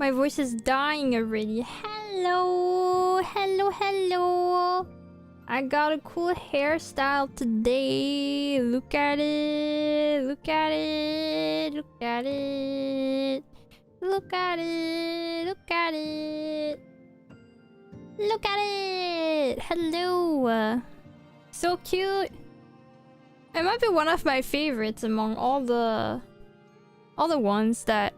My voice is dying already. Hello, hello, hello. I got a cool hairstyle today. Look at it. Look at it. Look at it. Look at it. Look at it. Look at it. Hello. So cute. It might be one of my favorites among all the ones that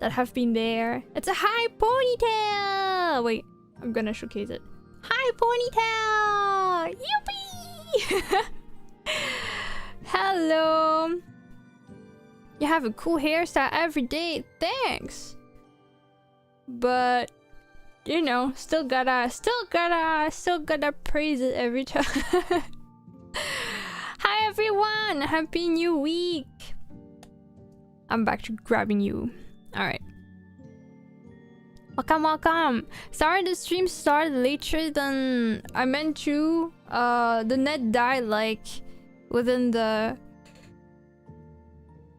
have been there. It's a high ponytail. Wait, I'm gonna showcase it. High ponytail. Yippee! Hello. You have a cool hairstyle every day. Thanks. But you know, still gotta praise it every time. Hi everyone! Happy new week! I'm back to grabbing you. Alright. Welcome, welcome! Sorry the stream started later than I meant to. The net died like within the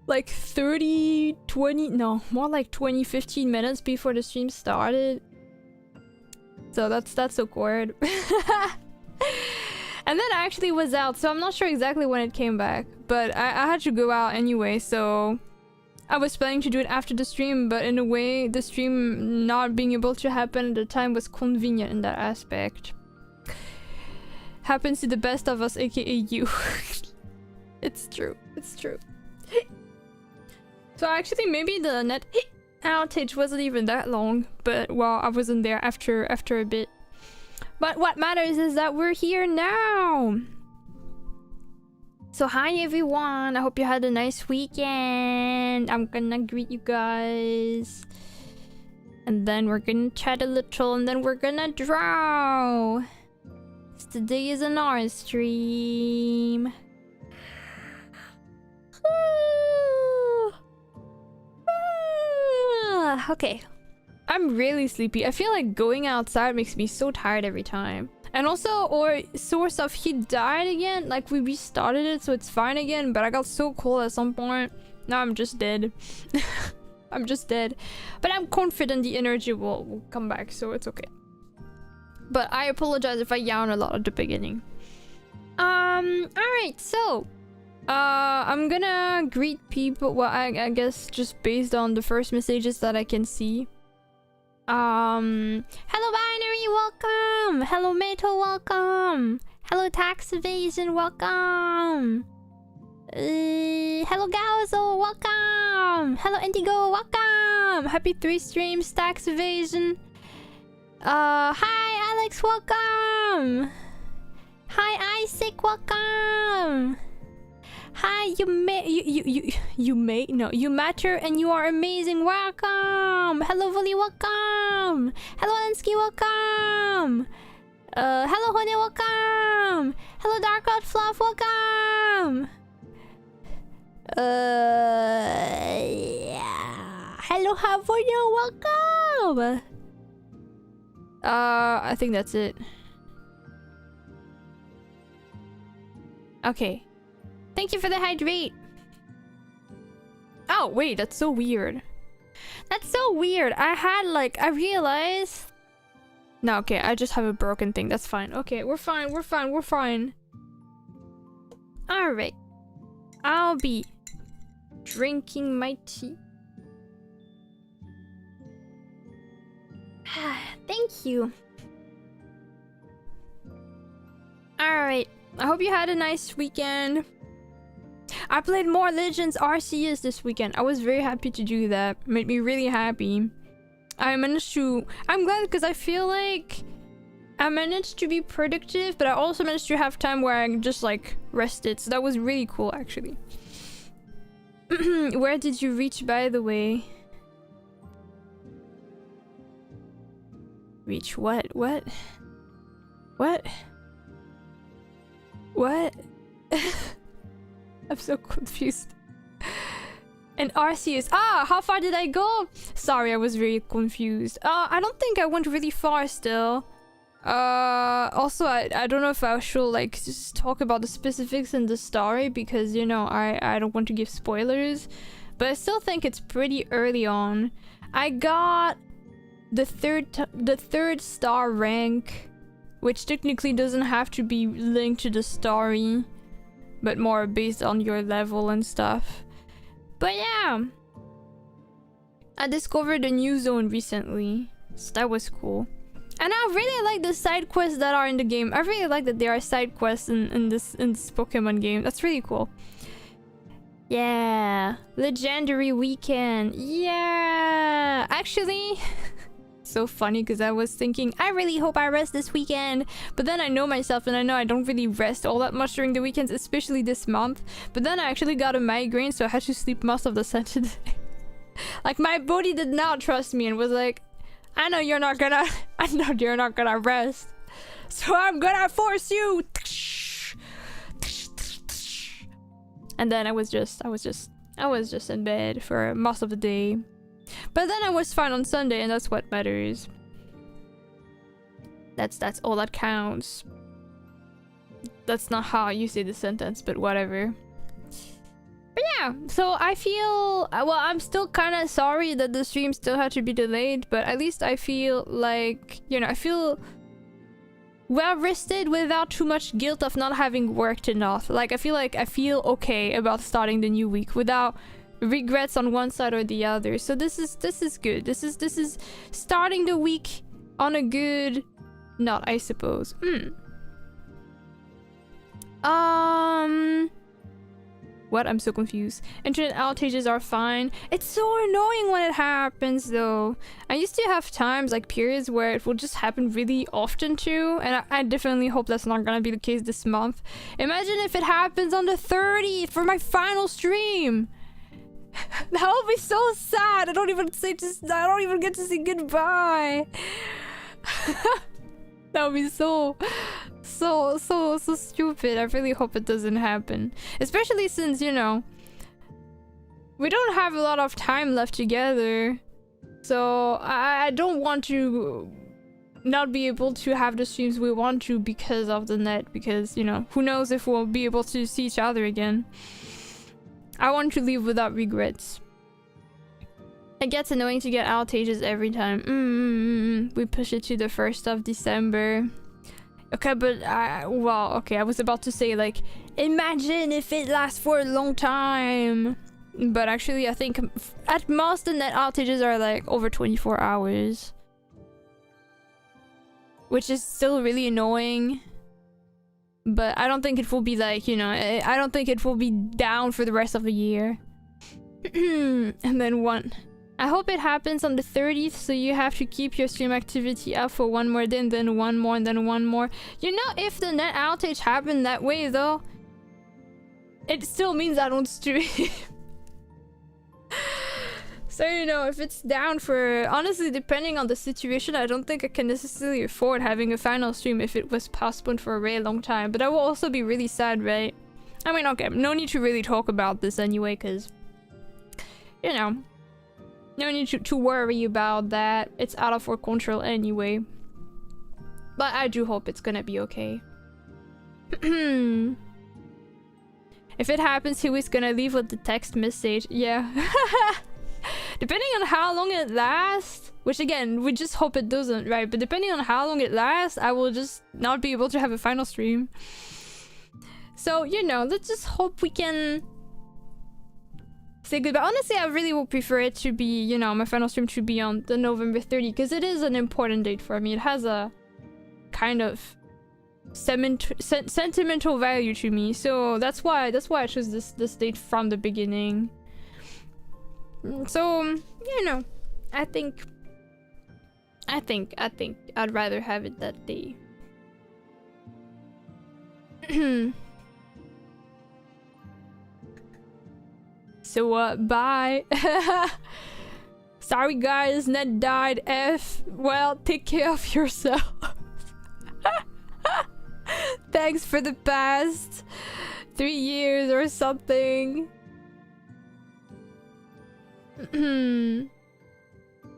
30, 20, no, more like 20, 15 minutes before the stream started. So that's awkward. And then I actually was out, so I'm not sure exactly when it came back. But I had to go out anyway, so I was planning to do it after the stream, but in a way, the stream not being able to happen at the time was convenient in that aspect. Happens to the best of us, aka you. It's true, it's true. So actually, maybe the net outage wasn't even that long, but well, I wasn't there after a bit. But what matters is that we're here now. So hi everyone, I hope you had a nice weekend. I'm gonna greet you guys. And then we're gonna chat a little and then we're gonna draw. So today is an art stream. Okay. I'm really sleepy. I feel like going outside makes me so tired every time. And also, our source of heat died again. Like, we restarted it, so it's fine again. But I got so cold at some point. Now I'm just dead. I'm just dead. But I'm confident the energy will come back, so it's okay. But I apologize if I yawn a lot at the beginning. Alright, so... I'm gonna greet people. Well, I guess just based on the first messages that I can see. Hello Binary, welcome! Hello Metal, welcome! Hello Tax Evasion, welcome! Hello Gauzo, welcome! Hello Indigo, welcome! Happy 3 streams, Tax Evasion! Hi Alex, welcome! Hi Isaac, welcome! Hi, you matter and you are amazing. Welcome. Hello, Voli, welcome. Hello, Ansky, welcome. Hello, Hone, welcome. Hello, Dark Cloud Fluff, welcome. Yeah. Hello, Havonia, welcome. I think that's it. Okay. Thank you for the hydrate. Oh, wait, that's so weird. That's so weird. I realized... No, okay, I just have a broken thing. That's fine. Okay, we're fine, we're fine, we're fine. Alright. I'll be drinking my tea. Thank you. Alright. I hope you had a nice weekend. I played more Legends Arceus this weekend. I was very happy to do that. Made me really happy. I'm glad because I feel like I managed to be productive, but I also managed to have time where I just like rested. So that was really cool actually. Where did you reach, by the way? Reach what? What? What? What? I'm so confused. And Arceus. Ah, how far did I go? Sorry, I was very confused. I don't think I went really far still. Also, I don't know if I should like just talk about the specifics in the story because, you know, I don't want to give spoilers. But I still think it's pretty early on. I got the third star rank, which technically doesn't have to be linked to the story, but more based on your level and stuff. But yeah, I discovered a new zone recently, so that was cool. And I really like the side quests that are in the game. I really like that there are side quests in this Pokemon game. That's really cool. Yeah, legendary weekend. Yeah, actually, so funny because I was thinking I really hope I rest this weekend, but then I know myself and I know I don't really rest all that much during the weekends, especially this month. But then I actually got a migraine, so I had to sleep most of the Saturday. Like, my body did not trust me and was like, I know you're not gonna rest, so I'm gonna force you. And then I was just in bed for most of the day. But then I was fine on Sunday, and that's what matters. That's all that counts. That's not how you say the sentence, but whatever. But yeah, so I feel, well, I'm still kind of sorry that the stream still had to be delayed, but at least I feel like, you know, I feel well rested without too much guilt of not having worked enough. Like, I feel okay about starting the new week without regrets on one side or the other. So this is good. This is starting the week on a good note, I suppose. What? I'm so confused. Internet outages are fine. It's so annoying when it happens, though. I used to have times, like periods, where it will just happen really often too, and I definitely hope that's not gonna be the case this month. Imagine if it happens on the 30th for my final stream. That would be so sad. I don't even get to say goodbye. That would be so stupid. I really hope it doesn't happen. Especially since, you know, we don't have a lot of time left together. So I don't want to not be able to have the streams we want to because of the net. Because, you know, who knows if we'll be able to see each other again. I want to leave without regrets. It gets annoying to get outages every time. We push it to the 1st of December. Okay, but well, okay, I was about to say, like, imagine if it lasts for a long time. But actually, I think at most the net outages are like over 24 hours. Which is still really annoying. But I don't think it will be like, you know, I don't think it will be down for the rest of the year. And then one. I hope it happens on the 30th, so you have to keep your stream activity up for one more day, and then one more, and then one more. You know, if the net outage happened that way, though, it still means I don't stream. So, you know, if it's down for... Honestly, depending on the situation, I don't think I can necessarily afford having a final stream if it was postponed for a very long time. But I will also be really sad, right? I mean, okay, no need to really talk about this anyway, because... You know... No need to worry about that. It's out of our control anyway. But I do hope it's gonna be okay. If it happens, he was gonna leave with the text message. Yeah. Depending on how long it lasts, which again, we just hope it doesn't, right? But depending on how long it lasts, I will just not be able to have a final stream. So, you know, let's just hope we can... say goodbye. Honestly, I really would prefer it to be, you know, my final stream to be on the November 30th, because it is an important date for me. It has a kind of sentimental value to me, so that's why I chose this date from the beginning. So, you know, I think I'd rather have it that day. So, bye. Sorry guys, net died. F. Well, take care of yourself. Thanks for the past 3 years or something.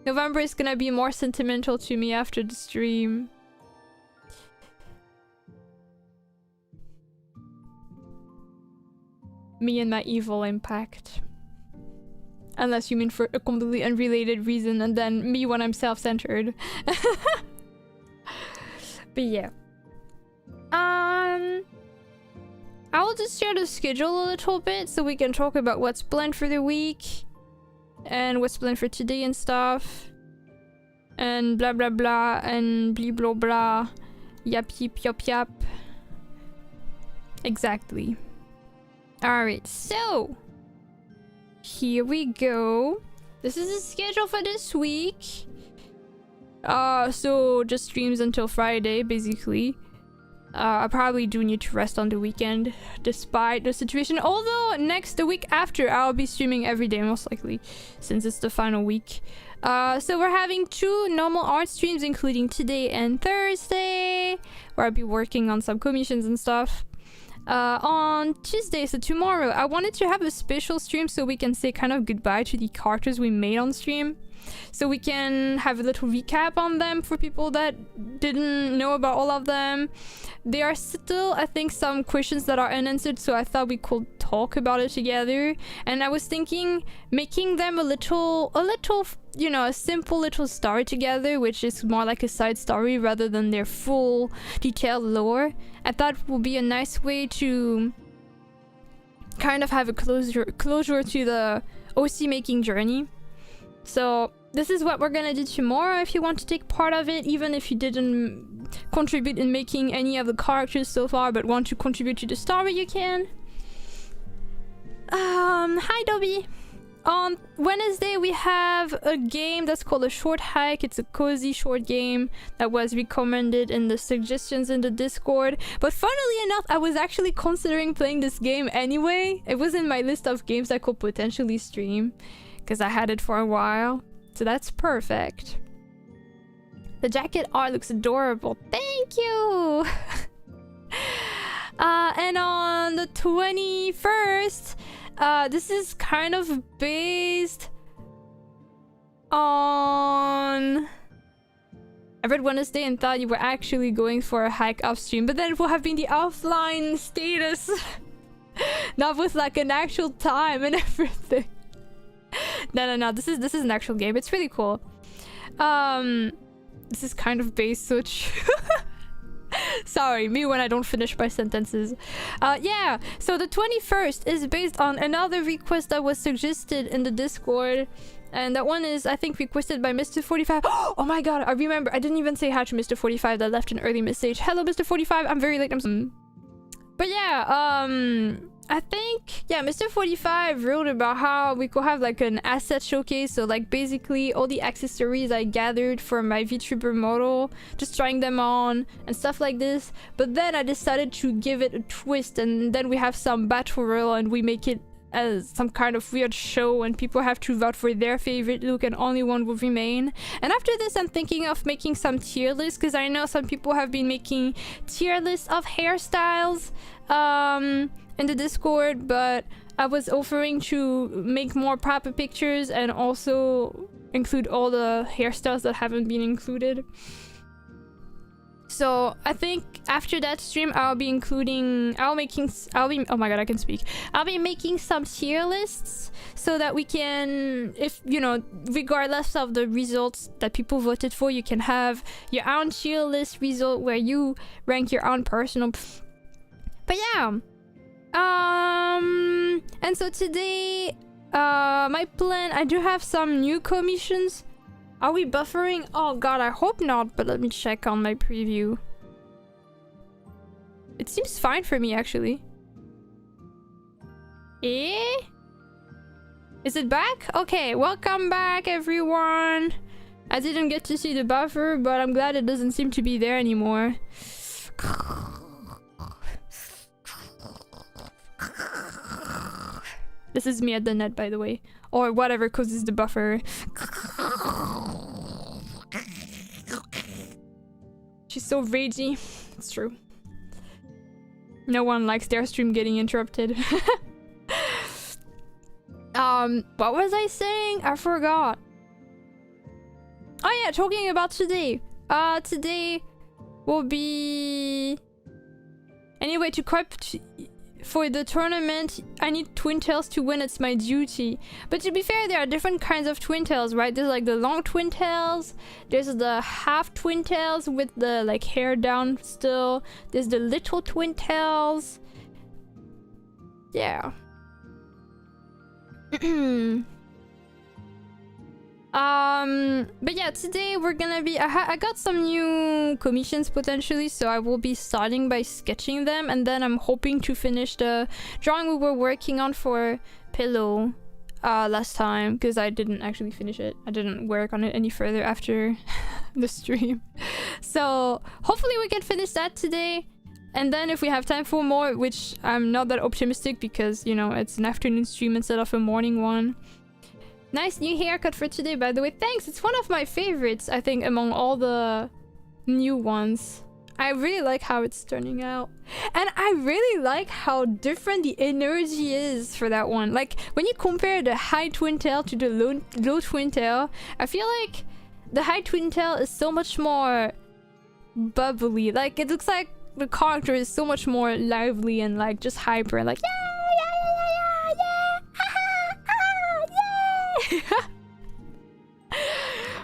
November is gonna be more sentimental to me after the stream. Me and my evil impact. Unless you mean for a completely unrelated reason, and then me when I'm self-centered. But yeah. I will just share the schedule a little bit so we can talk about what's planned for the week and what's planned for today and stuff. And blah blah blah and blah blah blah. Yap yip yap yap. Exactly. Alright, so here we go. This is the schedule for this week. So just streams until Friday, basically. I probably do need to rest on the weekend, despite the situation. Although the week after, I'll be streaming every day, most likely, since it's the final week. So we're having 2 normal art streams, including today and Thursday, where I'll be working on some commissions and stuff. On Tuesday, so tomorrow, I wanted to have a special stream so we can say kind of goodbye to the characters we made on stream. So we can have a little recap on them for people that didn't know about all of them. There are still, I think, some questions that are unanswered, so I thought we could talk about it together. And I was thinking making them a little, you know, a simple little story together, which is more like a side story rather than their full detailed lore. I thought it would be a nice way to kind of have a closure to the OC making journey. So this is what we're gonna do tomorrow. If you want to take part of it, even if you didn't contribute in making any of the characters so far but want to contribute to the story, you can. Hi Dobby. On Wednesday we have a game that's called A Short Hike. It's a cozy short game that was recommended in the suggestions in the Discord. But funnily enough, I was actually considering playing this game anyway. It was in my list of games I could potentially stream, because I had it for a while. So that's perfect. The jacket art looks adorable. Thank you! And on the 21st, this is kind of based on... I read Wednesday and thought you were actually going for a hike off stream, but then it will have been the offline status. Not with like an actual time and everything. No. This is an actual game. It's really cool. This is kind of based, so sorry, me when I don't finish my sentences. Yeah, so the 21st is based on another request that was suggested in the Discord. And that one is, I think, requested by Mr. 45. Oh my god, I remember. I didn't even say hi to Mr. 45 that left an early message. Hello, Mr. 45. I'm very late. But yeah, I think, yeah, Mr. 45 wrote about how we could have like an asset showcase. So like basically all the accessories I gathered for my VTuber model, just trying them on and stuff like this. But then I decided to give it a twist, and then we have some battle royale and we make it as some kind of weird show and people have to vote for their favorite look and only one will remain. And after this, I'm thinking of making some tier lists, because I know some people have been making tier lists of hairstyles in the Discord, but I was offering to make more proper pictures and also include all the hairstyles that haven't been included. So I think after that stream I'll be making some tier lists so that we can, if you know, regardless of the results that people voted for, you can have your own tier list result where you rank your own personal. But yeah, and so today, my plan, I do have some new commissions. Are we buffering? Oh god, I hope not, but let me check on my preview. It seems fine for me, actually. Eh? Is it back? Okay, welcome back, everyone. I didn't get to see the buffer, but I'm glad it doesn't seem to be there anymore. This is me at the net, by the way. Or whatever causes the buffer. She's so ragey. It's true. No one likes their stream getting interrupted. What was I saying? I forgot. Oh yeah, talking about today. Today will be... Anyway, to cope for the tournament, I need twin tails to win. It's my duty. But to be fair, there are different kinds of twin tails, right? There's like the long twin tails. There's the half twin tails with the like hair down still. There's the little twin tails. Yeah. But yeah, today we're gonna be I got some new commissions potentially, so I will be starting by sketching them, and then I'm hoping to finish the drawing we were working on for Pillow last time, because I didn't actually finish it. I didn't work on it any further after the stream. So hopefully we can finish that today, and then if we have time for more, which I'm not that optimistic because, you know, it's an afternoon stream instead of a morning one. Nice new haircut for today, by the way. Thanks! It's one of my favorites, I think, among all the new ones. I really like how it's turning out. And I really like how different the energy is for that one. Like, when you compare the high twin tail to the low twin tail, I feel like the high twin tail is so much more bubbly. Like, it looks like the character is so much more lively and, like, just hyper and, like, yeah!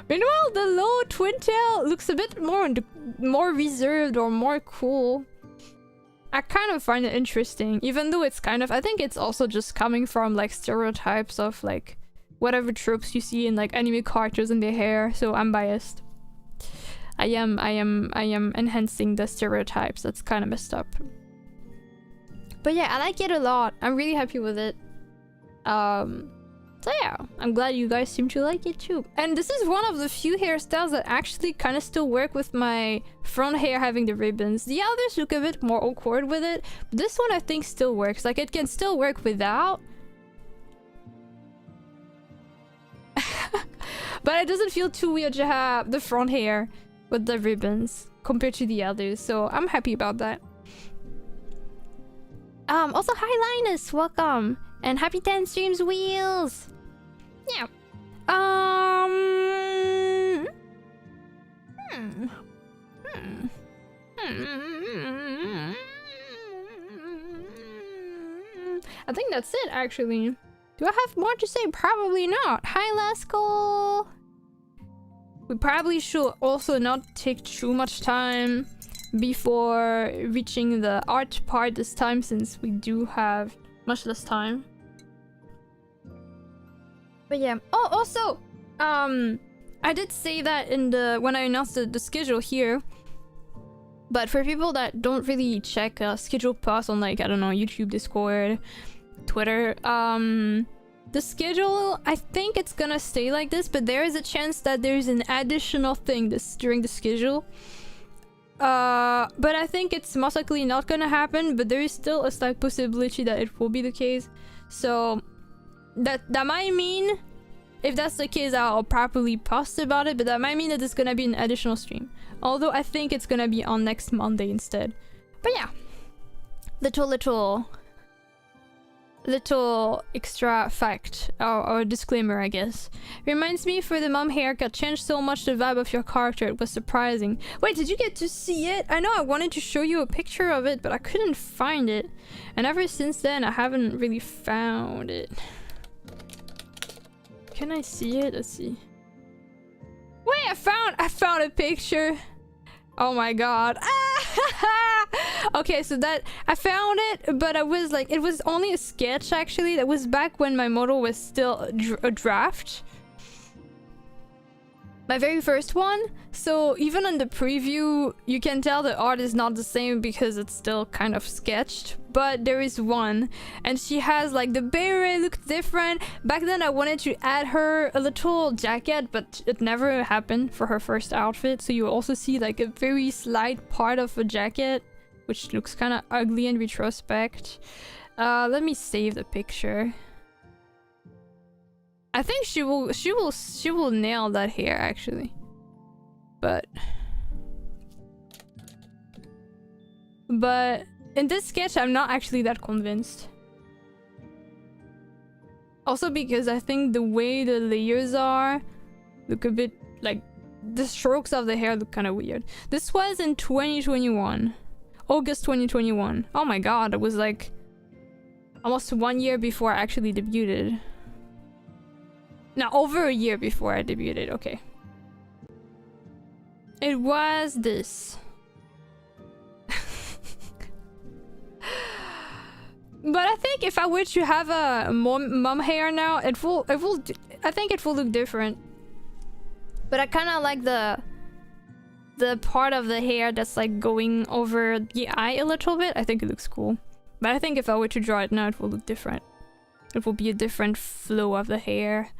Meanwhile, the low twin tail looks a bit more reserved or more cool. I kind of find it interesting, even though it's kind of, I think it's also just coming from like stereotypes of like whatever tropes you see in like anime characters and their hair. So I'm biased. I am enhancing the stereotypes. That's kind of messed up. But yeah, I like it a lot. I'm really happy with it. So yeah, I'm glad you guys seem to like it too. And this is one of the few hairstyles that actually kind of still work with my front hair having the ribbons. The others look a bit more awkward with it, but this one I think still works. Like, it can still work without. But it doesn't feel too weird to have the front hair with the ribbons compared to the others, so I'm happy about that. Also, hi Linus, welcome! And happy 10 streams, Wheels! Yeah. I think that's it, actually. Do I have more to say? Probably not. Hi, Lasco! We probably should also not take too much time before reaching the art part this time, since we do have much less time. But yeah. Oh, also, I did say that in when I announced the schedule here. But for people that don't really check schedule posts on, like, I don't know, YouTube, Discord, Twitter, the schedule, I think it's gonna stay like this, but there is a chance that there's an additional thing during the schedule. But I think it's most likely not gonna happen, but there is still a slight possibility that it will be the case. So that might mean, if that's the case, I'll properly post about it, but that might mean that it's gonna be an additional stream. Although I think it's gonna be on next Monday instead. But yeah, little extra fact or disclaimer, I guess. Reminds me, for the mom haircut changed so much the vibe of your character, it was surprising. Wait, did you get to see it? I know I wanted to show you a picture of it, but I couldn't find it, and ever since then I haven't really found it. Can I see it? Let's see. Wait, I found a picture. Oh my god. Okay, so that I found it, but I was like, it was only a sketch actually. That was back when my model was still a draft. My very first one. So even on the preview, you can tell the art is not the same because it's still kind of sketched. But there is one, and she has like the beret looked different. Back then I wanted to add her a little jacket, but it never happened for her first outfit. So you also see like a very slight part of a jacket, which looks kind of ugly in retrospect. Let me save the picture. I think she will nail that hair actually. But in this sketch I'm not actually that convinced. Also because I think the way the layers are look a bit like, the strokes of the hair look kind of weird. This was in 2021. August 2021. Oh my god, it was like Almost 1 year before I actually debuted. No, over a year before I debuted, okay. It was this. But I think if I were to have a mom hair now, I think it will look different. But I kind of like the part of the hair that's like going over the eye a little bit. I think it looks cool. But I think if I were to draw it now, it will look different. It will be a different flow of the hair,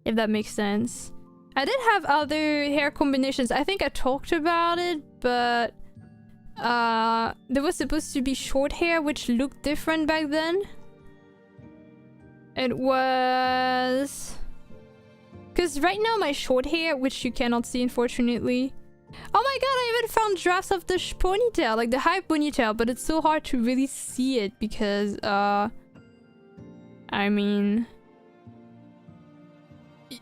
if that makes sense. I did have other hair combinations. I think I talked about it, but there was supposed to be short hair, which looked different back then. It was... Because right now my short hair, which you cannot see unfortunately... Oh my god, I even found drafts of the ponytail, like the high ponytail, but it's so hard to really see it because, I mean...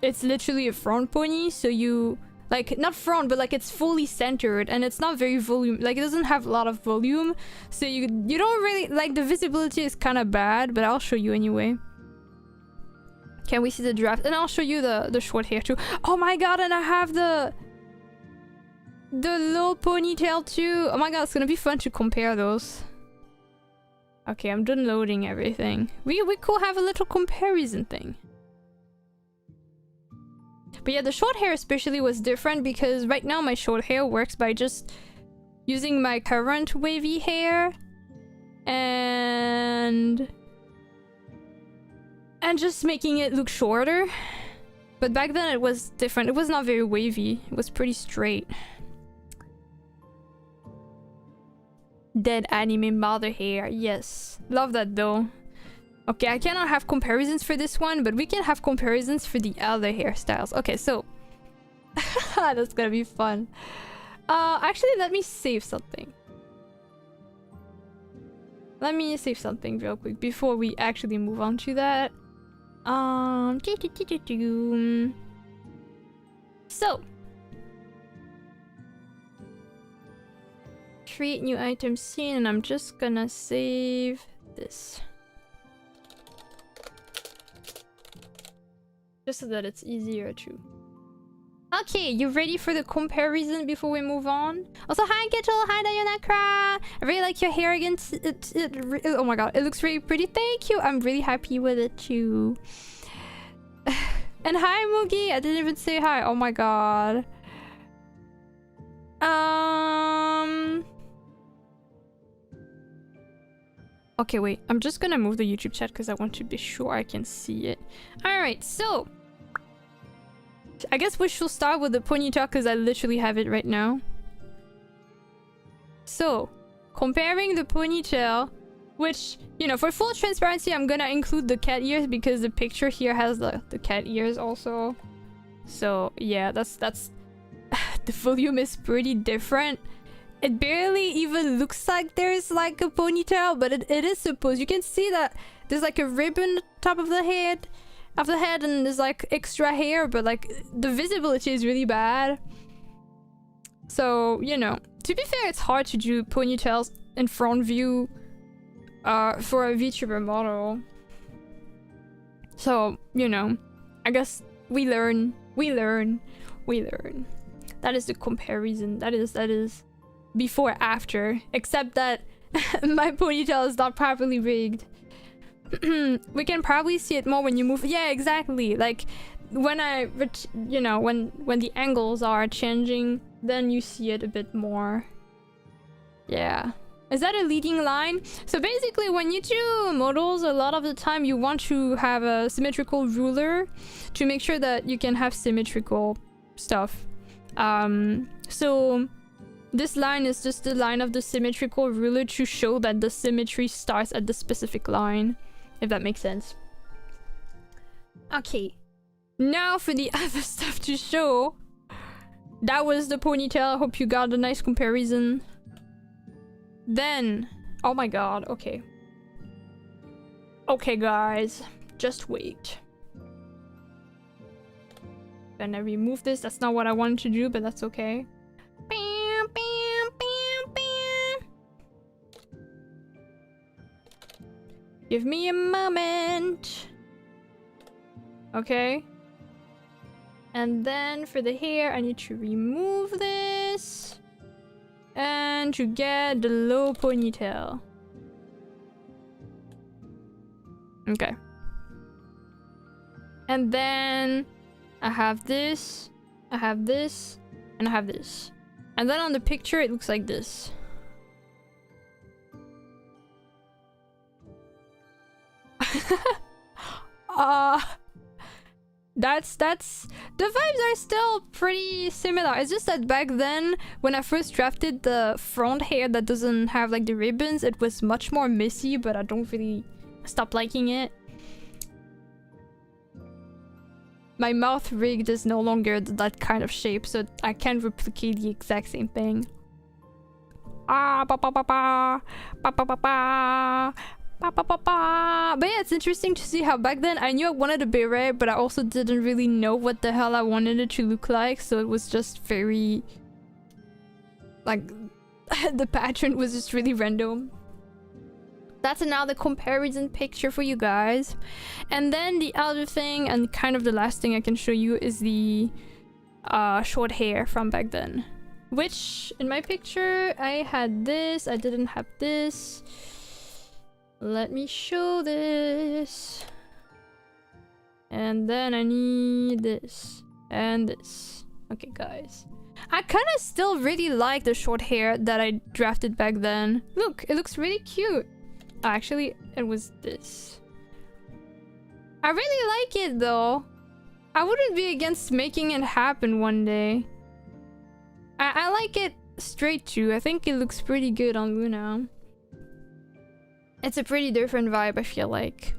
It's literally a front pony, so you... Like, not front, but like it's fully centered and it's not very volume. Like, it doesn't have a lot of volume, so you don't really... Like, the visibility is kind of bad, but I'll show you anyway. Can we see the draft? And I'll show you the short hair too. Oh my god, and I have the low ponytail too. Oh my god, it's gonna be fun to compare those. Okay, I'm done loading everything. We could have a little comparison thing. But yeah, the short hair especially was different because right now my short hair works by just using my current wavy hair and just making it look shorter. But back then it was different. It was not very wavy. It was pretty straight. Dead anime mother hair. Yes. Love that though. Okay, I cannot have comparisons for this one, but we can have comparisons for the other hairstyles. Okay, so... That's gonna be fun. Actually, let me save something. Let me save something real quick before we actually move on to that. So... Create new item scene, and I'm just gonna save this. Just so that it's easier to... Okay, you ready for the comparison before we move on? Also, hi Kettle, hi Dayonakra! I really like your hair again. Oh my god, it looks really pretty. Thank you! I'm really happy with it too. And hi Mugi! I didn't even say hi. Oh my god. Okay, wait. I'm just gonna move the YouTube chat because I want to be sure I can see it. Alright, so... I guess we should start with the ponytail because I literally have it right now. So, comparing the ponytail, which, you know, for full transparency, I'm gonna include the cat ears because the picture here has the cat ears also. So, yeah, that's... the volume is pretty different. It barely even looks like there's like a ponytail, but it is supposed... You can see that there's like a ribbon top of the head, and there's like extra hair, but like the visibility is really bad. So, you know, to be fair, it's hard to do ponytails in front view for a VTuber model. So, you know, I guess we learn. That is the comparison. That is before after, except that my ponytail is not properly rigged. We can probably see it more when you move. Yeah, exactly. Like when you know, when the angles are changing, then you see it a bit more. Yeah. Is that a leading line? So basically, when you do models, a lot of the time you want to have a symmetrical ruler to make sure that you can have symmetrical stuff. So this line is just the line of the symmetrical ruler to show that the symmetry starts at the specific line, if that makes sense. Okay, now for the other stuff to show. That was the ponytail. I hope you got a nice comparison. Then, oh my god, okay. Okay guys, just wait. Gonna remove this. That's not what I wanted to do, but that's okay. Give me a moment. Okay. And then for the hair, I need to remove this. And to get the low ponytail. Okay. And then I have this, I have this, and I have this. And then on the picture, it looks like this. That's the vibes are still pretty similar. It's just that back then when I first drafted the front hair that doesn't have like the ribbons, it was much more messy, but I don't really stop liking it. My mouth rigged is no longer that kind of shape, so I can't replicate the exact same thing. Ah, ba ba ba ba, ba ba ba ba. Ba, ba, ba, ba. But yeah, it's interesting to see how back then I knew I wanted a beret, but I also didn't really know what the hell I wanted it to look like, so it was just very... like... the pattern was just really random. That's another comparison picture for you guys. And then the other thing, and kind of the last thing I can show you, is the short hair from back then. Which, in my picture, I had this, I didn't have this. Let me show this. And then I need this. And this. Okay, guys. I kind of still really like the short hair that I drafted back then. Look, it looks really cute. Actually, it was this. I really like it, though. I wouldn't be against making it happen one day. I like it straight too. I think it looks pretty good on Luna. It's a pretty different vibe, I feel like.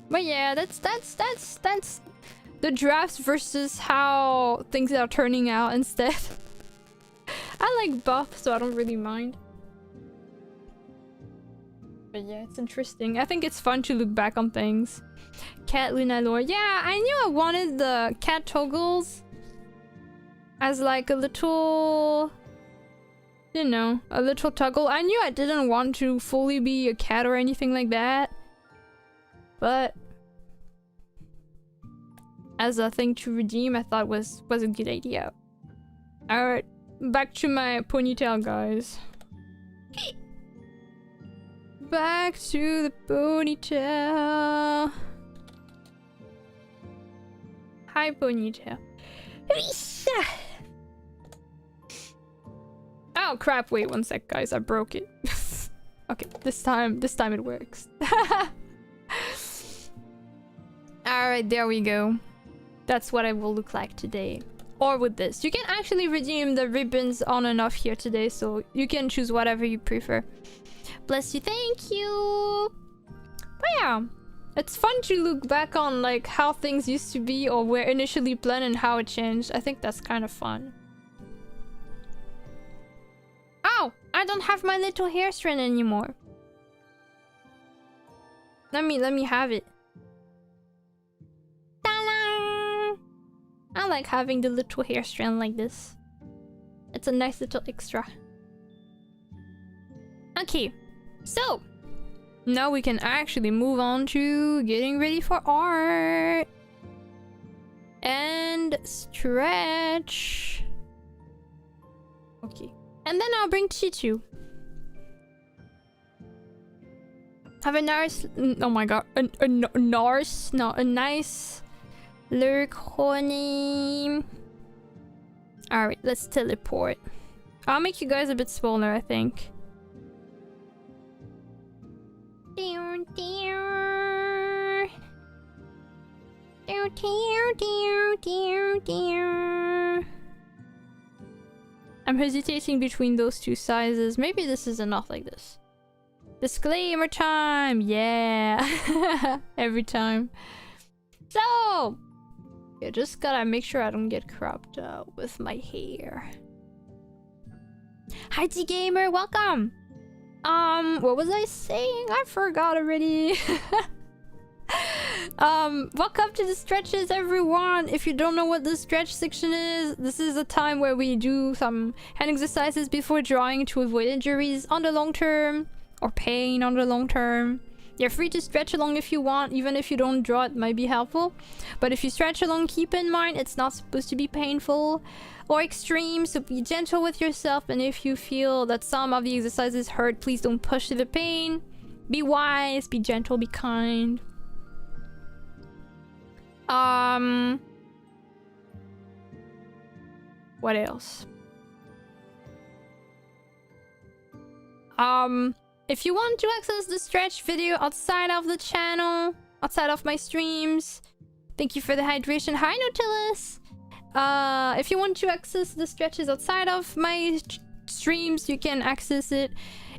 But yeah, that's the drafts versus how things are turning out instead. I like buff, so I don't really mind. But yeah, it's interesting. I think it's fun to look back on things. Cat Luna lore. Yeah, I knew I wanted the cat toggles as like a little... you know, a little toggle. I knew I didn't want to fully be a cat or anything like that. But as a thing to redeem, I thought was a good idea. Alright, back to my ponytail, guys. Back to the ponytail. Hi, ponytail. Oh crap, wait one sec, guys, I broke it. Okay, this time it works. Alright, there we go. That's what I will look like today. Or with this. You can actually redeem the ribbons on and off here today, so you can choose whatever you prefer. Bless you, thank you! But yeah, it's fun to look back on like how things used to be or were initially planned and how it changed. I think that's kind of fun. Oh! I don't have my little hair strand anymore. Let me have it. Ta-da! I like having the little hair strand like this. It's a nice little extra. Okay, so now we can actually move on to getting ready for art. And stretch. Okay. And then I'll bring Chichu. Have a nice... oh my god. A nice... lurk honey. Alright, let's teleport. I'll make you guys a bit smaller, I think. I'm hesitating between those two sizes. Maybe this is enough like this. Disclaimer time! Yeah! Every time. So! Yeah, just gotta make sure I don't get cropped out with my hair. Hi T-Gamer, welcome! What was I saying? I forgot already. Welcome to the stretches, everyone. If you don't know what the stretch section is, this is a time where we do some hand exercises before drawing to avoid injuries on the long term. or pain on the long term. You're free to stretch along if you want, even if you don't draw, it might be helpful. But if you stretch along, keep in mind it's not supposed to be painful or extreme, so be gentle with yourself. And if you feel that some of the exercises hurt, please don't push to the pain. Be wise, be gentle, be kind. What else? If you want to access the stretch video outside of the channel, outside of my streams, thank you for the hydration. Hi, Nautilus! If you want to access the stretches outside of my streams, you can access it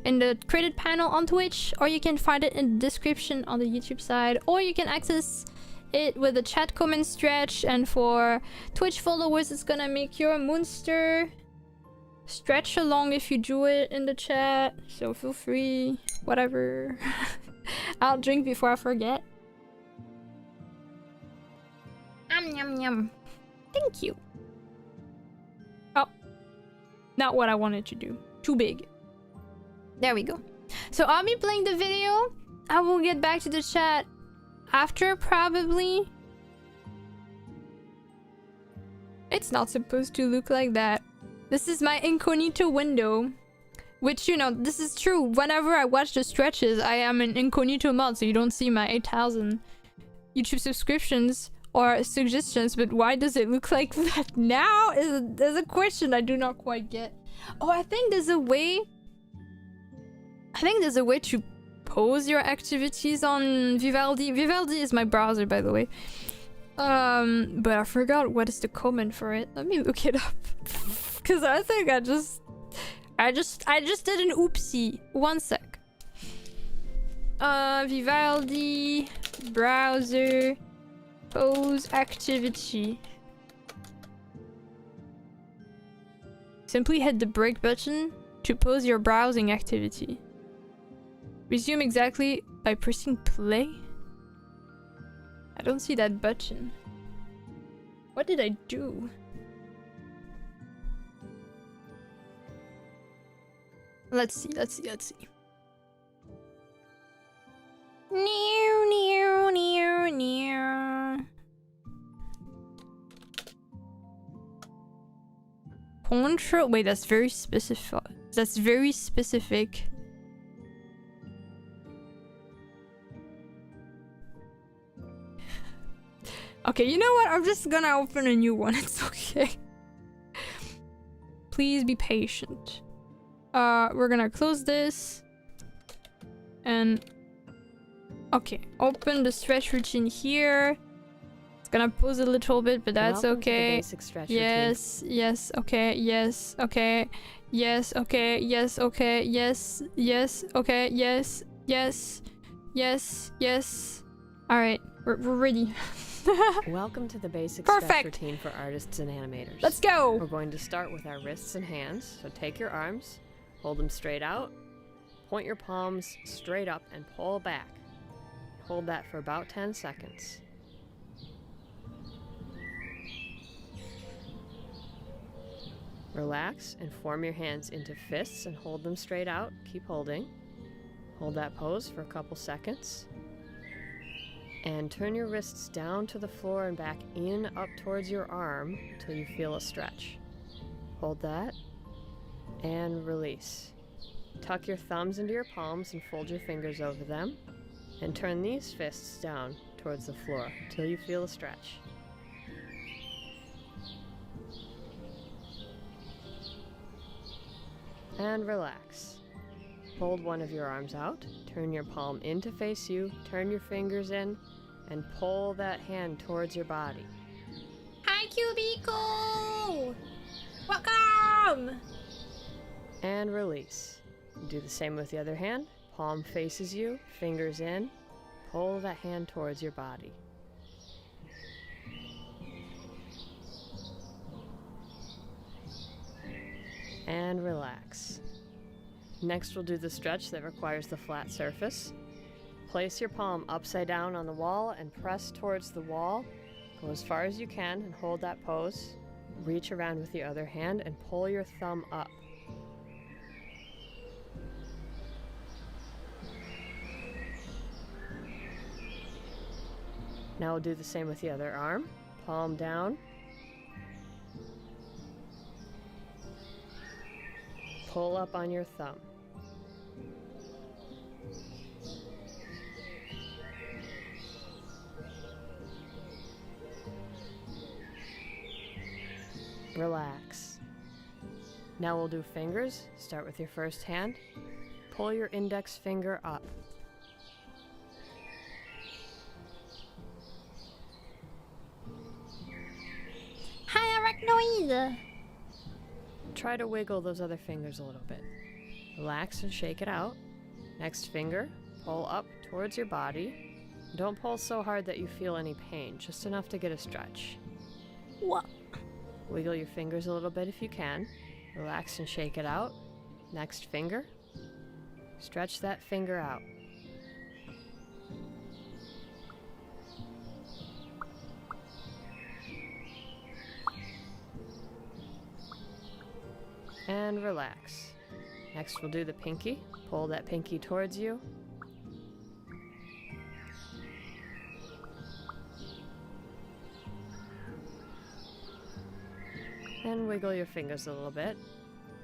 in the credit panel on Twitch, or you can find it in the description on the YouTube side, or you can access it with the chat comment stretch. And for Twitch followers, it's gonna make your monster stretch along if you do it in the chat, so feel free, whatever. I'll drink before I forget. Yum yum. Thank you. Oh, not what I wanted to do. Too big. There we go. So I'll be playing the video. I will get back to the chat after, probably. It's not supposed to look like that. This is my incognito window, which, you know, this is true. Whenever I watch the stretches, I am in incognito mode, so you don't see my 8,000 YouTube subscriptions or suggestions. But why does it look like that now? There's a question I do not quite get. Oh, I think there's a way. I think there's a way to pause your activities on Vivaldi. Vivaldi is my browser, by the way. But I forgot what is the comment for it. Let me look it up. Cause I think I just did an oopsie. One sec. Vivaldi browser pause activity. Simply hit the break button to pause your browsing activity. Resume exactly by pressing play. I don't see that button. What did I do? Let's see. Control. Wait, that's very specific. That's very specific. Okay, you know what? I'm just gonna open a new one. It's okay. Please be patient. We're gonna close this. And... okay, open the stretch routine here. It's gonna pause a little bit, but that's okay. Yes, yes, okay, yes, okay, yes, okay, yes, okay, yes, yes, okay, yes, yes, yes, yes. Alright, we're ready. Welcome to the basic Perfect. stretch routine for artists and animators. Let's go! We're going to start with our wrists and hands. So take your arms, hold them straight out, point your palms straight up and pull back. Hold that for about 10 seconds. Relax and form your hands into fists and hold them straight out. Keep holding. Hold that pose for a couple seconds. And turn your wrists down to the floor and back in up towards your arm until you feel a stretch. Hold that and release. Tuck your thumbs into your palms and fold your fingers over them. And turn these fists down towards the floor until you feel a stretch. And relax. Hold one of your arms out, turn your palm in to face you, turn your fingers in, and pull that hand towards your body. Hi, Cubicle! Welcome! And release. Do the same with the other hand. Palm faces you, fingers in, pull that hand towards your body. And relax. Next, we'll do the stretch that requires the flat surface. Place your palm upside down on the wall and press towards the wall. Go as far as you can and hold that pose. Reach around with the other hand and pull your thumb up. Now we'll do the same with the other arm. Palm down. Pull up on your thumb. Relax. Now we'll do fingers. Start with your first hand. Pull your index finger up. Hi, arachnoid! Try to wiggle those other fingers a little bit. Relax and shake it out. Next finger, pull up towards your body. Don't pull so hard that you feel any pain, just enough to get a stretch. What? Wiggle your fingers a little bit if you can. Relax and shake it out. Next finger. Stretch that finger out. And relax. Next we'll do the pinky. Pull that pinky towards you. And wiggle your fingers a little bit.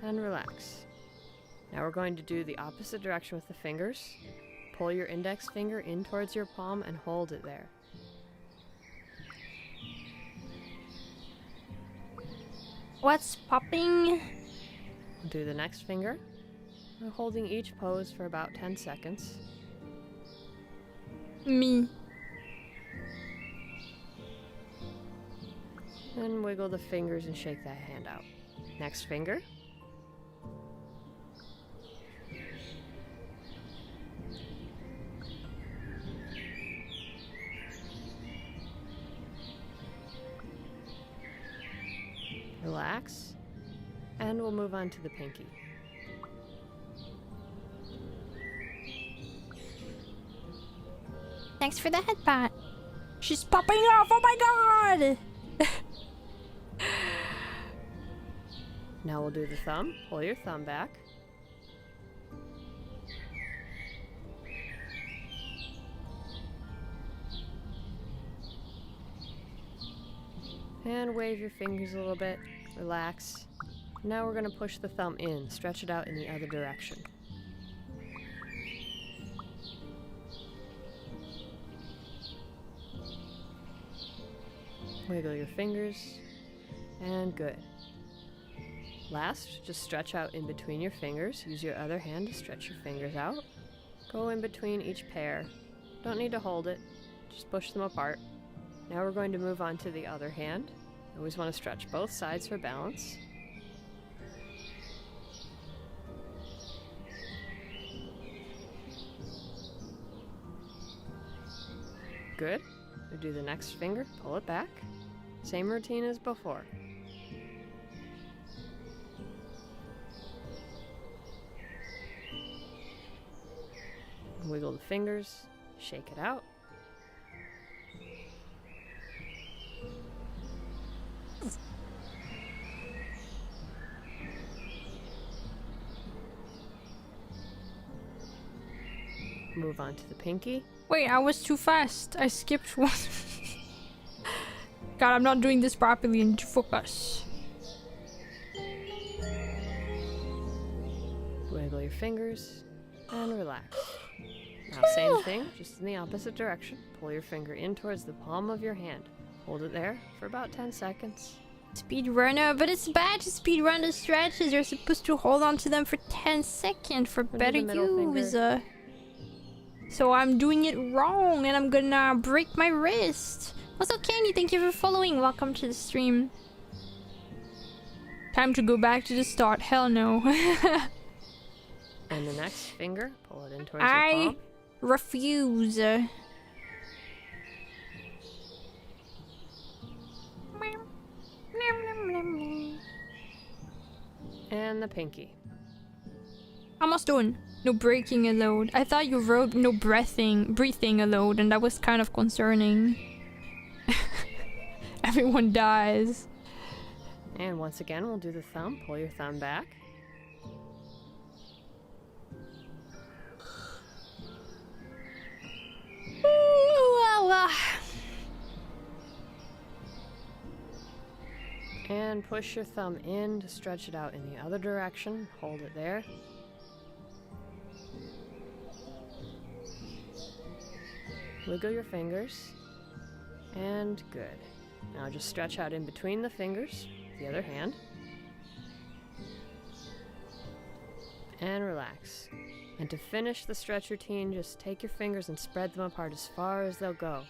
And relax. Now we're going to do the opposite direction with the fingers. Pull your index finger in towards your palm and hold it there. What's popping? Do the next finger. We're holding each pose for about 10 seconds. Me. And wiggle the fingers and shake that hand out. Next finger. Relax. And we'll move on to the pinky. Thanks for the headbutt. She's popping off! Oh my god! Now we'll do the thumb. Pull your thumb back. And wave your fingers a little bit. Relax. Now we're going to push the thumb in. Stretch it out in the other direction. Wiggle your fingers. And good. Last, just stretch out in between your fingers. Use your other hand to stretch your fingers out. Go in between each pair. Don't need to hold it. Just push them apart. Now we're going to move on to the other hand. Always want to stretch both sides for balance. Good. We do the next finger, pull it back. Same routine as before. Wiggle the fingers, shake it out. Move on to the pinky. Wait, I was too fast. I skipped one. God, I'm not doing this properly. I need to focus. Wiggle your fingers and relax. Now same thing, just in the opposite direction. Pull your finger in towards the palm of your hand. Hold it there for about 10 seconds. Speedrunner, but it's bad to speedrun the stretches. You're supposed to hold on to them for 10 seconds for better use. So I'm doing it wrong and I'm gonna break my wrist. What's up, Candy? Thank you for following. Welcome to the stream. Time to go back to the start. Hell no. And the next finger, pull it in towards your palm. Refuse. And the pinky. Almost done. No breaking allowed. I thought you wrote no breathing allowed, and that was kind of concerning. Everyone dies. And once again, we'll do the thumb. Pull your thumb back. then push your thumb in to stretch it out in the other direction. Hold it there. Wiggle your fingers. And good. Now just stretch out in between the fingers, the other hand. And relax. And to finish the stretch routine, just take your fingers and spread them apart as far as they'll go.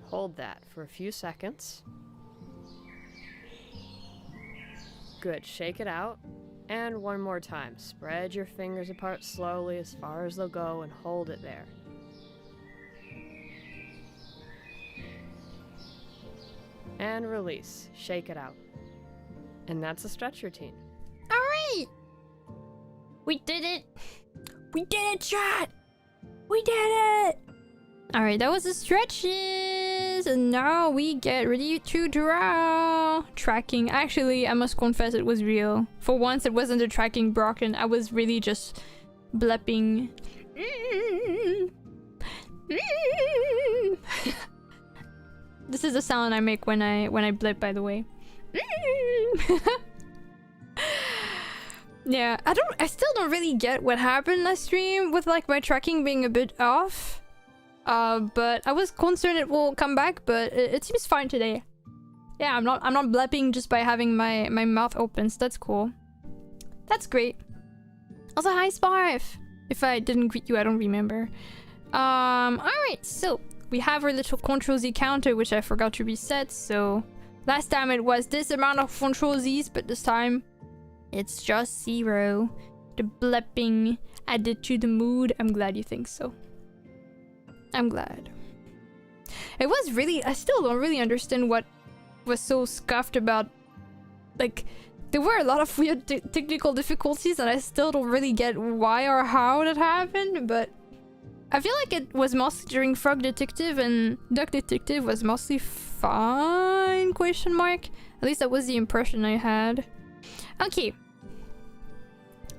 Hold that for a few seconds. Good, shake it out. And one more time. Spread your fingers apart slowly as far as they'll go and hold it there. And release. Shake it out. And that's a stretch routine. Alright! We did it! We did it, chat! We did it! Alright, that was the stretches! And now we get ready to draw! Tracking. Actually, I must confess it was real. For once, it wasn't the tracking broken. I was really just blepping. This is the sound I make when I blip, by the way. Yeah, I still don't really get what happened last stream with like my tracking being a bit off. But I was concerned it will come back, but it seems fine today. Yeah, I'm not blepping just by having my mouth open, so that's cool. That's great. Also, hi Sparf! If I didn't greet you, I don't remember. Alright, so we have our little Ctrl-Z counter, which I forgot to reset, so last time it was this amount of Ctrl-Z's, but this time it's just 0. The blepping added to the mood. I'm glad you think so. I'm glad. It was really... I still don't really understand what was so scuffed about... Like, there were a lot of weird technical difficulties and I still don't really get why or how that happened, but I feel like it was mostly during Frog Detective and Duck Detective was mostly fine, question mark. At least that was the impression I had. Okay.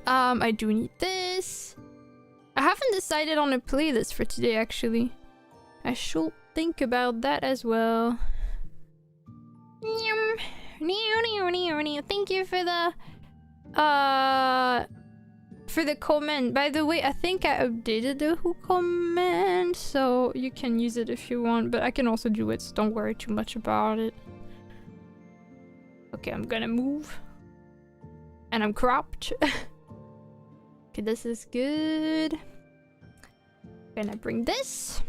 I do need this. I haven't decided on a playlist for today, actually. I should think about that as well. Thank you for the comment. By the way, I think I updated the who comment, so you can use it if you want, but I can also do it, so don't worry too much about it. Okay, I'm gonna move. And I'm cropped. Okay, this is good. Gonna bring this.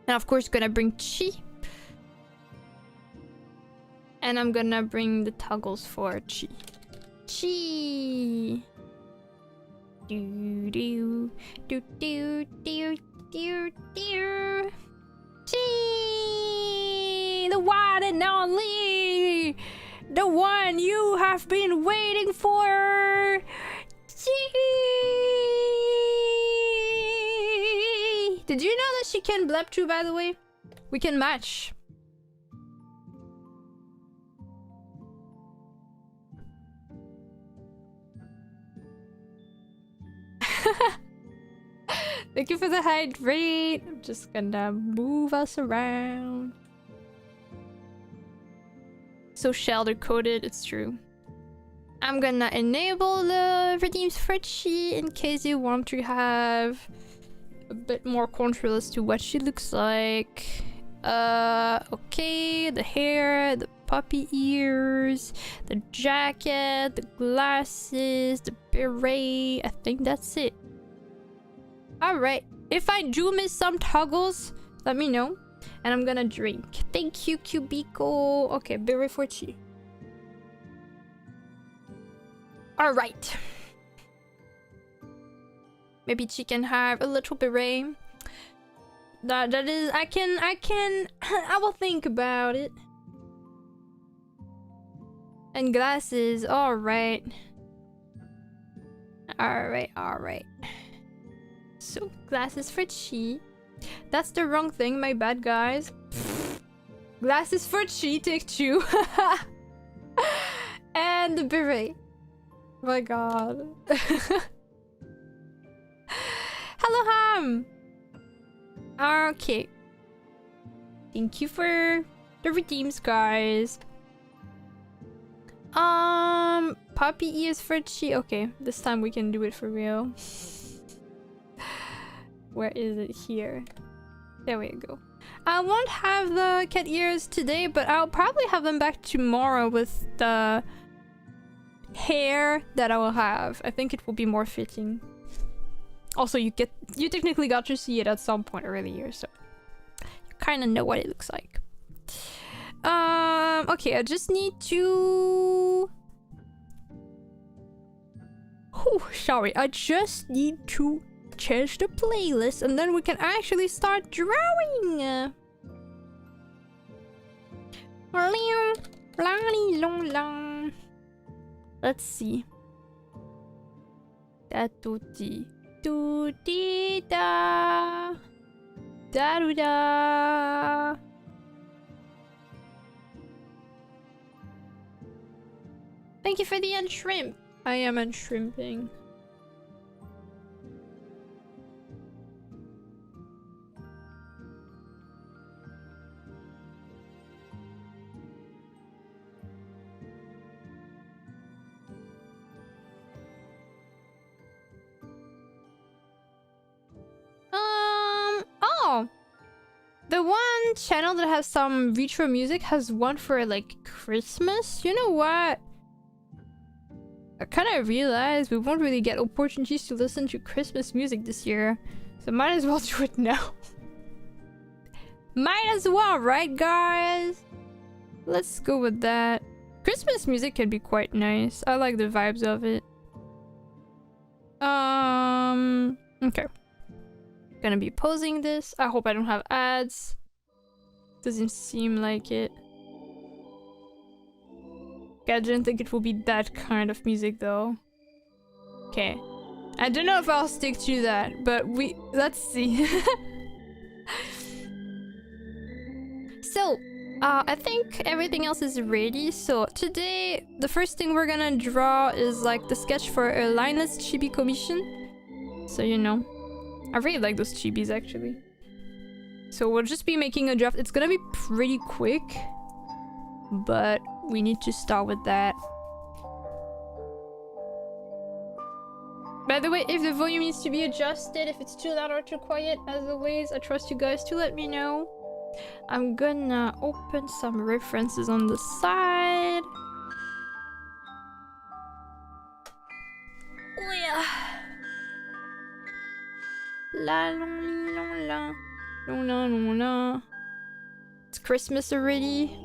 And of course, gonna bring Chi. And I'm gonna bring the toggles for Chi. Chi! Do do do do do do do. Chi! The one and only! The one you have been waiting for! Did you know that she can blep too, by the way? We can match. Thank you for the hydrate. I'm just gonna move us around. So shelter coded, it's true. I'm gonna enable the redeem spreadsheet in case you want to have a bit more control as to what she looks like. Okay, the hair, the puppy ears, the jacket, the glasses, the beret. I think that's it. Alright, if I do miss some toggles, let me know. And I'm gonna drink. Thank you, Cubico. Okay, beret for Chi. Alright. Maybe she can have a little beret. That is, I will think about it. And glasses, alright. Alright. So, glasses for Chi. That's the wrong thing, my bad, guys. Glasses for Chi, take 2. And the beret. Oh my god. Hello, Ham! Okay. Thank you for the redeems, guys. Puppy ears for Chi. Okay, this time we can do it for real. Where is it? Here. There we go. I won't have the cat ears today, but I'll probably have them back tomorrow with the hair that I will have. I think it will be more fitting. Also, you technically got to see it at some point earlier, so you kind of know what it looks like. Okay, I just need to... Oh, sorry, I just need to change the playlist and then we can actually start drawing. Let's see. Da do di do di da da do da. Thank you for the unshrimp. I am unshrimping. Oh! The one channel that has some retro music has one for like Christmas. You know what? I kind of realized we won't really get opportunities to listen to Christmas music this year. So might as well do it now. Might as well, right guys? Let's go with that. Christmas music can be quite nice. I like the vibes of it. Okay. Gonna be posing this. I hope I don't have ads. Doesn't seem like it. I didn't think it would be that kind of music though. Okay. I don't know if I'll stick to that, but let's see. So, I think everything else is ready. So today, the first thing we're gonna draw is like the sketch for a lineless chibi commission. So you know, I really like those chibis actually. So we'll just be making a draft. It's gonna be pretty quick, but we need to start with that. By the way, if the volume needs to be adjusted, if it's too loud or too quiet, as always, I trust you guys to let me know. I'm gonna open some references on the side. Oh yeah. La la la la la la la. It's Christmas already.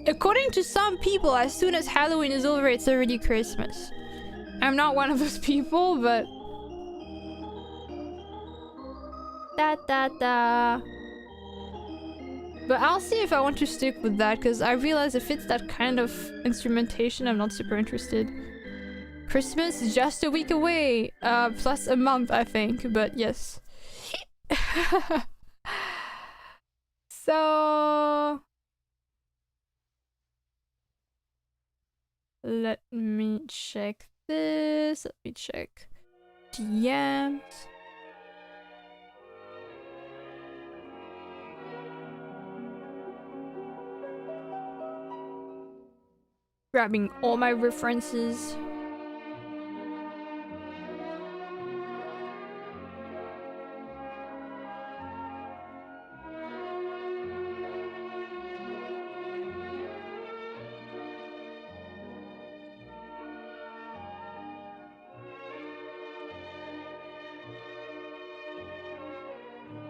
According to some people, as soon as Halloween is over, it's already Christmas. I'm not one of those people, but... Da da da. But I'll see if I want to stick with that, because I realize if it's that kind of instrumentation, I'm not super interested. Christmas is just a week away. Plus a month, I think, but yes. So... Let me check this. Let me check DMs. Grabbing all my references.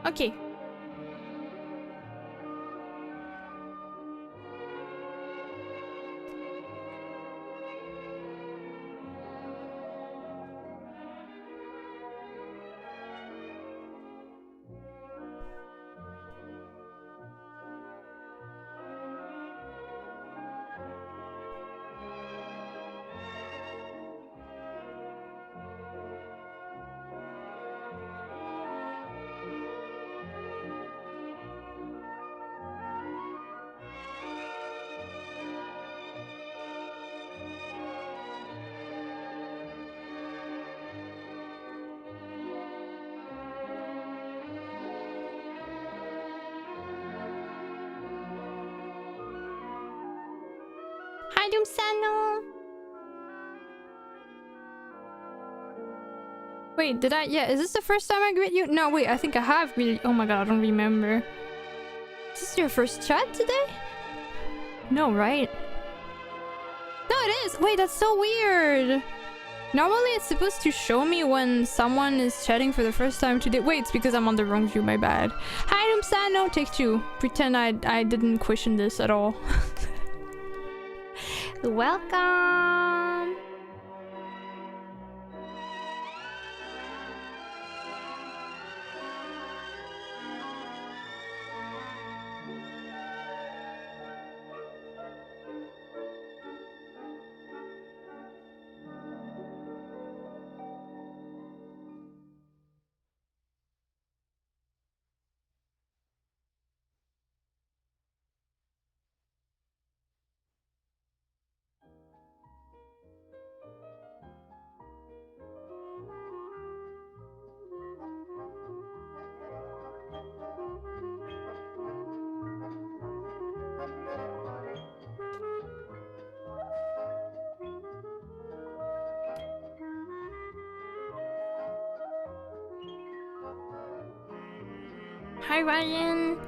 Okay. Hi, Doomsano. Wait, did I? Yeah, is this the first time I greet you? No, wait, I think I have greeted. Oh my god, I don't remember. Is this your first chat today? No, right? No, it is! Wait, that's so weird! Normally it's supposed to show me when someone is chatting for the first time today. Wait, it's because I'm on the wrong view, my bad. Hi, Doomsan, no, take two. Pretend I didn't question this at all. Welcome! Hi, Ryan!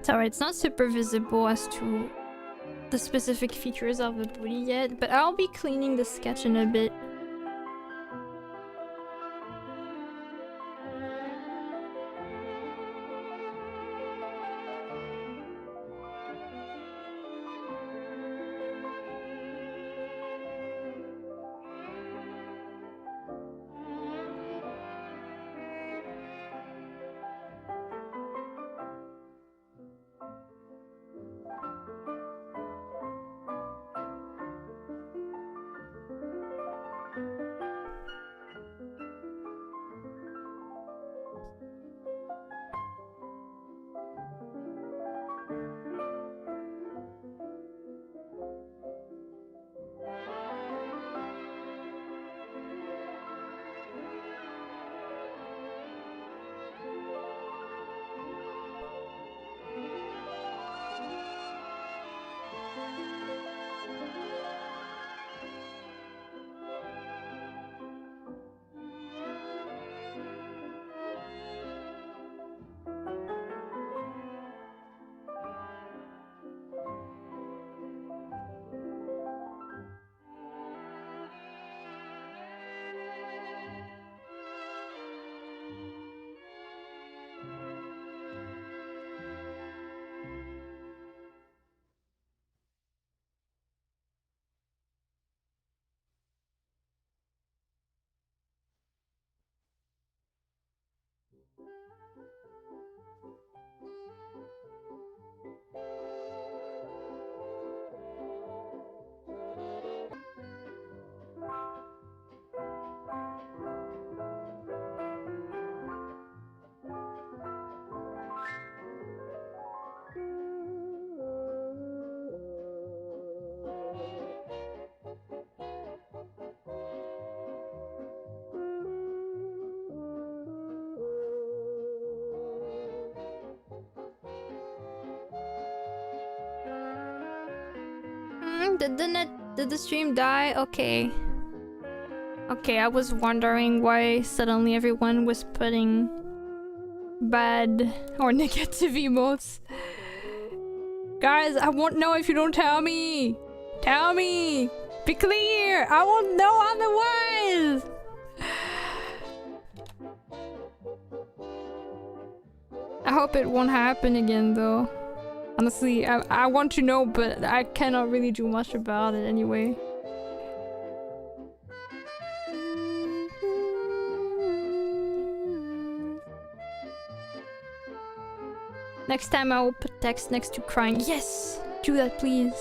It's alright, it's not super visible as to the specific features of the booty yet, but I'll be cleaning the sketch in a bit. stream? Did the stream die? Okay. Okay, I was wondering why suddenly everyone was putting bad or negative emotes. Guys, I won't know if you don't tell me. Tell me. Be clear. I won't know otherwise. I hope it won't happen again though. Honestly, I want to know, but I cannot really do much about it anyway. Next time I will put text next to crying. Yes! Do that, please.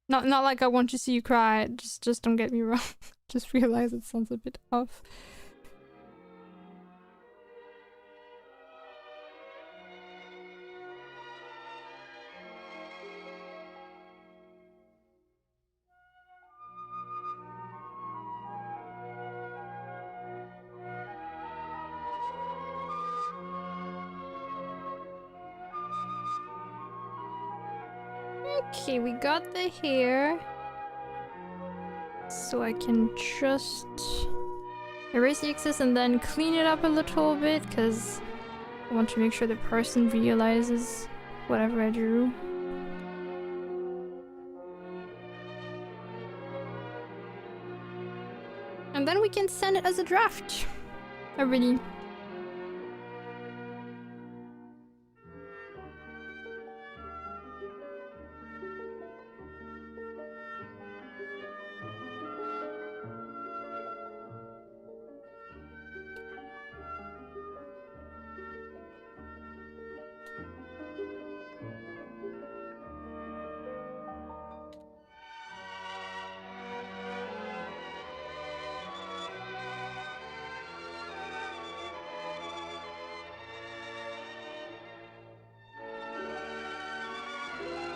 Not like I want to see you cry. Just don't get me wrong. Just realize it sounds a bit off. Okay, we got the hair. So I can just erase the excess and then clean it up a little bit, because I want to make sure the person realizes whatever I drew. And then we can send it as a draft. Already.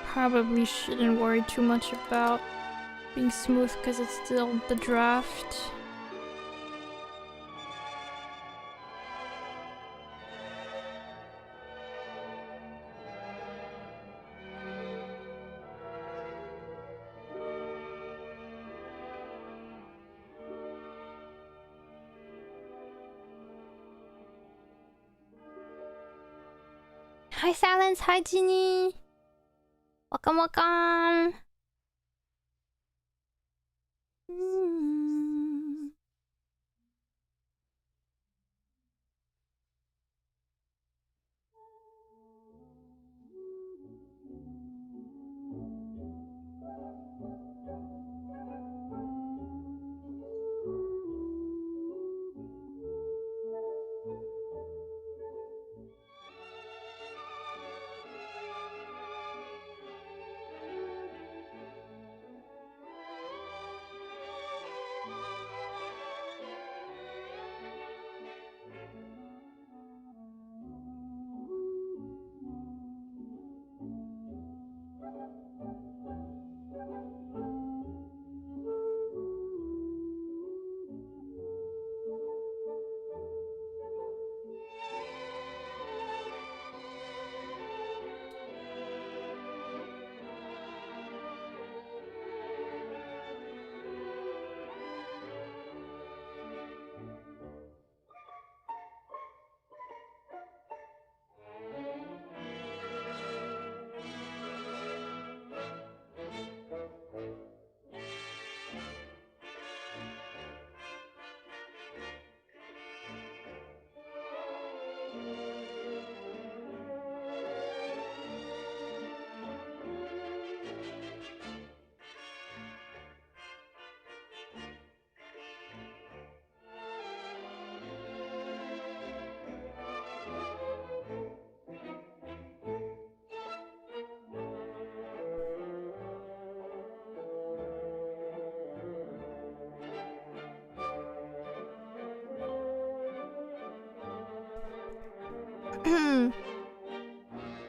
Probably shouldn't worry too much about being smooth because it's still the draft. Hi Silence, hi Ginny! Welcome, welcome!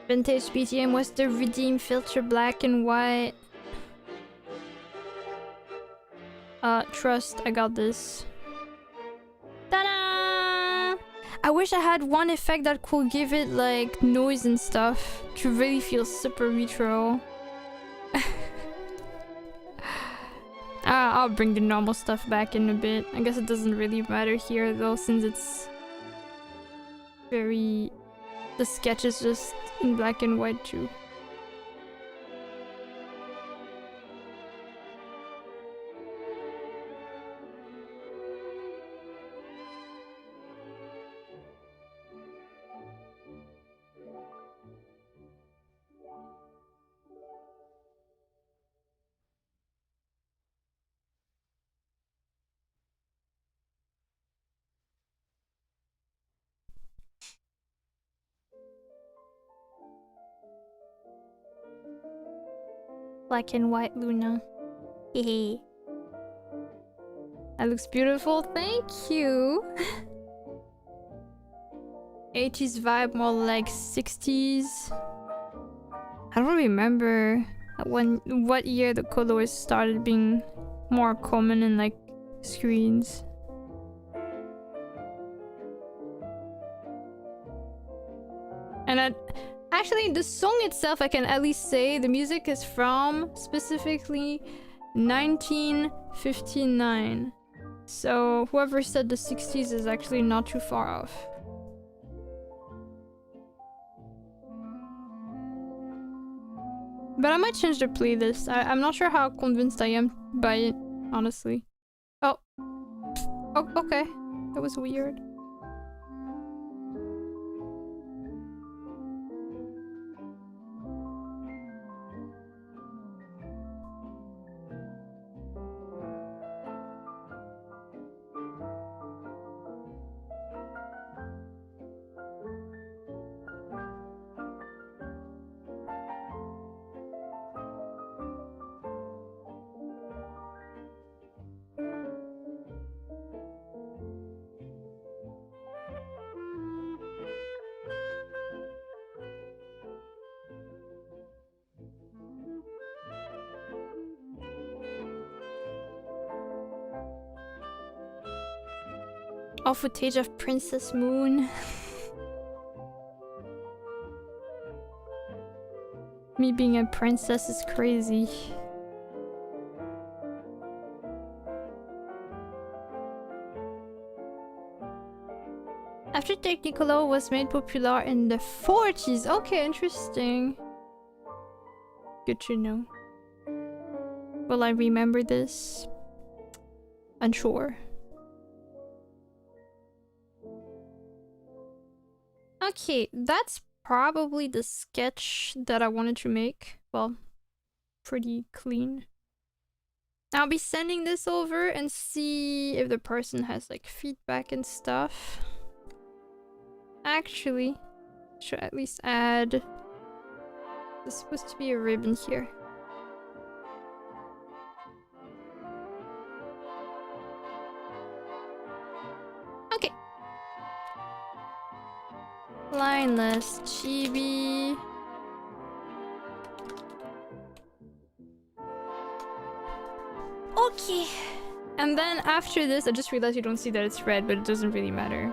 Vintage BGM was the redeem filter black and white. Trust, I got this. Ta-da! I wish I had one effect that could give it like noise and stuff to really feel super retro. I'll bring the normal stuff back in a bit. I guess it doesn't really matter here though, since it's very... the sketch is just in black and white too. Black and white Luna. Hehe. That looks beautiful, thank you! 80s vibe, more like 60s. I don't remember what year the colors started being more common in like screens. And actually, the song itself, I can at least say the music is from specifically 1959. So whoever said the 60s is actually not too far off. But I might change the playlist. I'm not sure how convinced I am by it, honestly. Oh. Oh, okay. That was weird. All footage of Princess Moon. Me being a princess is crazy. After Technicolor was made popular in the 40s. Okay, interesting. Good to know. Will I remember this? Unsure. Okay, that's probably the sketch that I wanted to make. Well, pretty clean. I'll be sending this over and see if the person has like feedback and stuff. Actually, should at least add... There's supposed to be a ribbon here. Okay. Lineless chibi. Okay. And then after this, I just realized you don't see that it's red, but it doesn't really matter.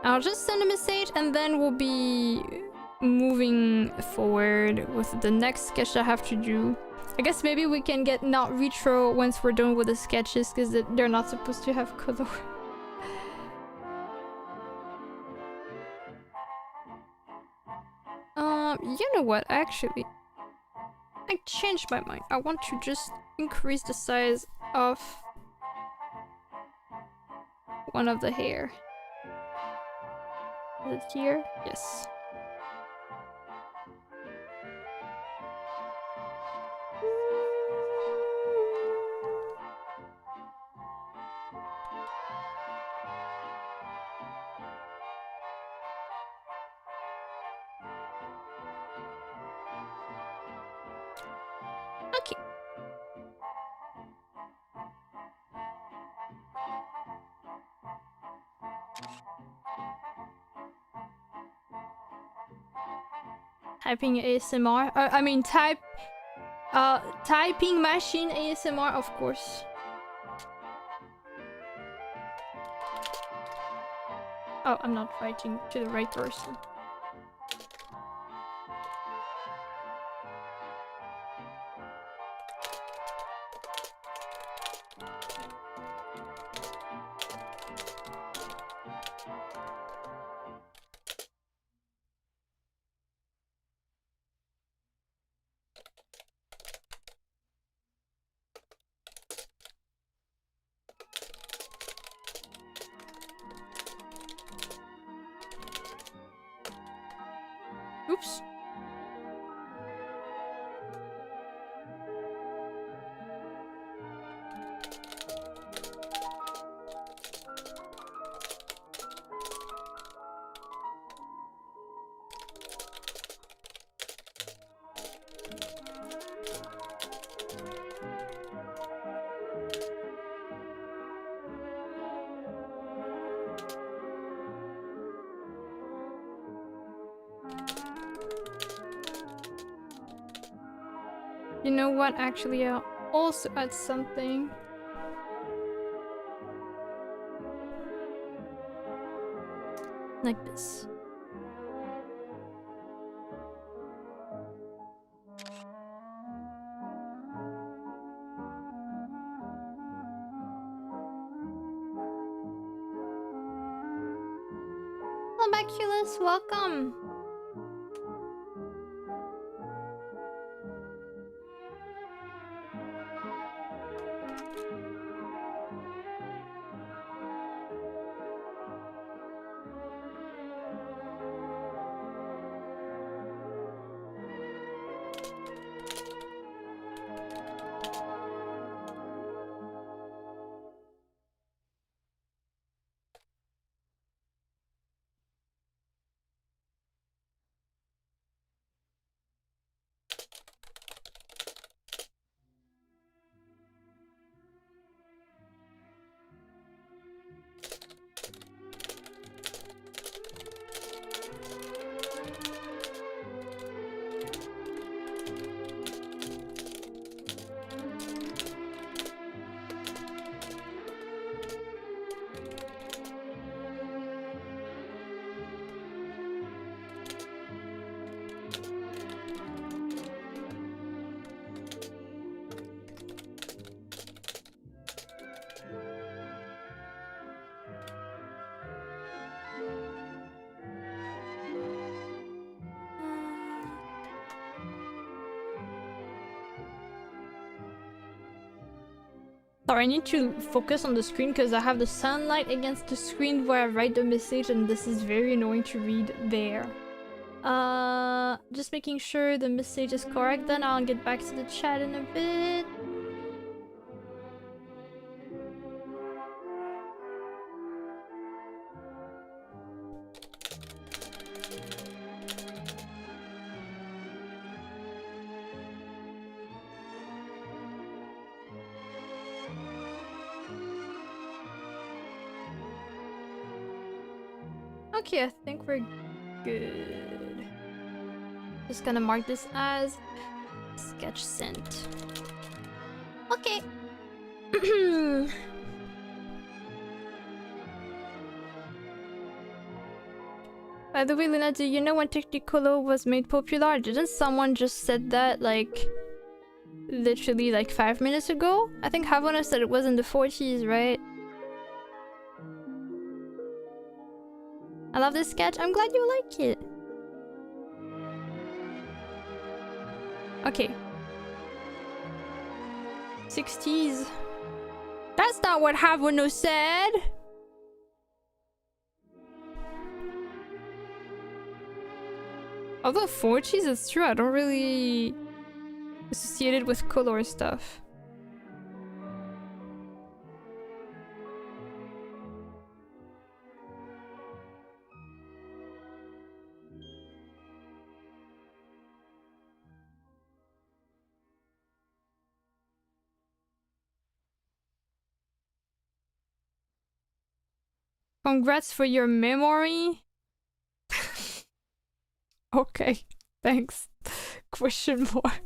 I'll just send a message and then we'll be moving forward with the next sketch I have to do. I guess maybe we can get not retro once we're done with the sketches because they're not supposed to have color. You know what, actually, I changed my mind. I want to just increase the size of one of the hair. Is it here? Yes. Okay. Typing ASMR. I mean typing machine ASMR, of course. Oh, I'm not fighting to the right person. Oops. You know what? Actually, I'll also add something. Like this. Hello, Baculus. Welcome. Sorry, I need to focus on the screen because I have the sunlight against the screen where I write the message and this is very annoying to read there. Just making sure the message is correct, then I'll get back to the chat in a bit. Okay, I think we're good. Just gonna mark this as sketch sent. Okay. By the way, Luna, do you know when Technicolor was made popular? Didn't someone just said that, like, literally like 5 minutes ago? I think Havana said it was in the 40s, right? I love this sketch. I'm glad you like it. Okay. 60s. That's not what Havana said! Although 40s, it's true. I don't really associate it with color stuff. Congrats for your memory. Okay, thanks. Question mark.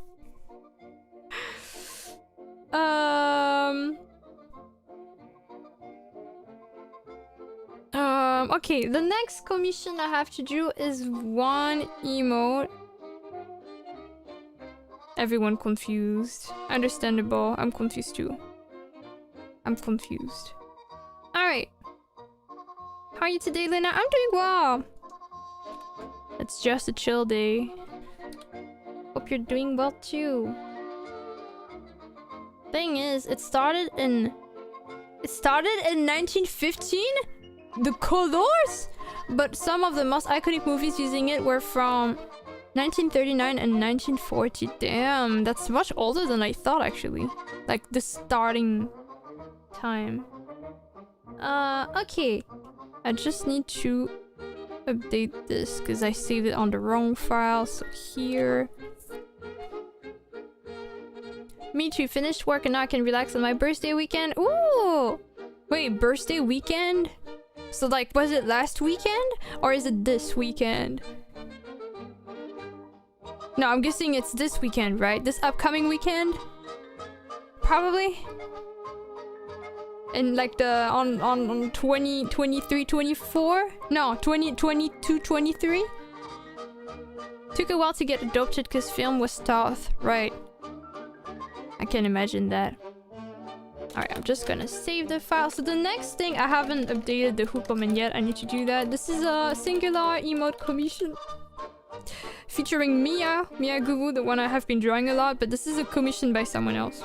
Okay, the next commission I have to do is one emote. Everyone confused. Understandable. I'm confused too. I'm confused. Alright. How are you today, Lena? I'm doing well. It's just a chill day. Hope you're doing well too. Thing is, it started in 1915? The colors? But some of the most iconic movies using it were from 1939 and 1940. Damn, that's much older than I thought actually. Like the starting time. Okay. I just need to update this because I saved it on the wrong file. So here. Me too. Finished work and now I can relax on my birthday weekend. Ooh! Wait, birthday weekend? So like, was it last weekend? Or is it this weekend? No, I'm guessing it's this weekend, right? This upcoming weekend? Probably? And like the on 20, 23, 24? No, 20, 22, 23? Took a while to get adopted because film was tough. Right. I can imagine that. Alright, I'm just gonna save the file. So the next thing, I haven't updated the Wacom yet. I need to do that. This is a singular emote commission. Featuring Mia Gugu, the one I have been drawing a lot. But this is a commission by someone else.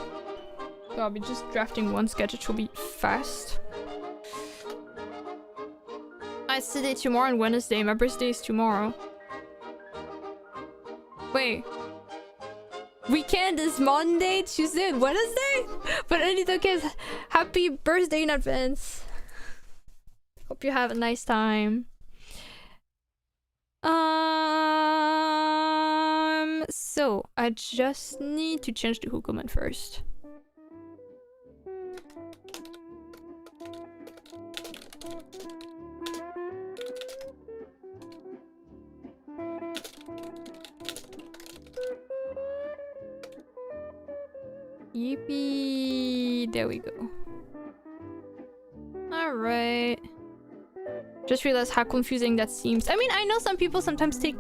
So I'll be just drafting one sketch, which will be fast. It's today, tomorrow, and Wednesday. My birthday is tomorrow. Wait. Weekend is Monday, Tuesday, and Wednesday? But okay, happy birthday in advance. Hope you have a nice time. So I just need to change the Wacom first. Yippee! There we go. Alright. Just realized how confusing that seems. I mean, I know some people sometimes take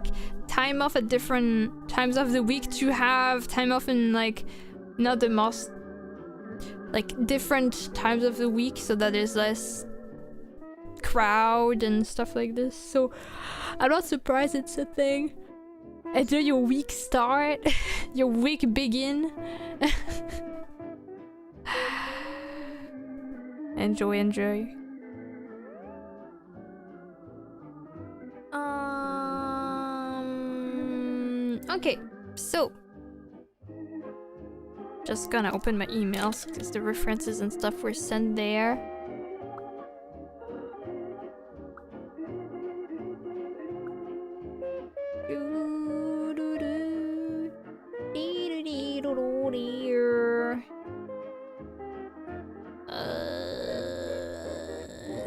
time off at different times of the week to have time off in, like, not the most, like, different times of the week so that there's less crowd and stuff like this. So, I'm not surprised it's a thing. Until your week start, your week begin. Enjoy, enjoy. Okay, so just gonna open my emails because the references and stuff were sent there.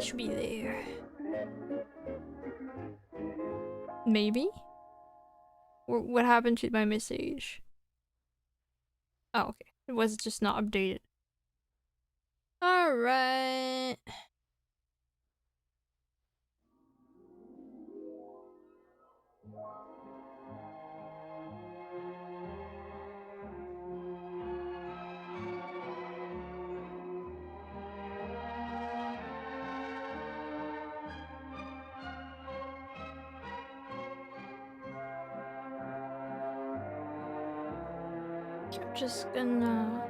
Should be there. Maybe? What happened to my message? Oh, okay. It was just not updated. Alright. I'm just gonna...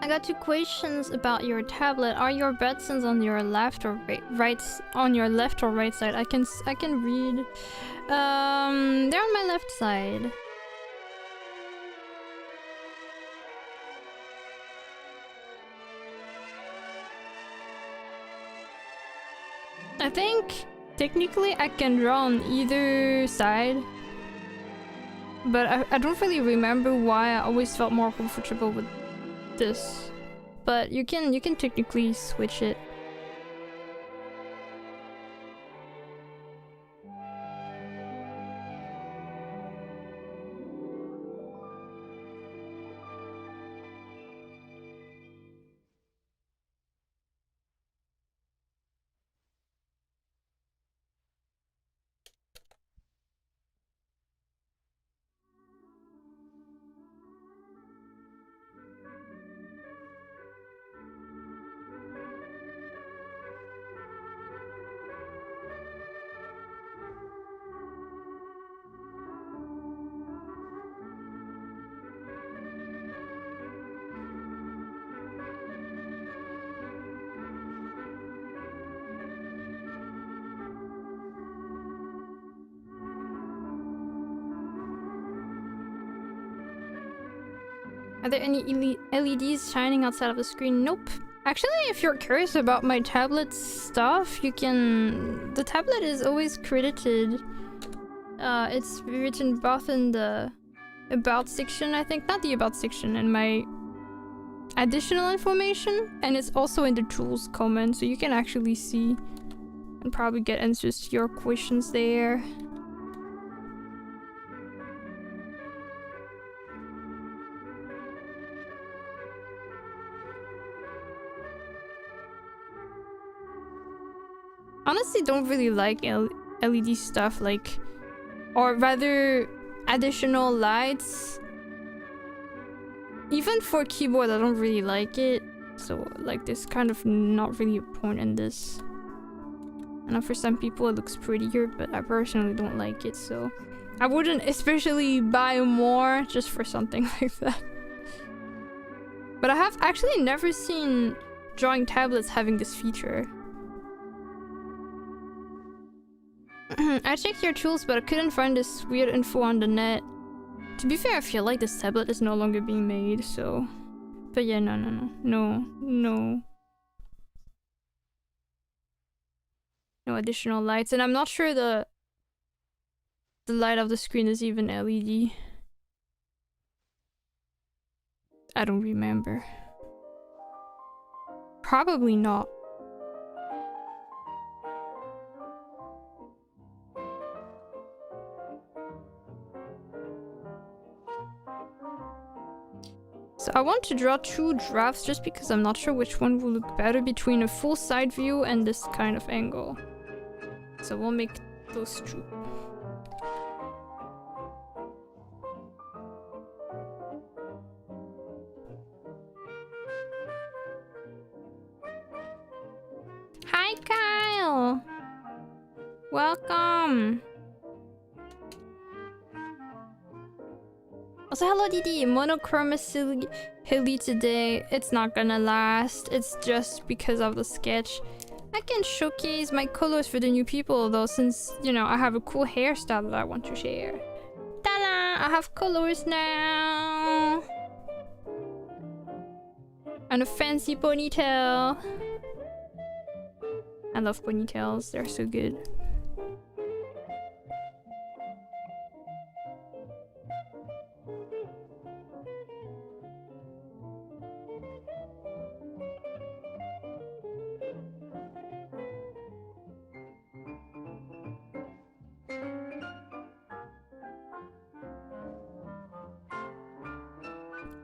I got 2 questions about your tablet. Are your buttons on your left or right on your left or right side? I can read. They're on my left side. I think technically I can draw on either side, but I don't really remember why I always felt more comfortable with this. But you can technically switch it. Are there any LEDs shining outside of the screen? Nope. Actually, if you're curious about my tablet stuff, you can... The tablet is always credited. It's written both in the About section, I think. Not the About section, in my additional information. And it's also in the Tools comment, so you can actually see and probably get answers to your questions there. Honestly, don't really like LED stuff, like, or rather additional lights. Even for keyboard, I don't really like it. So like, there's kind of not really a point in this. I know for some people it looks prettier, but I personally don't like it, so I wouldn't especially buy more just for something like that. But I have actually never seen drawing tablets having this feature. I checked your tools, but I couldn't find this weird info on the net. To be fair, I feel like this tablet is no longer being made, so... But yeah, no. No additional lights, and I'm not sure the light of the screen is even LED. I don't remember. Probably not. So I want to draw 2 drafts just because I'm not sure which one will look better between a full side view and this kind of angle. So we'll make those 2. Hi Kyle! Welcome! Also, hello Didi! Monochromacyhilly today. It's not gonna last. It's just because of the sketch. I can showcase my colors for the new people though, since, you know, I have a cool hairstyle that I want to share. Ta-da! I have colors now! And a fancy ponytail. I love ponytails, they're so good.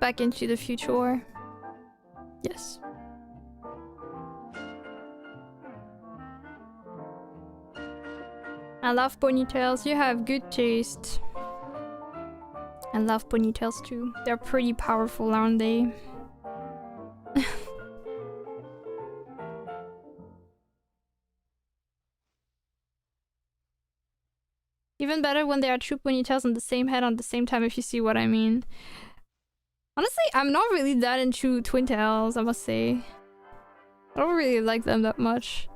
Back into the future. Yes. I love ponytails. You have good taste. I love ponytails too. They're pretty powerful, aren't they? Even better when they are 2 ponytails on the same head on the same time, if you see what I mean. Honestly, I'm not really that into twin tails, I must say. I don't really like them that much.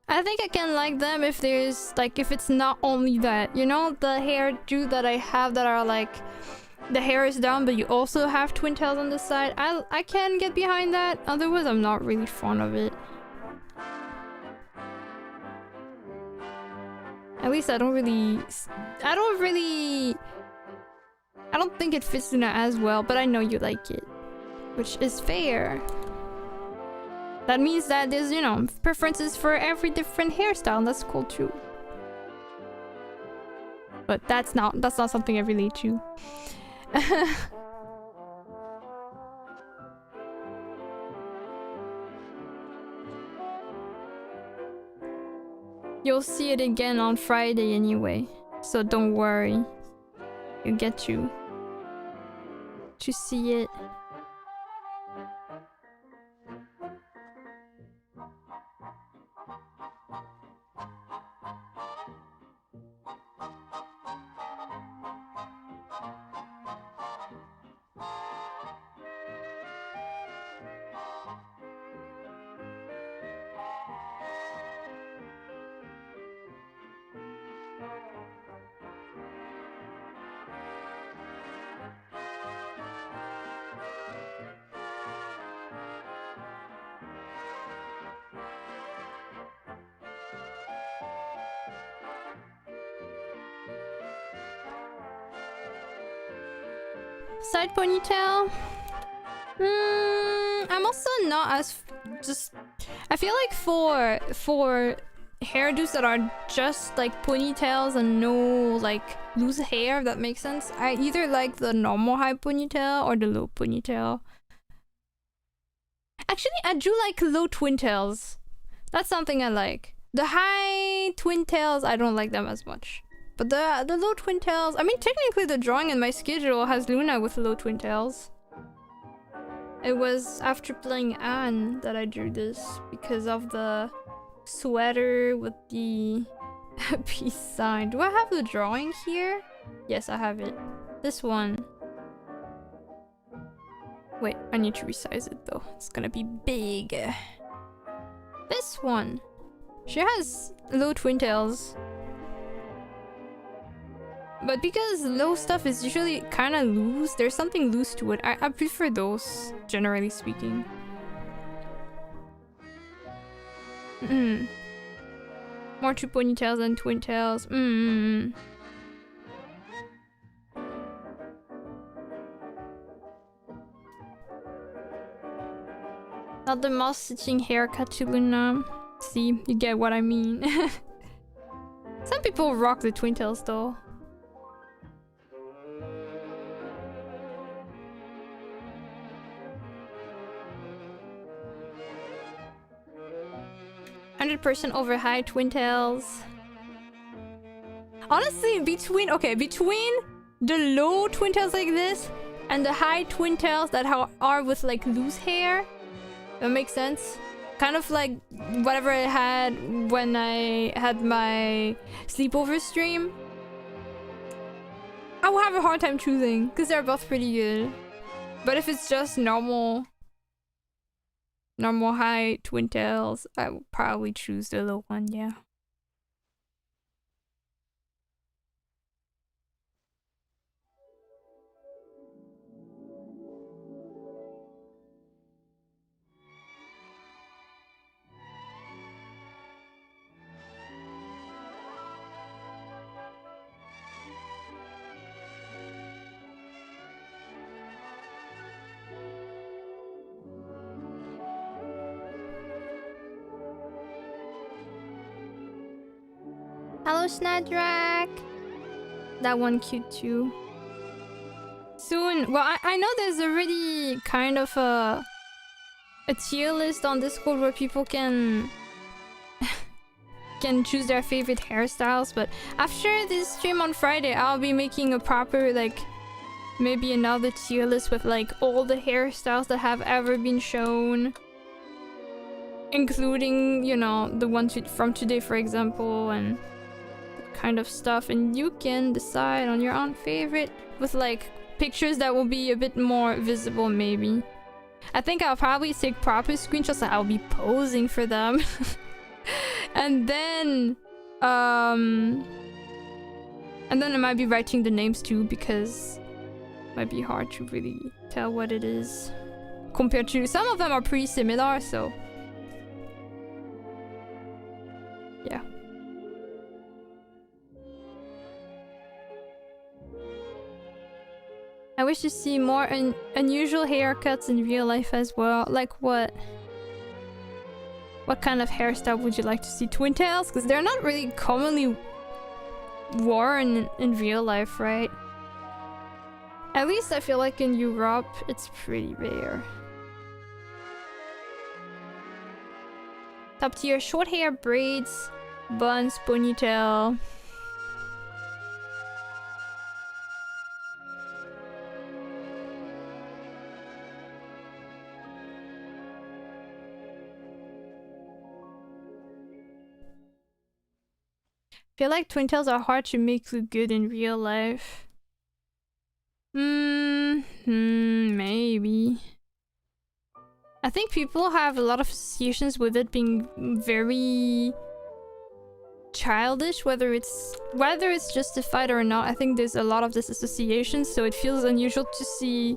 I think I can like them if there's like, if it's not only that, you know, the hairdo that I have that are like, the hair is down but you also have twin tails on the side. I can get behind that, otherwise I'm not really fond of it. At least I don't think it fits Luna as well, but I know you like it, which is fair. That means that there's, you know, preferences for every different hairstyle, and that's cool too. But that's not something I relate to. You'll see it again on Friday anyway, so don't worry. You get to see it. Side ponytail? I'm also not as I feel like for hairdos that are just like ponytails and no like loose hair, if that makes sense, I either like the normal high ponytail or the low ponytail. Actually, I do like low twin tails. That's something I like. The high twin tails, I don't like them as much. But the low twin tails, I mean, technically the drawing in my schedule has Luna with low twin tails. It was after playing Anne that I drew this because of the sweater with the peace sign. Do I have the drawing here? Yes, I have it. This one. Wait, I need to resize it though. It's gonna be big. This one. She has low twin tails. But because low stuff is usually kind of loose, there's something loose to it. I prefer those, generally speaking. More two ponytails than twin tails. Not the mouse stitching haircut to Luna. See, you get what I mean. Some people rock the twin tails though. 100% over high twin tails. Honestly, between the low twin tails like this and the high twin tails that are with like loose hair, that makes sense. Kind of like whatever I had when I had my sleepover stream. I will have a hard time choosing because they're both pretty good. But if it's just normal high twin tails, I will probably choose the low one, yeah. Hello, Snadrak! That one cute too. Soon, well, I know there's already kind of a tier list on Discord where people can choose their favorite hairstyles, but after this stream on Friday, I'll be making a proper, like, maybe another tier list with, like, all the hairstyles that have ever been shown. Including, you know, the ones from today, for example, and kind of stuff, and you can decide on your own favorite with like pictures that will be a bit more visible, maybe. I think I'll probably take proper screenshots and I'll be posing for them. And then I might be writing the names too, because it might be hard to really tell what it is. Compared to some of them are pretty similar, so yeah. I wish to see more unusual haircuts in real life as well. Like what? What kind of hairstyle would you like to see? Twin tails? Because they're not really commonly worn in real life, right? At least I feel like in Europe, it's pretty rare. Top tier, short hair, braids, buns, ponytail. I feel like twin tails are hard to make look good in real life. Maybe. I think people have a lot of associations with it being very childish, whether it's justified or not. I think there's a lot of this association, so it feels unusual to see.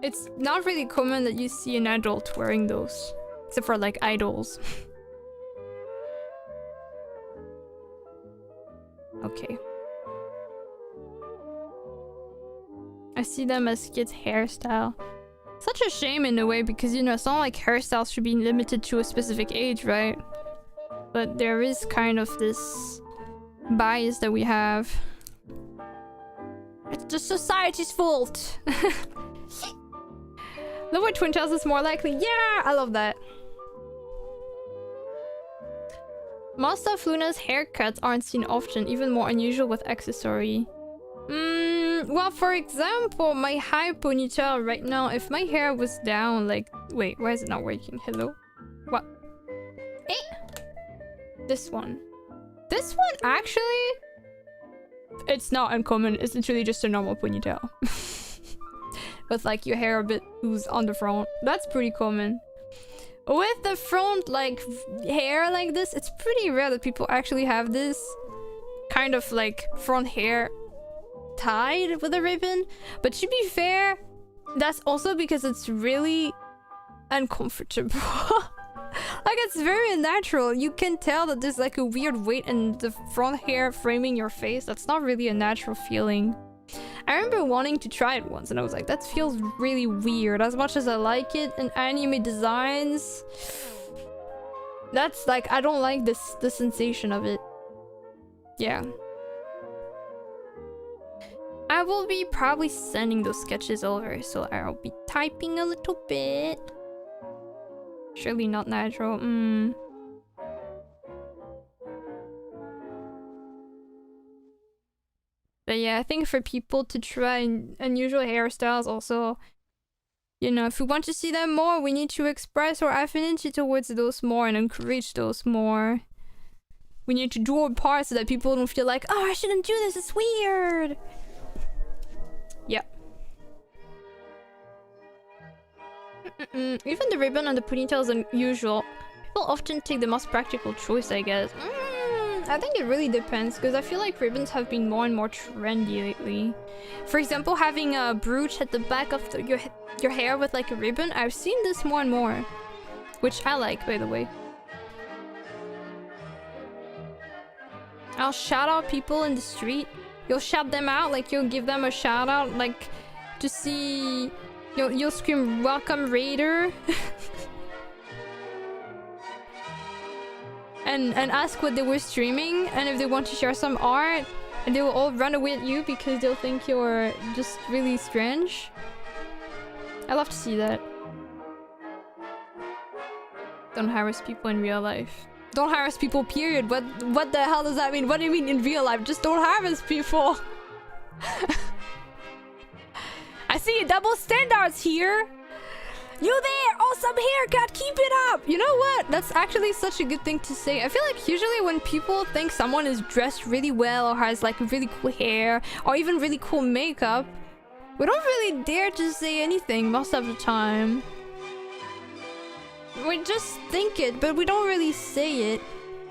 It's not really common that you see an adult wearing those, except for like idols. Okay. I see them as kids' hairstyle. Such a shame in a way, because, you know, it's not like hairstyles should be limited to a specific age, right? But there is kind of this bias that we have. It's the society's fault! Lower twin tails is more likely. Yeah! I love that. Most of Luna's haircuts aren't seen often, even more unusual with accessory. Well, for example, my high ponytail right now, if my hair was down, like... Wait, why is it not working? Hello? What? Eh? This one. This one, actually... It's not uncommon, it's literally just a normal ponytail. With, like, your hair a bit loose on the front. That's pretty common. With the front, like, hair like this, it's pretty rare that people actually have this kind of, like, front hair tied with a ribbon. But to be fair, that's also because it's really uncomfortable. Like, it's very unnatural. You can tell that there's, like, a weird weight in the front hair framing your face. That's not really a natural feeling. I remember wanting to try it once and I was like, that feels really weird. As much as I like it in anime designs, that's like, I don't like the sensation of it. Yeah. I will be probably sending those sketches over, so I'll be typing a little bit. Surely not natural. But yeah, I think for people to try unusual hairstyles also, you know, if we want to see them more, we need to express our affinity towards those more and encourage those more. We need to draw apart so that people don't feel like, oh, I shouldn't do this, it's weird. Yeah. Even the ribbon and the ponytail is unusual. People often take the most practical choice, I guess. I think it really depends, because I feel like ribbons have been more and more trendy lately. For example, having a brooch at the back of your hair with like a ribbon, I've seen this more and more. Which I like, by the way. I'll shout out people in the street. You'll shout them out, like you'll give them a shout out, like to see... You'll scream, "Welcome, Raider!" and ask what they were streaming, and if they want to share some art, and they will all run away at you because they'll think you're just really strange. I love to see that. Don't harass people in real life. Don't harass people, period. What the hell does that mean? What do you mean in real life? Just don't harass people. I see double standards here. You there? Awesome haircut, keep it up! You know what? That's actually such a good thing to say. I feel like usually when people think someone is dressed really well or has like really cool hair or even really cool makeup, we don't really dare to say anything most of the time. We just think it, but we don't really say it.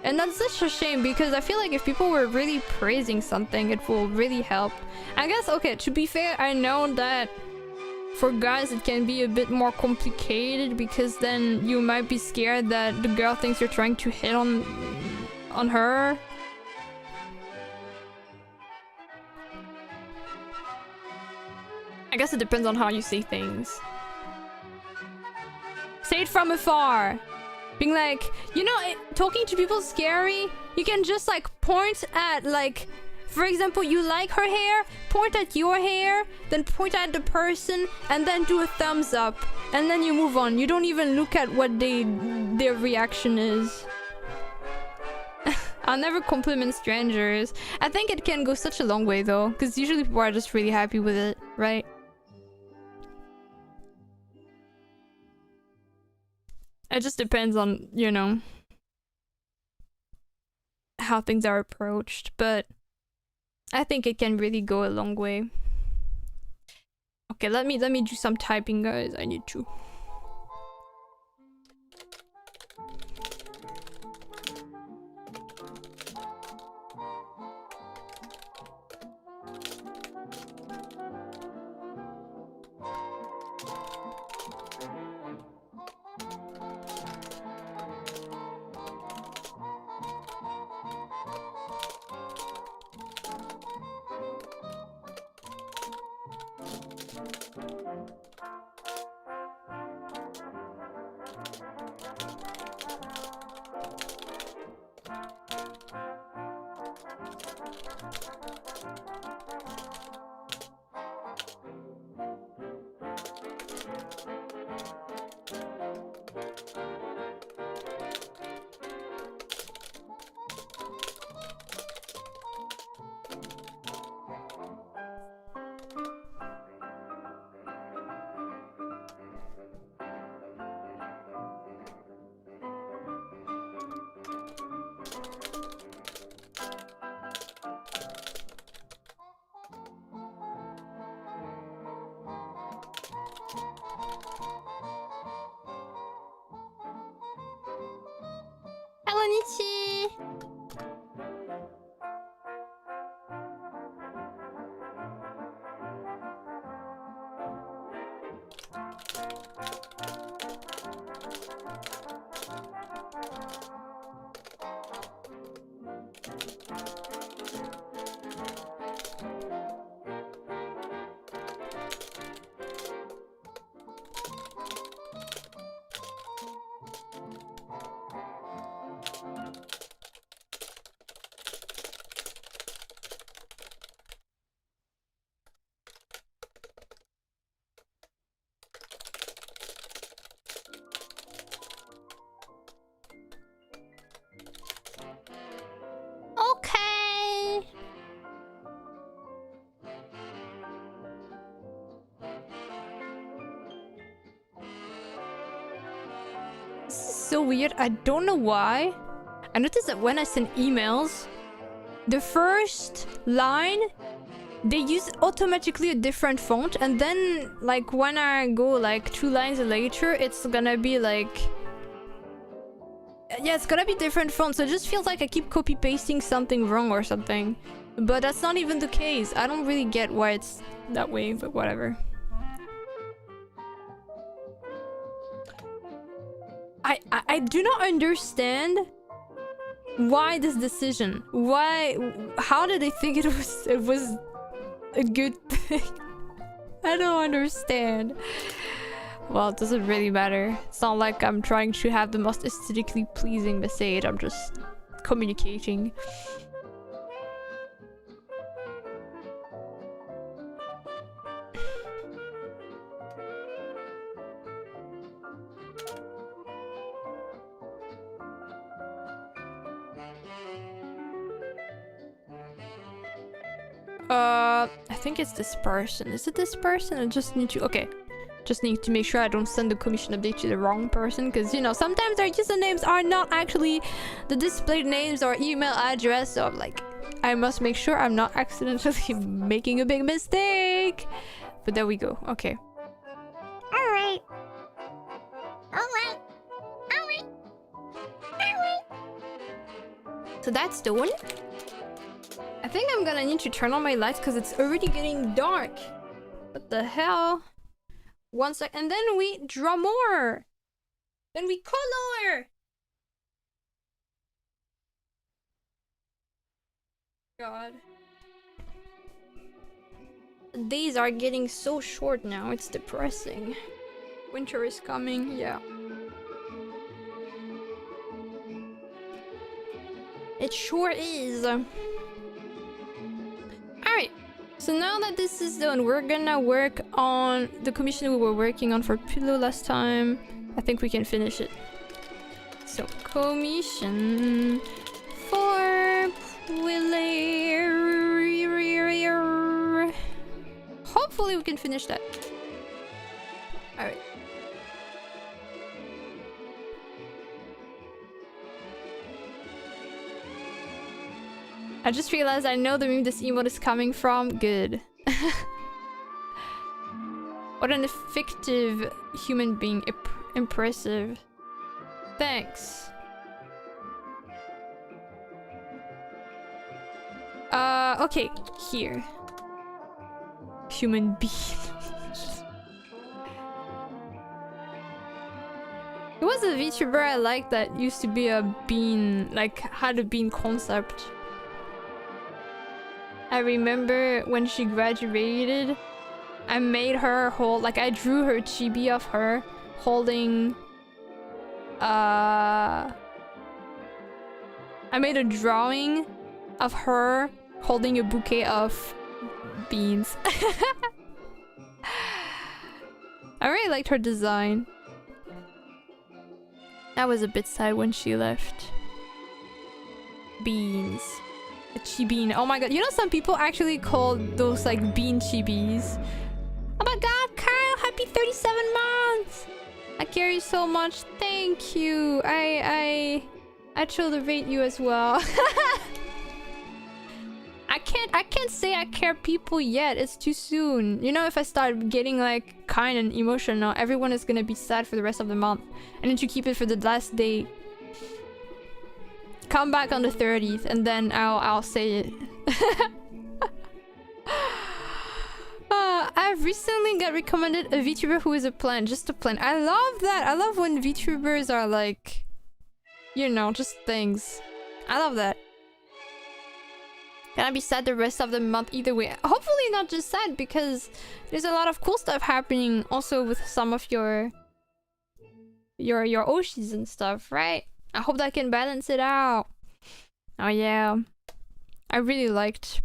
And that's such a shame because I feel like if people were really praising something, it will really help. I guess, okay, to be fair, I know that for guys it can be a bit more complicated because then you might be scared that the girl thinks you're trying to hit on her. I guess it depends on how you say things. Say it from afar. Being like, you know, talking to people is scary. You can just like point at like, for example, you like her hair, point at your hair, then point at the person, and then do a thumbs up, and then you move on. You don't even look at what their reaction is. I'll never compliment strangers. I think it can go such a long way though, because usually people are just really happy with it, right? It just depends on, you know, how things are approached, but I think it can really go a long way. Okay, let me do some typing, guys. I need to. Hello, Nichi! Okay. This is so weird. I don't know why. I noticed that when I send emails, the first line, they use automatically a different font, and then like when I go like 2 lines later, it's gonna be like, yeah, it's gonna be different font. So it just feels like I keep copy pasting something wrong or something, but that's not even the case. I don't really get why it's that way, but whatever. I do not understand why this decision. How did they think it was a good thing? I don't understand. Well, it doesn't really matter. It's not like I'm trying to have the most aesthetically pleasing message. I'm just communicating. I think it's this person. Is it this person? I just need to... Okay. Just need to make sure I don't send the commission update to the wrong person, because you know, sometimes our usernames are not actually the displayed names or email address, so I'm like, I must make sure I'm not accidentally making a big mistake. But there we go. Okay. Alright. Alright. Alright. Alright. So that's done. I think I'm gonna need to turn on my lights because it's already getting dark. What the hell? 1 sec, and then we draw more. Then we color. God. The days are getting so short now, it's depressing. Winter is coming, yeah. It sure is. Alright, so now that this is done, we're gonna work on the commission we were working on for Pillow last time. I think we can finish it. So, commission for Willie. Hopefully we can finish that. Alright. I just realized I know the meme this emote is coming from. Good. What an effective human being. Impressive. Thanks. Okay. Here. Human being. There was a VTuber I liked that used to be a bean, like had a bean concept. I remember when she graduated, I made her hold, like I drew her chibi of her holding, I made a drawing of her holding a bouquet of beans. I really liked her design. I was a bit sad when she left. Beans. A chibin. Oh my god. You know some people actually call those like bean chibis. Oh my god, Kyle, happy 37 months! I care you so much. Thank you. I try to rate you as well. I can't say I care people yet. It's too soon. You know, if I start getting like kind and emotional, everyone is gonna be sad for the rest of the month. I need to keep it for the last day. Come back on the 30th and then I'll say it. I've recently got recommended a VTuber who is a plant, just a plant. I love that. I love when VTubers are like, you know, just things. I love that. Gonna be sad the rest of the month either way. Hopefully not just sad, because there's a lot of cool stuff happening also with some of your Oshis and stuff, right? I hope that can balance it out. Oh yeah. I really liked...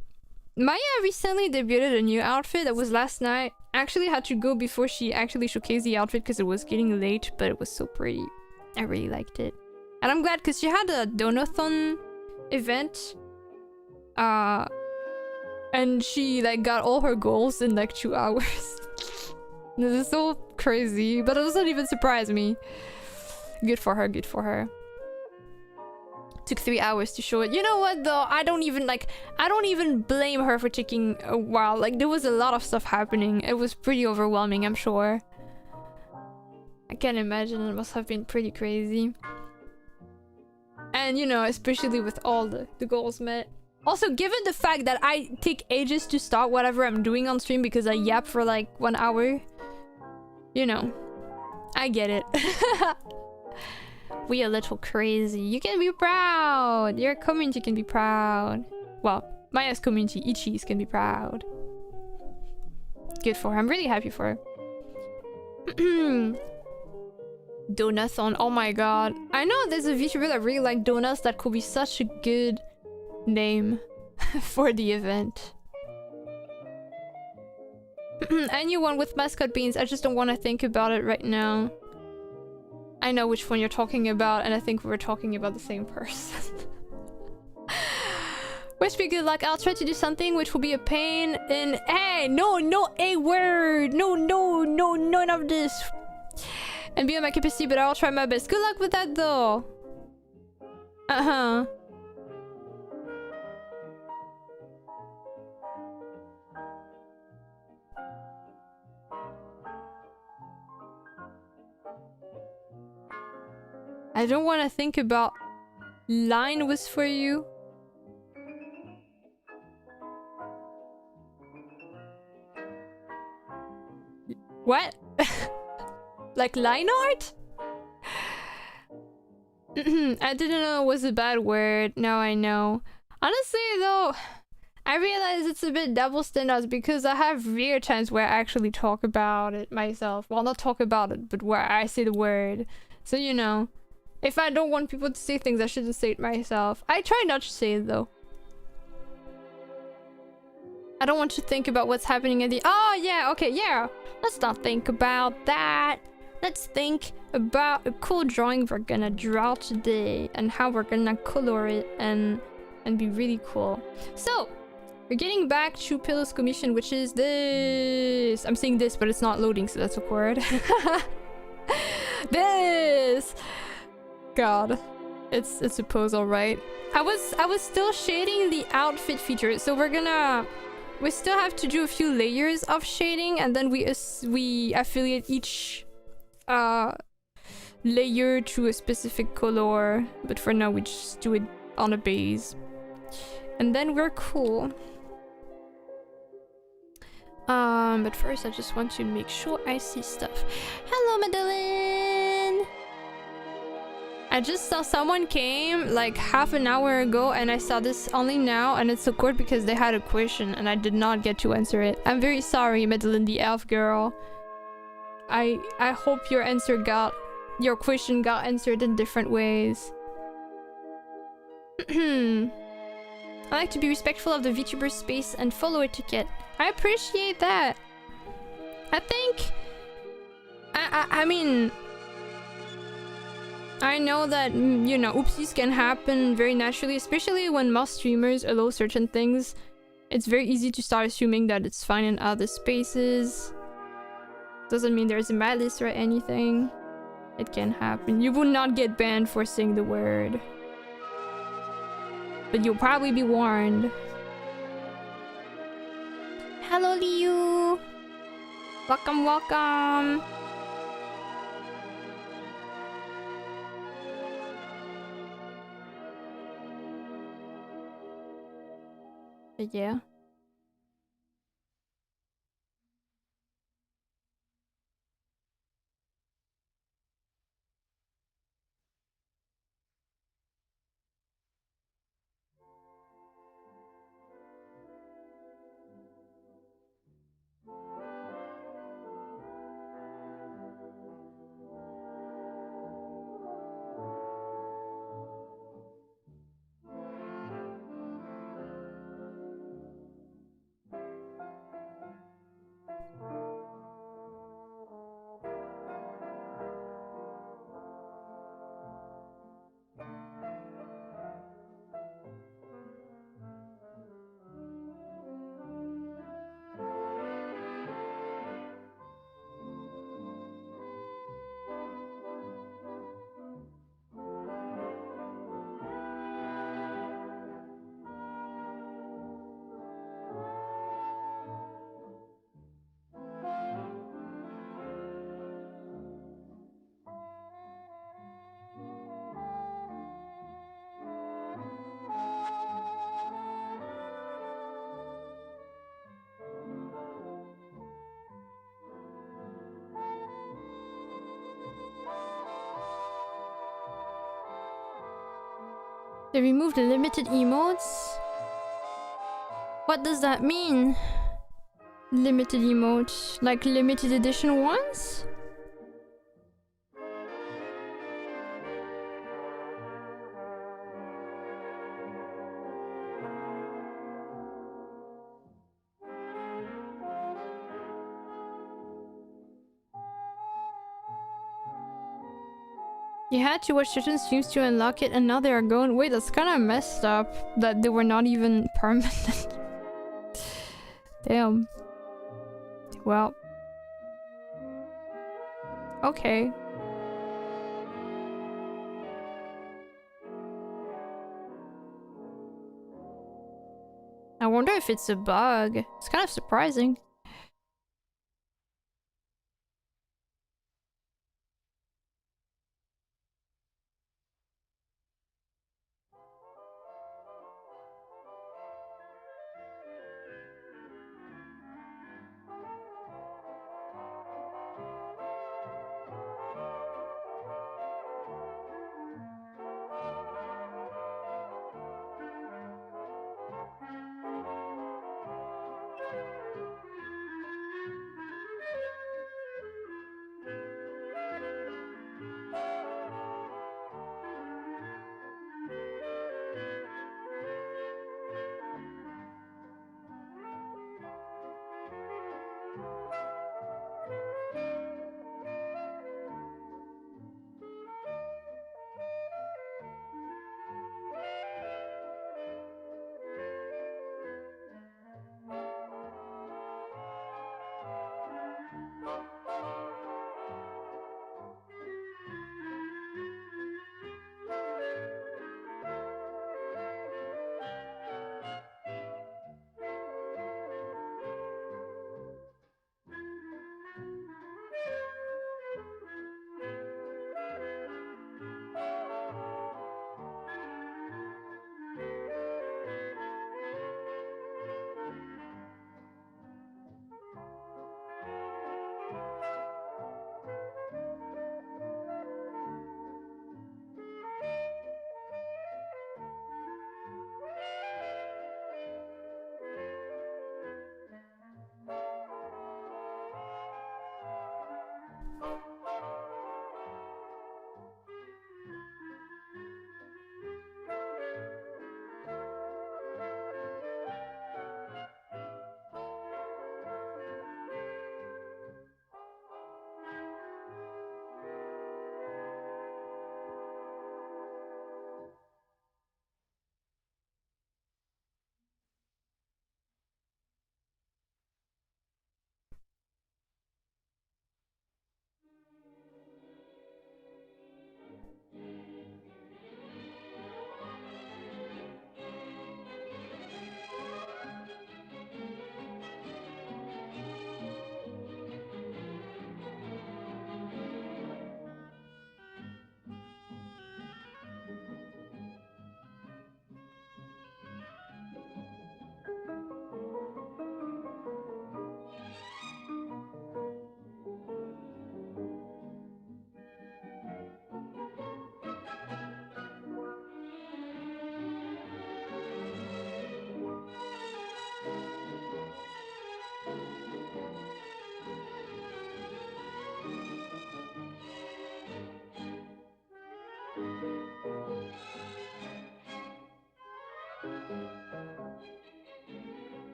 Maya recently debuted a new outfit that was last night. I actually had to go before she actually showcased the outfit because it was getting late, but it was so pretty. I really liked it. And I'm glad because she had a donathon event. And she like got all her goals in like 2 hours. This is so crazy, but it doesn't even surprise me. Good for her, good for her. Took 3 hours to show it. You know what though? I don't even blame her for taking a while. Like there was a lot of stuff happening. It was pretty overwhelming, I'm sure. I can't imagine. It must have been pretty crazy. And you know, especially with all the goals met. Also, given the fact that I take ages to start whatever I'm doing on stream because I yap for like 1 hour. You know, I get it. We a little crazy. You can be proud. Your community can be proud. Well, Maya's community, Ichi's, can be proud. Good for her. I'm really happy for her. Donathon. Oh my god. I know there's a VTuber that really like donuts. That could be such a good name for the event. I knew one with mascot beans. I just don't want to think about it right now. I know which one you're talking about, and I think we're talking about the same person. Wish me good luck. I'll try to do something which will be a pain in... Hey, no, no A word. No, no, no, none of this. And beyond my capacity, but I'll try my best. Good luck with that, though. Uh-huh. I don't want to think about... Line was for you. What? Like line art? I didn't know it was a bad word. Now I know. Honestly though, I realize it's a bit double standards because I have rare times where I actually talk about it myself. Well, not talk about it, but where I say the word. So you know, if I don't want people to say things, I shouldn't say it myself. I try not to say it though. I don't want to think about what's happening at the... Oh yeah, okay, yeah. Let's not think about that. Let's think about a cool drawing we're gonna draw today and how we're gonna color it and be really cool. So, we're getting back to Pillow's commission, which is this. I'm saying this, but it's not loading, so that's awkward. This. God, it's a puzzle, right? I was still shading the outfit feature, so we still have to do a few layers of shading, and then we affiliate each layer to a specific color. But for now, we just do it on a base, and then we're cool. But first, I just want to make sure I see stuff. Hello, Madeline. I just saw someone came like half an hour ago and I saw this only now, and it's awkward because they had a question and I did not get to answer it. I'm very sorry, Madeline the elf girl. I hope your question got answered in different ways. I like to be respectful of the VTuber space and follow etiquette. I appreciate that. I think I mean, I know that, you know, oopsies can happen very naturally, especially when most streamers allow certain things. It's very easy to start assuming that it's fine in other spaces. Doesn't mean there's a malice or anything. It can happen. You will not get banned for saying the word, but you'll probably be warned. Hello, Liu. Welcome, welcome. But yeah. They removed the limited emotes? What does that mean? Limited emotes? Like limited edition ones? You had to watch certain streams to unlock it and now they are gone. Wait, that's kind of messed up that they were not even permanent. Damn. Well. Okay. I wonder if it's a bug. It's kind of surprising.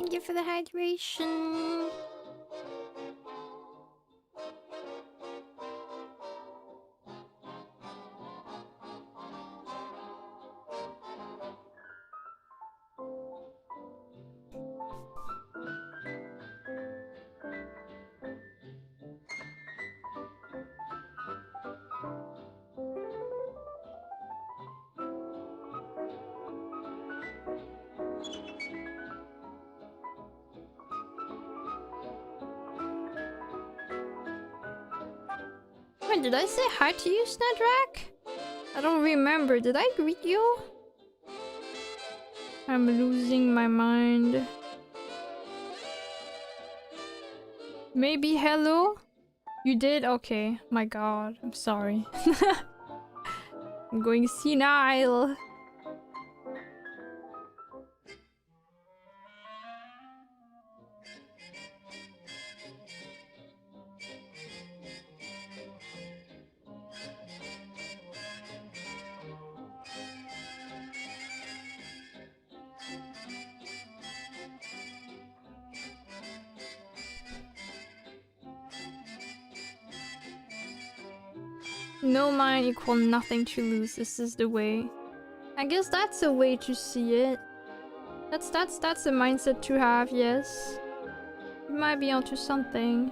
Thank you for the hydration. Wait, did I say hi to you, Snedrak? I don't remember. Did I greet you? I'm losing my mind. Maybe hello? You did? Okay. My god. I'm sorry. I'm going senile. No mind equal nothing to lose. This is the way. I guess that's a way to see it. That's a mindset to have, yes. You might be onto something.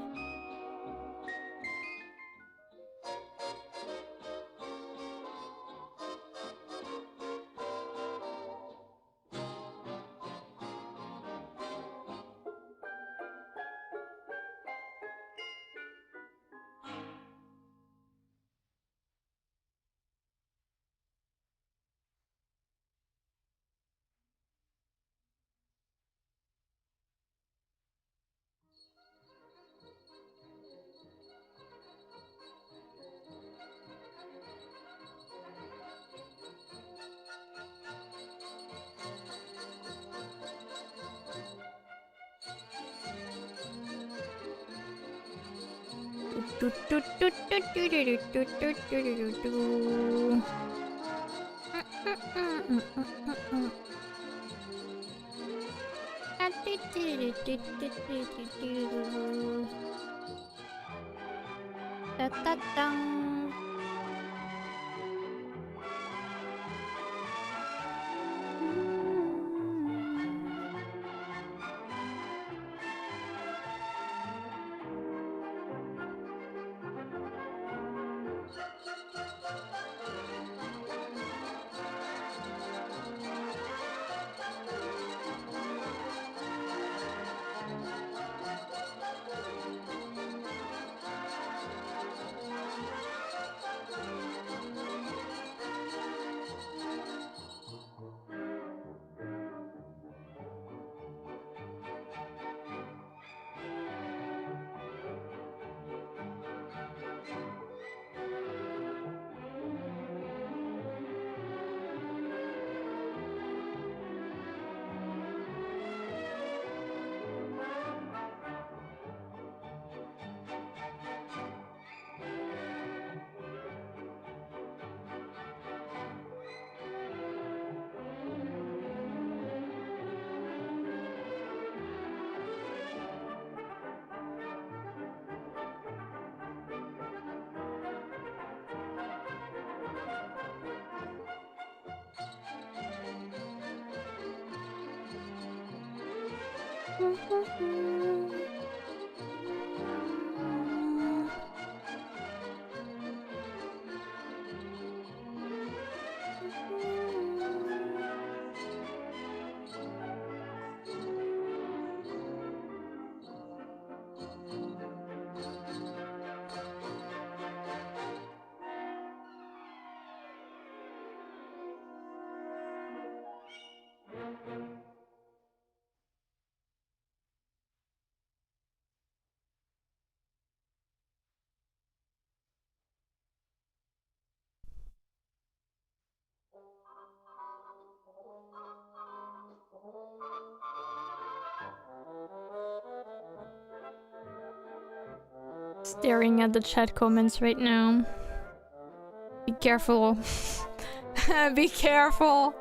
Staring at the chat comments right now. Be careful. Be careful.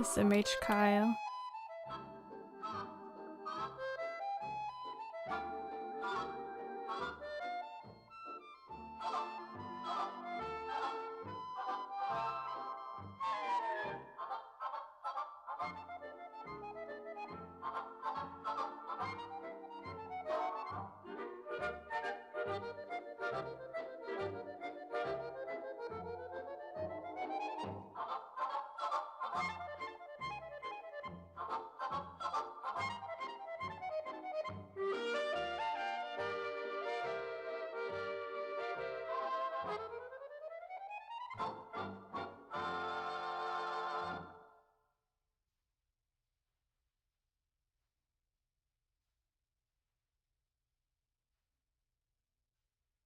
SMH Kyle.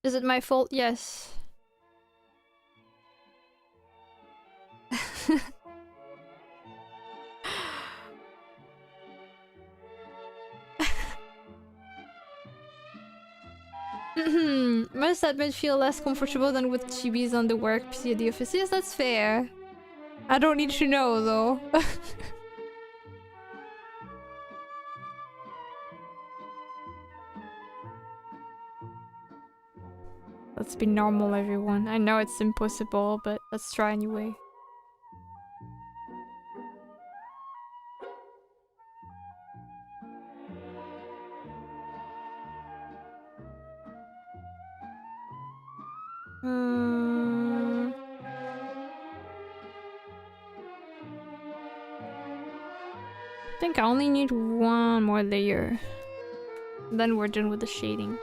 Is it my fault? Yes. Must admit, feel less comfortable than with chibis on the work PC at the office. Yes, that's fair. I don't need to know though. Let's be normal, everyone. I know it's impossible, but let's try anyway. I think I only need one more layer. Then we're done with the shading.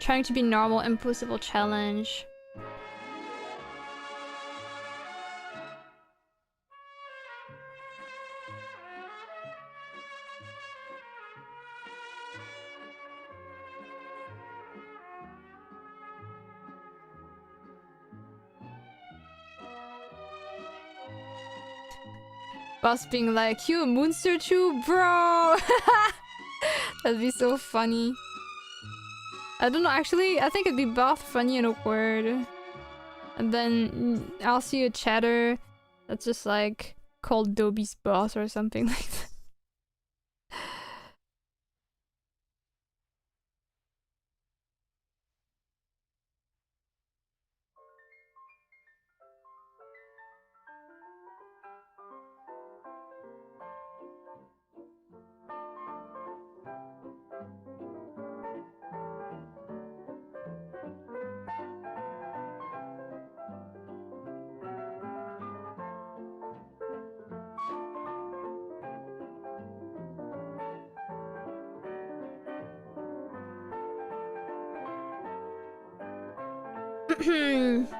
Trying to be normal, impossible challenge. Boss being like, you a monster too, bro! That'd be so funny. I don't know, actually, I think it'd be both funny and awkward. And then I'll see a chatter that's just like called Dobby's boss or something like that.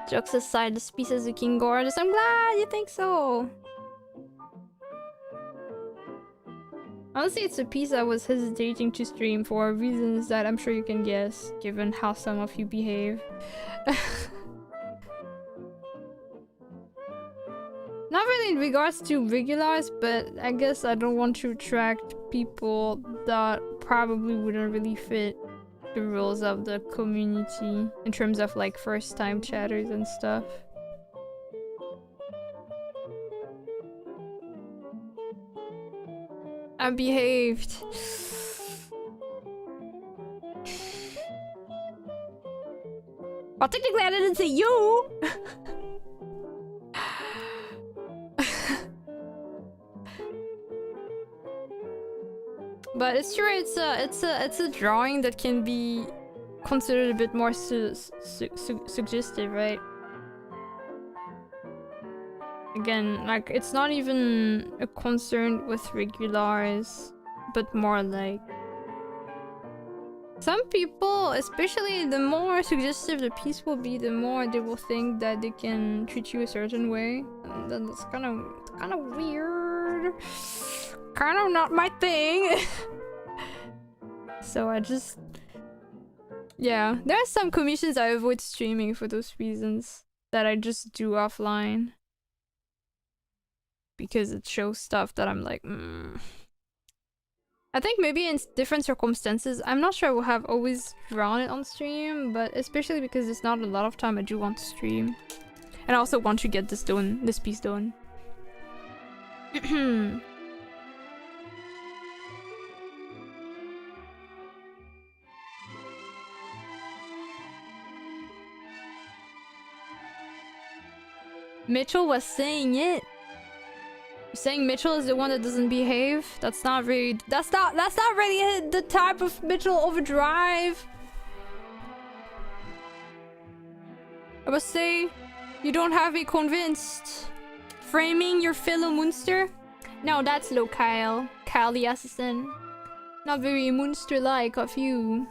Jokes aside, this piece is looking gorgeous. I'm glad you think so. Honestly, it's a piece I was hesitating to stream for reasons that I'm sure you can guess, given how some of you behave. Not really in regards to regulars, but I guess I don't want to attract people that probably wouldn't really fit the rules of the community in terms of like first time chatters and stuff. I behaved. Well, technically I didn't say you! But it's true, it's a drawing that can be considered a bit more suggestive, right? Again, like, it's not even a concern with regulars, but more like... Some people, especially the more suggestive the piece will be, the more they will think that they can treat you a certain way. And then it's kind of weird. Kind of not my thing. So I just... Yeah, there are some commissions I avoid streaming for those reasons that I just do offline. Because it shows stuff that I'm like, I think maybe in different circumstances, I'm not sure I would have always drawn it on stream, but especially because it's not a lot of time I do want to stream. And I also want to get this done, this piece done. Mitchell was saying it. You're saying Mitchell is the one that doesn't behave? That's not really the type of Mitchell overdrive. I must say, you don't have me convinced. Framing your fellow monster? No, that's low Kyle. Kyle the assassin. Not very monster-like of you.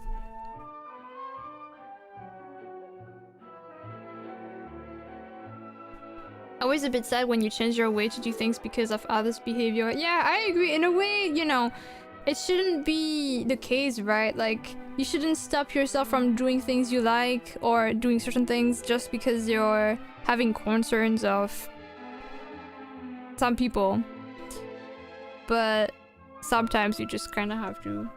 Always a bit sad when you change your way to do things because of others' behavior. Yeah, I agree. In a way, you know, it shouldn't be the case, right? Like, you shouldn't stop yourself from doing things you like or doing certain things just because you're having concerns of some people. But sometimes you just kind of have to.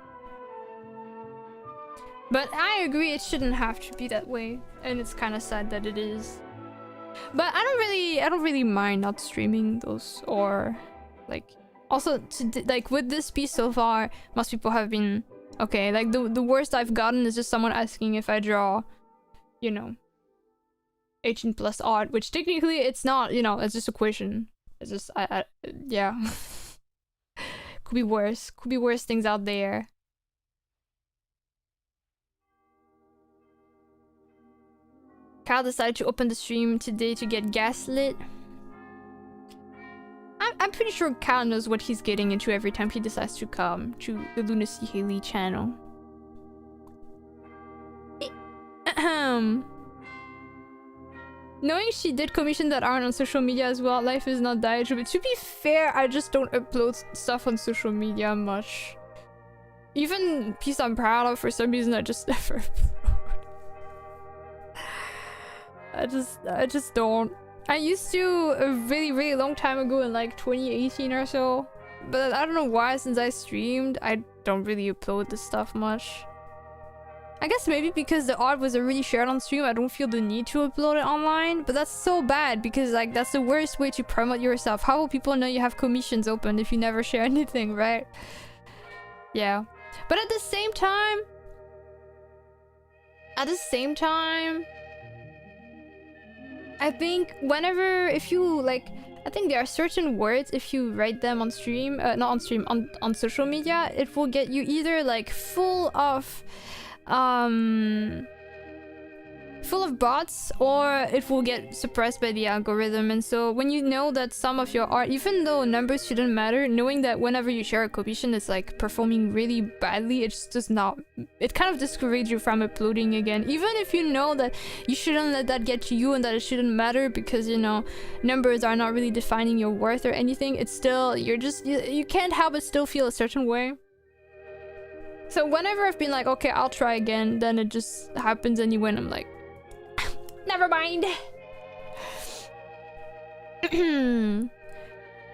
But I agree, it shouldn't have to be that way. And it's kind of sad that it is. But I don't really mind not streaming those, or like also like with this piece so far, most people have been okay. Like the worst I've gotten is just someone asking if I draw, you know, 18+ art, which technically it's not, you know, it's just a question. It's just yeah. Could be worse. Could be worse things out there. Kyle decided to open the stream today to get gaslit. I'm pretty sure Kyle knows what he's getting into every time he decides to come to the lunacyhilly channel. Knowing she did commission that aren't on social media as well, life is not that true. But to be fair, I just don't upload stuff on social media much. Even piece I'm proud of, for some reason, I just never upload. I just don't. I used to a really long time ago in like 2018 or so. But I don't know why, since I streamed, I don't really upload this stuff much. I guess maybe because the art was already shared on stream, I don't feel the need to upload it online. But that's so bad because like that's the worst way to promote yourself. How will people know you have commissions open if you never share anything, right? Yeah. But at the same time, I think whenever, if you like, I think there are certain words, if you write them on stream, not on stream, on social media, it will get you either like full of bots, or it will get suppressed by the algorithm. And so when you know that some of your art, even though numbers shouldn't matter, knowing that whenever you share a commission it's like performing really badly, it just does not, it kind of discourages you from uploading again. Even if you know that you shouldn't let that get to you and that it shouldn't matter because, you know, numbers are not really defining your worth or anything, it's still, you're just, you can't help but still feel a certain way. So whenever I've been like, okay, I'll try again, then it just happens anyway and I'm like, never mind. You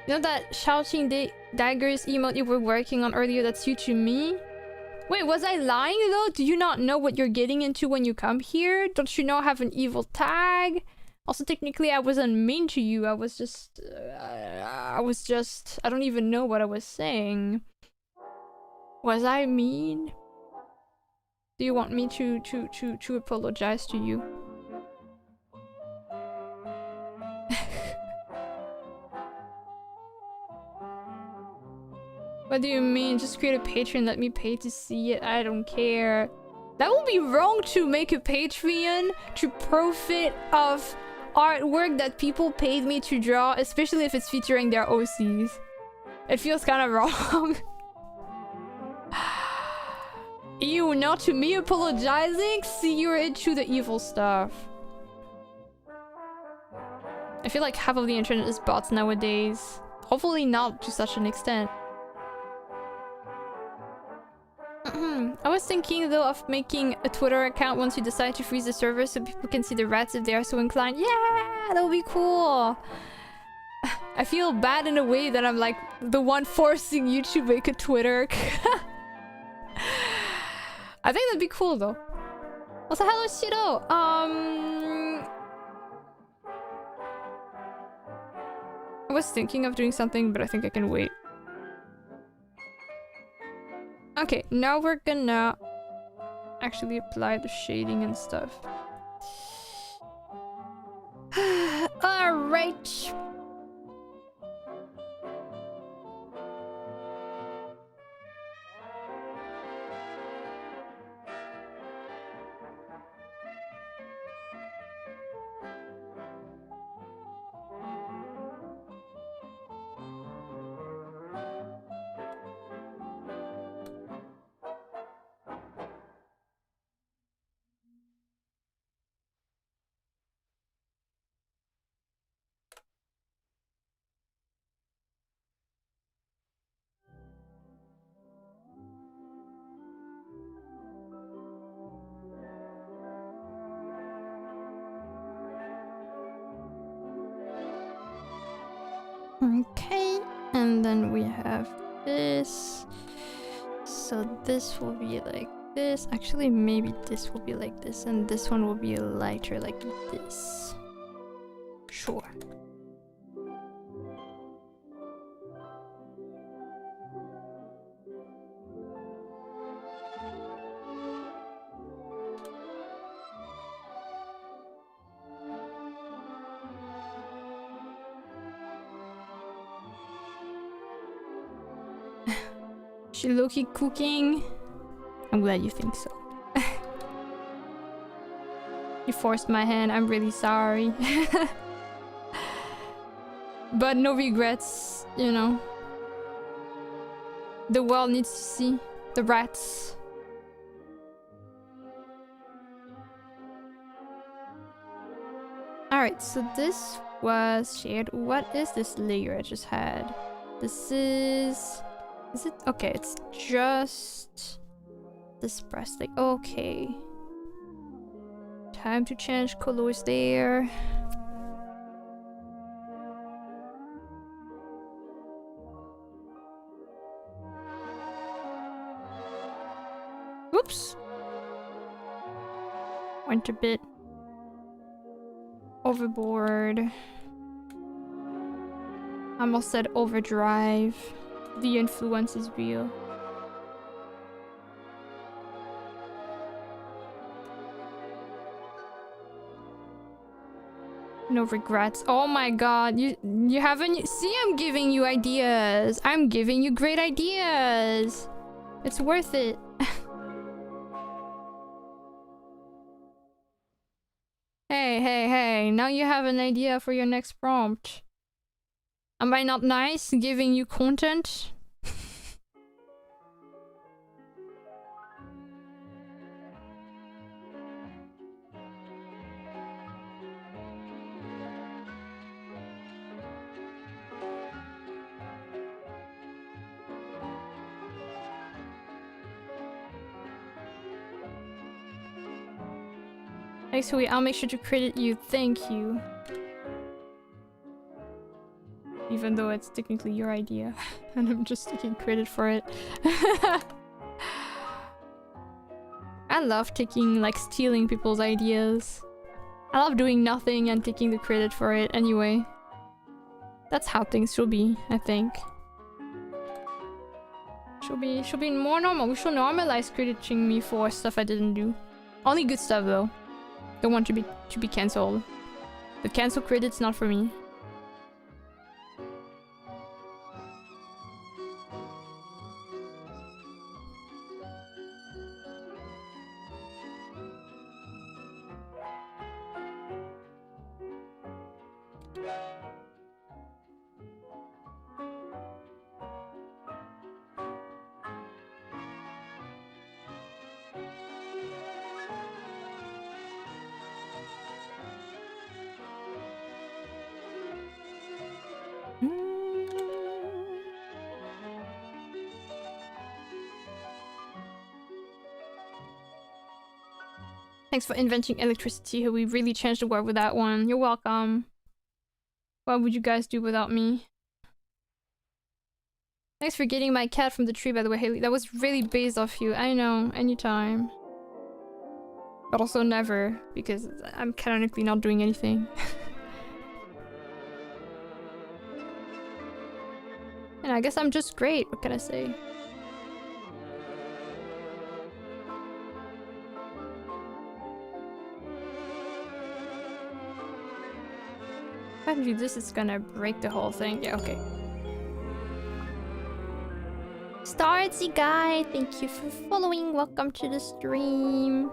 know that shouting daggers emote you were working on earlier, that's you to me? Wait, was I lying though? Do you not know what you're getting into when you come here? Don't you know I have an evil tag? Also, technically, I wasn't mean to you. I was just, I don't even know what I was saying. Was I mean? Do you want me to apologize to you? What do you mean? Just create a Patreon, let me pay to see it. I don't care. That would be wrong to make a Patreon to profit of artwork that people paid me to draw, especially if it's featuring their OCs. It feels kind of wrong. Ew, not to me apologizing? See, you're into the evil stuff. I feel like half of the internet is bots nowadays. Hopefully not to such an extent. I was thinking though of making a Twitter account once you decide to freeze the server so people can see the rats if they are so inclined. Yeah, that would be cool. I feel bad in a way that I'm like the one forcing you to make a Twitter. I think that'd be cool though. Also, hello Shiro. I was thinking of doing something, but I think I can wait. Okay, now we're gonna actually apply the shading and stuff. Alright. Okay, and then we have this. So this will be like this. Actually, maybe this will be like this, and this one will be lighter like this. Sure. She low-key cooking. I'm glad you think so. You forced my hand. I'm really sorry. But no regrets, you know. The world needs to see the rats. Alright, so this was shared. What is this layer I just had? This is... Is it? Okay, it's just this press. Like, okay. Time to change colors there. Whoops. Went a bit overboard. I almost said overdrive. The influence is real. No regrets. Oh my god, you haven't... See, I'm giving you ideas. I'm giving you great ideas. It's worth it. Hey, now you have an idea for your next prompt. Am I not nice giving you content? Thanks, sweet. I'll make sure to credit you. Thank you. Even though it's technically your idea. And I'm just taking credit for it. I love taking, like, stealing people's ideas. I love doing nothing and taking the credit for it anyway. That's how things should be, I think. Should be more normal. We should normalize crediting me for stuff I didn't do. Only good stuff though. Don't want to be cancelled. The cancel credit's not for me. Thanks for inventing electricity. We really changed the world with that one. You're welcome. What would you guys do without me? Thanks for getting my cat from the tree, by the way, Haley. That was really based off you. I know, anytime. But also never, because I'm canonically not doing anything. I guess I'm just great. What can I say? If I do this, it's gonna break the whole thing. Yeah, okay. Startsy guy, thank you for following. Welcome to the stream.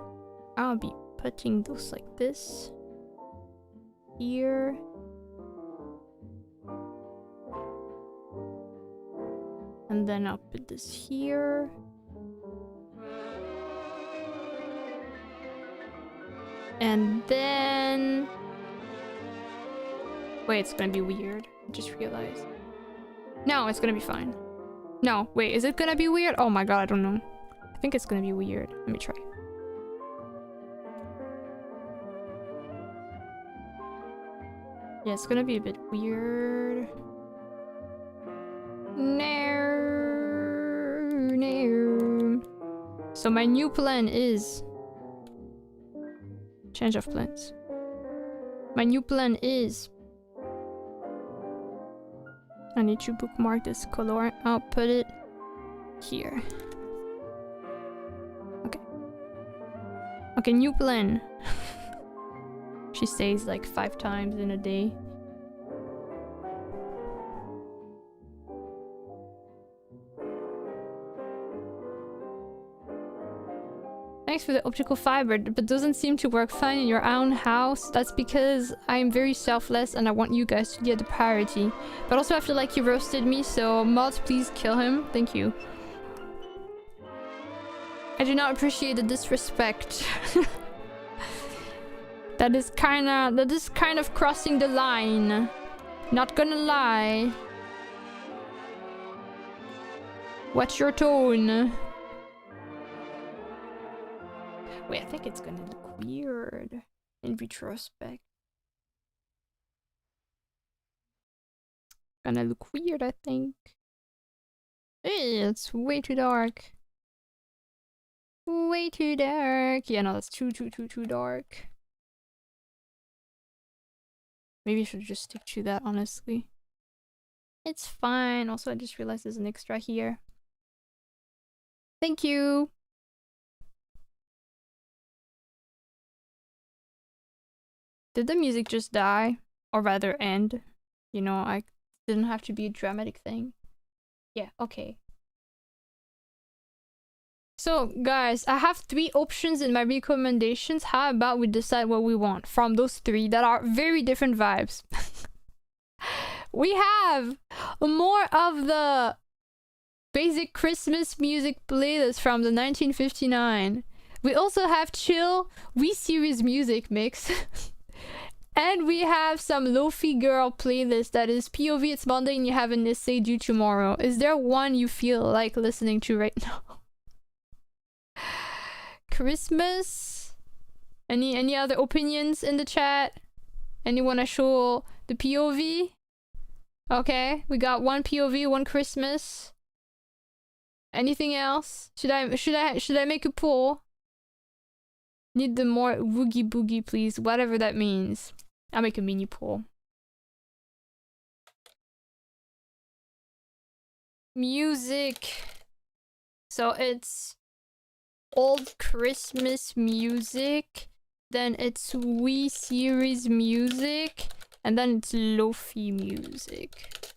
I'll be putting those like this. Here. And then I'll put this here. And then... Wait, it's gonna be weird. I just realized. No, it's gonna be fine. No, wait, is it gonna be weird? Oh my god, I don't know. I think it's gonna be weird. Let me try. Yeah, it's gonna be a bit weird. No. So my new plan is... Change of plans. My new plan is... I need to bookmark this color. I'll put it here. Okay. Okay, new plan. She says like 5 times in a day. Thanks for the optical fiber, but doesn't seem to work fine in your own house. That's because I'm very selfless and I want you guys to get the priority. But also I feel like you roasted me, so mods, please kill him. Thank you. I do not appreciate the disrespect. That is kind of crossing the line. Not gonna lie. What's your tone? Wait, I think it's gonna look weird in retrospect. Gonna look weird, I think. Hey, it's way too dark. Way too dark. Yeah, no, that's too dark. Maybe I should just stick to that, honestly. It's fine. Also, I just realized there's an extra here. Thank you. Did the music just die? Or rather end? You know, I didn't have to be a dramatic thing. Yeah, okay. So, guys, I have 3 options in my recommendations. How about we decide what we want from those 3 that are very different vibes? We have more of the basic Christmas music playlist from the 1959. We also have chill Wii series music mix. And we have some Lo-Fi Girl playlist that is POV, it's Monday and you have an essay due tomorrow. Is there one you feel like listening to right now? Christmas? Any other opinions in the chat? Anyone wanna show the POV? Okay, we got one POV, one Christmas. Anything else? Should I make a poll? Need the more woogie boogie, please. Whatever that means. I'll make a mini poll. Music. So it's old Christmas music. Then it's Wii series music. And then it's Lo-Fi music.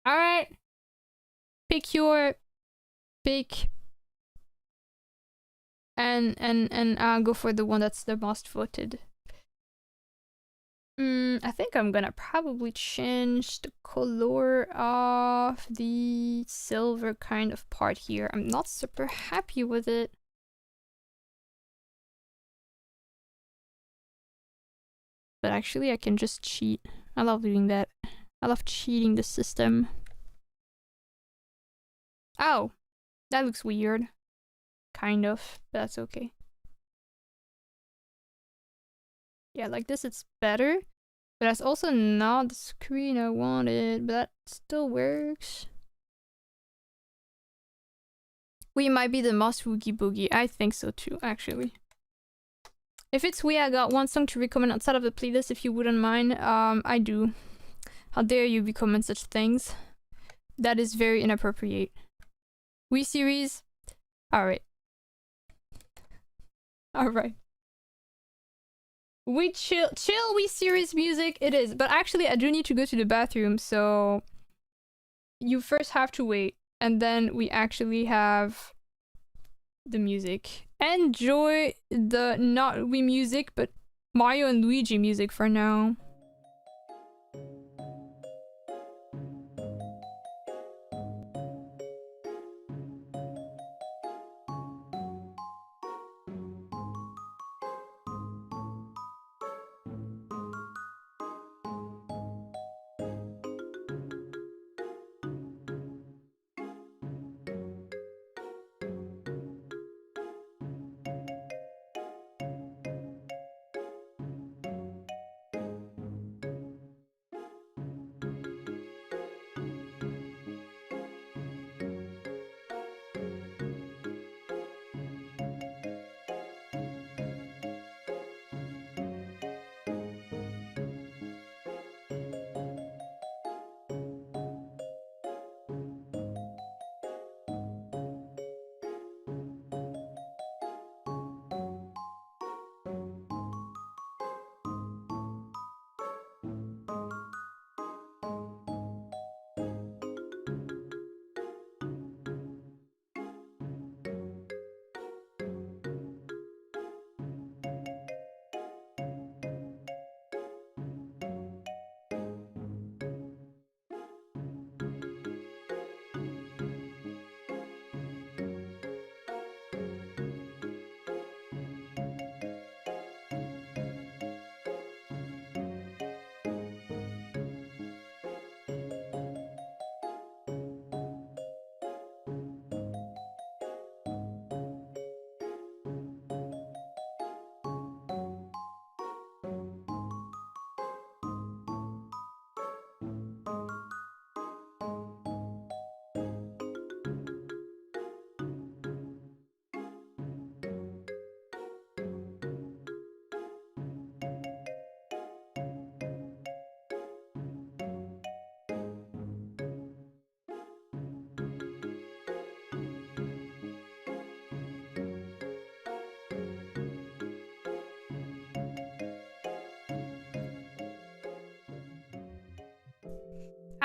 Alright. Pick your pick. And I'll go for the one that's the most voted. I think I'm gonna probably change the color of the silver kind of part here. I'm not super happy with it. But actually I can just cheat. I love doing that. I love cheating the system. Oh, that looks weird. Kind of, but that's okay. Yeah, like this it's better. But that's also not the screen I wanted, but that still works. We might be the most woogie boogie. I think so too, actually. If it's we, I got one song to recommend outside of the playlist if you wouldn't mind. I do. How dare you recommend such things? That is very inappropriate. Wii series? Alright. Alright. We chill Wii series music it is. But actually I do need to go to the bathroom, so you first have to wait. And then we actually have the music. Enjoy the not Wii music, but Mario and Luigi music for now.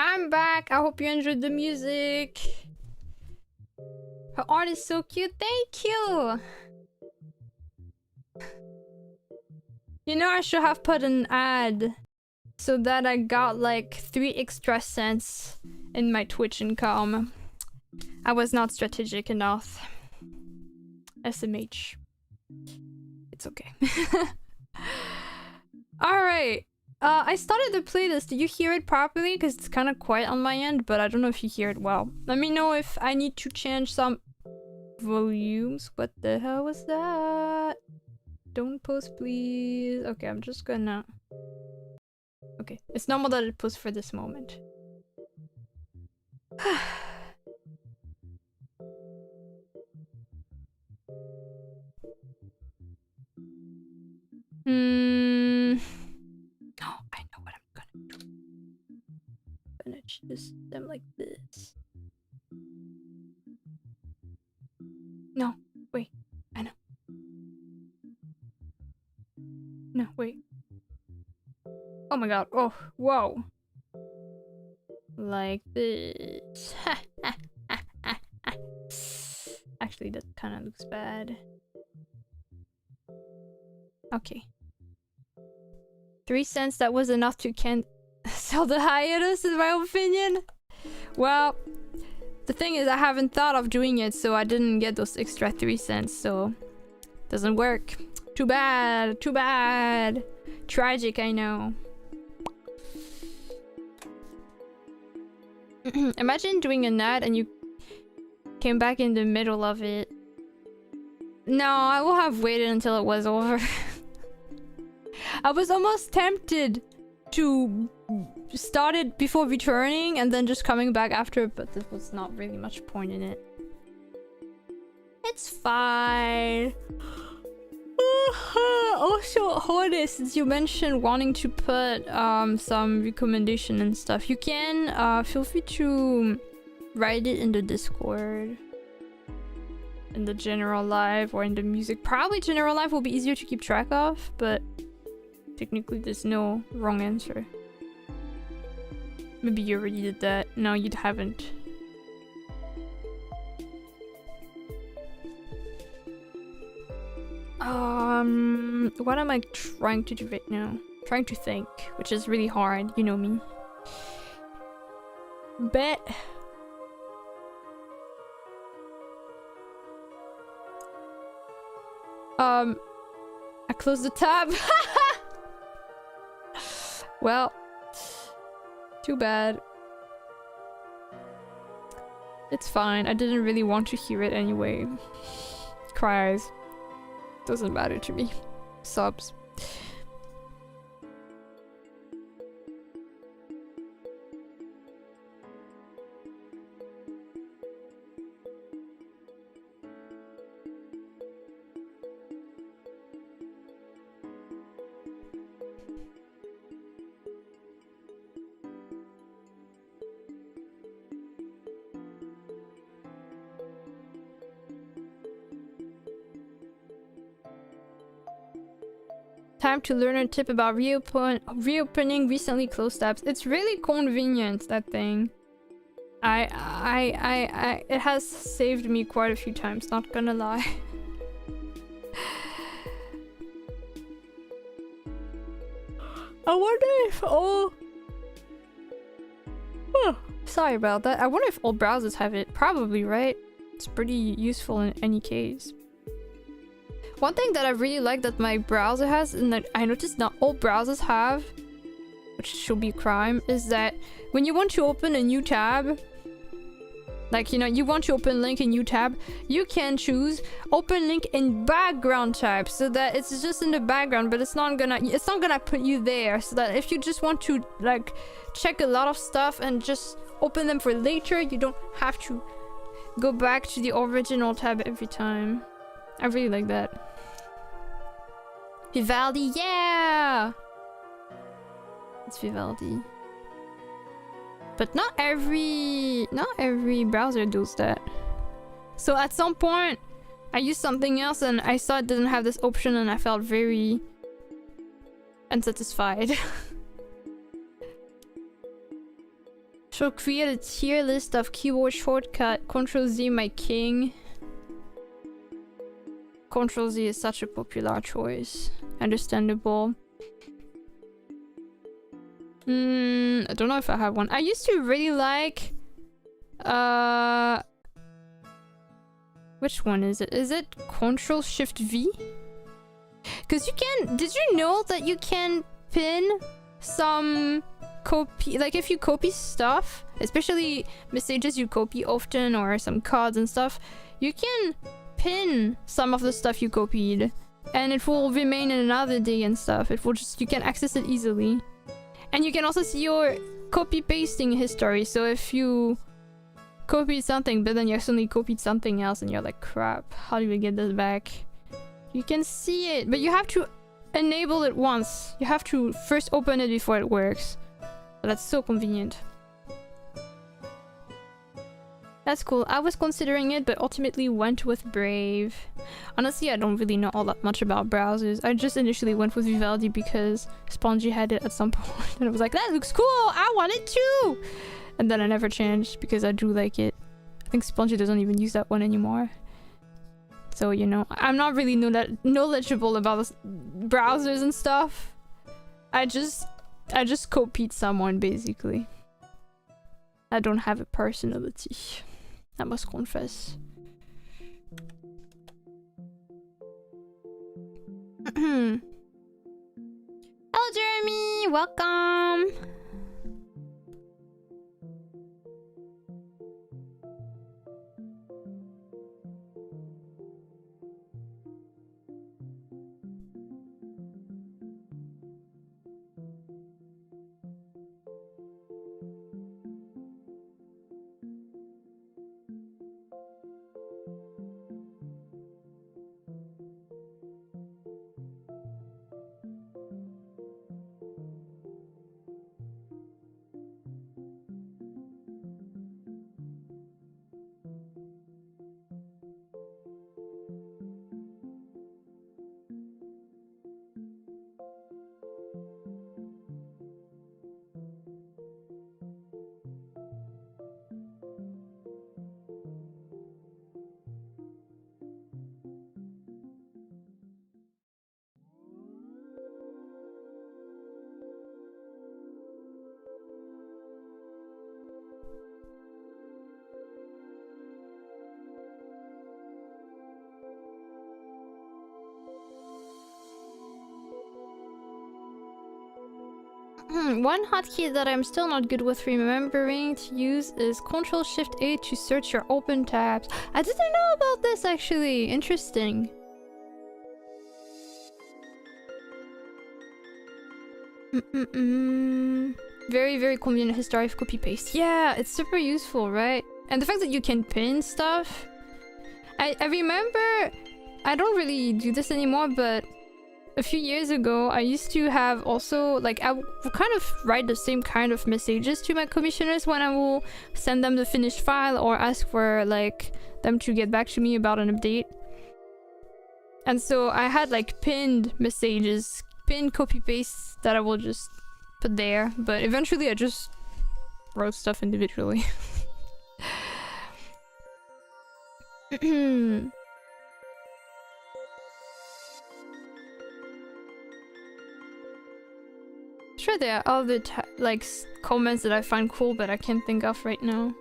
I'm back. I hope you enjoyed the music. Her art is so cute. Thank you. You know, I should have put an ad so that I got like 3 extra cents in my Twitch income. I was not strategic enough. SMH. It's okay. Alright. I started the playlist. Did you hear it properly? Because it's kind of quiet on my end, but I don't know if you hear it well. Let me know if I need to change some volumes. What the hell was that? Don't post, please. Okay, I'm just gonna... Okay, it's normal that it posts for this moment. Oh, I know what I'm gonna do. I'm gonna choose them like this. No, wait. I know. No, wait. Oh my god. Oh, whoa. Like this. Actually, that kind of looks bad. Okay. 3 cents, that was enough to sell the hiatus, in my opinion. Well, the thing is, I haven't thought of doing it, so I didn't get those extra 3 cents, so... Doesn't work. Too bad, too bad. Tragic, I know. Imagine doing an ad and you came back in the middle of it. No, I will have waited until it was over. I was almost tempted to start it before returning and then just coming back after, but there was not really much point in it. It's fine. Also, Horace, since you mentioned wanting to put some recommendation and stuff, you can feel free to write it in the Discord. In the general live or in the music. Probably general live will be easier to keep track of, but technically there's no wrong answer. Maybe you already did that. No, you haven't. What am I trying to do right now? Trying to think, which is really hard, you know me. Bet. I closed the tab. Well, too bad. It's fine. I didn't really want to hear it anyway. Cries. Doesn't matter to me. Subs. Time to learn a tip about reopening recently closed tabs. It's really convenient, that thing. It has saved me quite a few times, not gonna lie. I wonder if all... Sorry about that. I wonder if all browsers have it. Probably, right? It's pretty useful in any case. One thing that I really like that my browser has, and that I noticed not all browsers have, which should be a crime, is that when you want to open a new tab, like, you know, you want to open link in new tab, you can choose open link in background tab, so that it's just in the background, but it's not gonna put you there, so that if you just want to like check a lot of stuff and just open them for later, you don't have to go back to the original tab every time. I really like that. Vivaldi, yeah! It's Vivaldi. But not every browser does that. So at some point, I used something else and I saw it didn't have this option and I felt very unsatisfied. So create a tier list of keyboard shortcut. Ctrl-Z my king. Ctrl-Z is such a popular choice. Understandable. I don't know if I have one. I used to really like... Which one is it? Is it Ctrl-Shift-V? Because you can... Did you know that you can pin some copy... Like if you copy stuff, especially messages you copy often or some cards and stuff, you can pin some of the stuff you copied and it will remain in another day and stuff. It will just... You can access it easily. And you can also see your copy pasting history. So if you copied something but then you accidentally copied something else and you're like, crap, how do we get this back? You can see it, but you have to enable it once. You have to first open it before it works. But that's so convenient. That's cool. I was considering it, but ultimately went with Brave. Honestly, I don't really know all that much about browsers. I just initially went with Vivaldi because Spongy had it at some point. And I was like, that looks cool! I want it too! And then I never changed because I do like it. I think Spongy doesn't even use that one anymore. So, you know, I'm not really knowledgeable about browsers and stuff. I just copied someone, basically. I don't have a personality. I must confess. Hello, Jeremy! Welcome! One hotkey that I'm still not good with remembering to use is Ctrl-Shift-A to search your open tabs. I didn't know about this actually. Interesting. Very, very convenient history of copy-paste. Yeah, it's super useful, right? And the fact that you can pin stuff. I remember, I don't really do this anymore, but a few years ago, I used to have also, like, I would kind of write the same kind of messages to my commissioners when I will send them the finished file or ask for, like, them to get back to me about an update. And so I had, like, pinned messages, pinned copy-paste that I will just put there. But eventually I just wrote stuff individually. Sure, there are other like comments that I find cool, but I can't think of right now.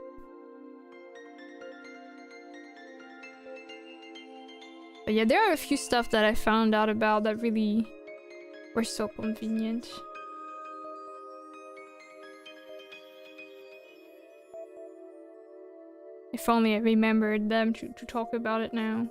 But yeah, there are a few stuff that I found out about that really were so convenient. If only I remembered them to talk about it now.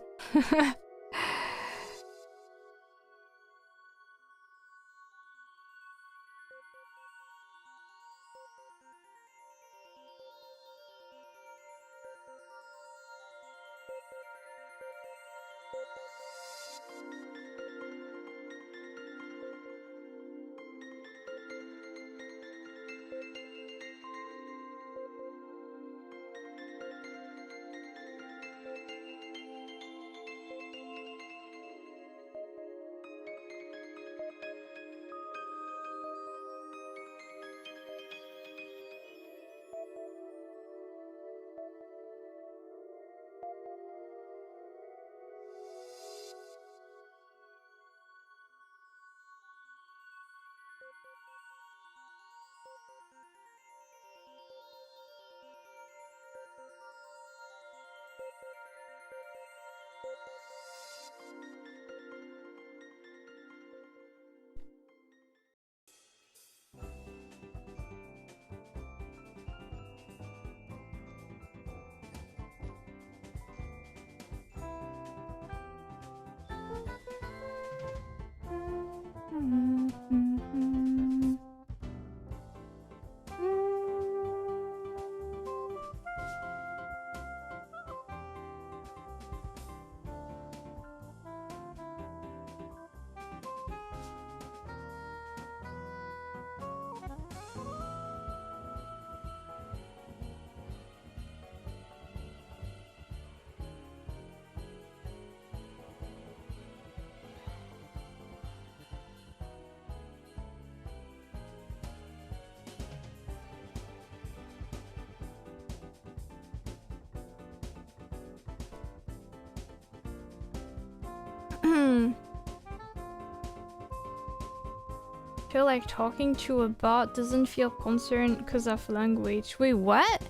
Feel like talking to a bot doesn't feel concerned because of language. Wait, what?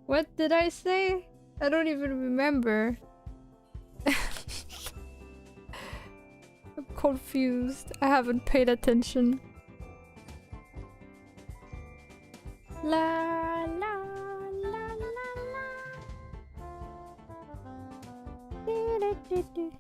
What did I say? I don't even remember. I'm confused. I haven't paid attention. La la la la la. Do, do, do, do.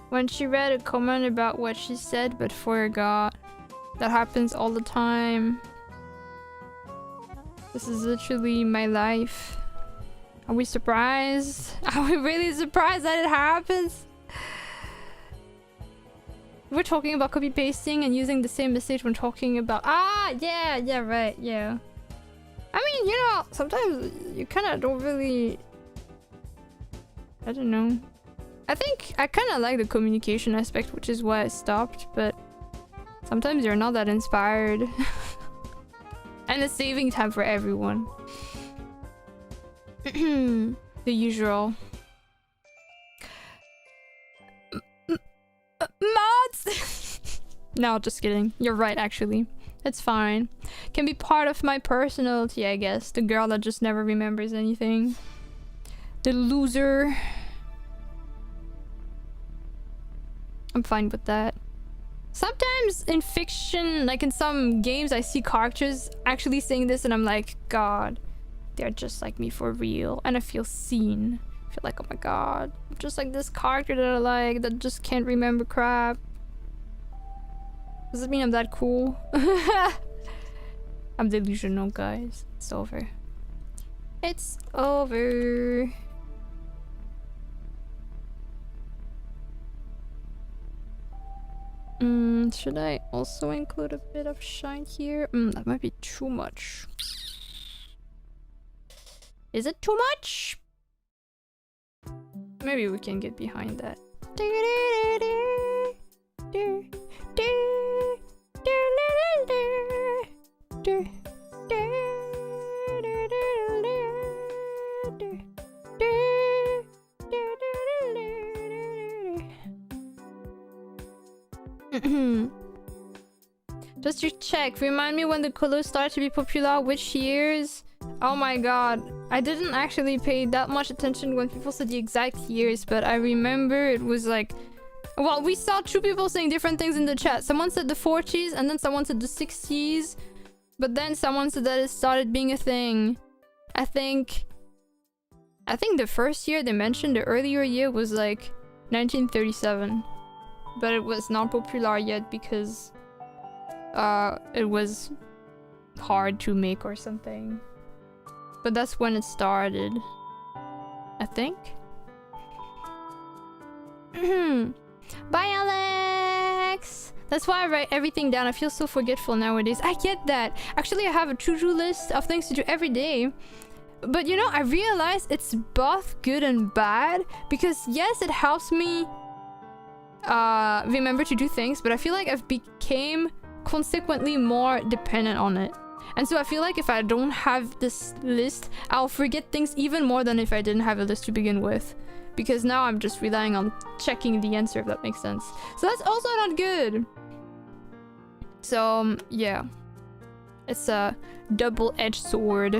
When she read a comment about what she said but forgot. That happens all the time. This is literally my life. Are we surprised? Are we really surprised that it happens? We're talking about copy pasting and using the same message when talking about yeah, right, yeah. I mean, you know, sometimes you kind of don't really, I don't know. I think I kind of like the communication aspect, which is why I stopped, but sometimes you're not that inspired. And it's saving time for everyone. The usual. Mods! No, just kidding. You're right, actually. It's fine. Can be part of my personality, I guess. The girl that just never remembers anything. The loser. I'm fine with that. Sometimes in fiction, like in some games, I see characters actually saying this and I'm like, God, they're just like me for real. And I feel seen. I feel like, oh my God, I'm just like this character that I like that just can't remember crap. Does it mean I'm that cool? I'm delusional, guys. It's over. It's over. Should I also include a bit of shine here? That might be too much. Is it too much? Maybe we can get behind that. Just to check, remind me when the colors started to be popular, which years? Oh my god, I didn't actually pay that much attention when people said the exact years, but I remember it was like... Well, we saw two people saying different things in the chat. Someone said the 40s, and then someone said the 60s, but then someone said that it started being a thing. I think the first year they mentioned, the earlier year, was like 1937. But it was not popular yet because it was hard to make or something. But that's when it started, I think. Bye, Alex! That's why I write everything down. I feel so forgetful nowadays. I get that. Actually, I have a to-do list of things to do every day. But you know, I realize it's both good and bad. Because yes, it helps me remember to do things, but I feel like I've became consequently more dependent on it. And so I feel like if I don't have this list, I'll forget things even more than if I didn't have a list to begin with. Because now I'm just relying on checking the answer, if that makes sense. So that's also not good. So, yeah. It's a double-edged sword.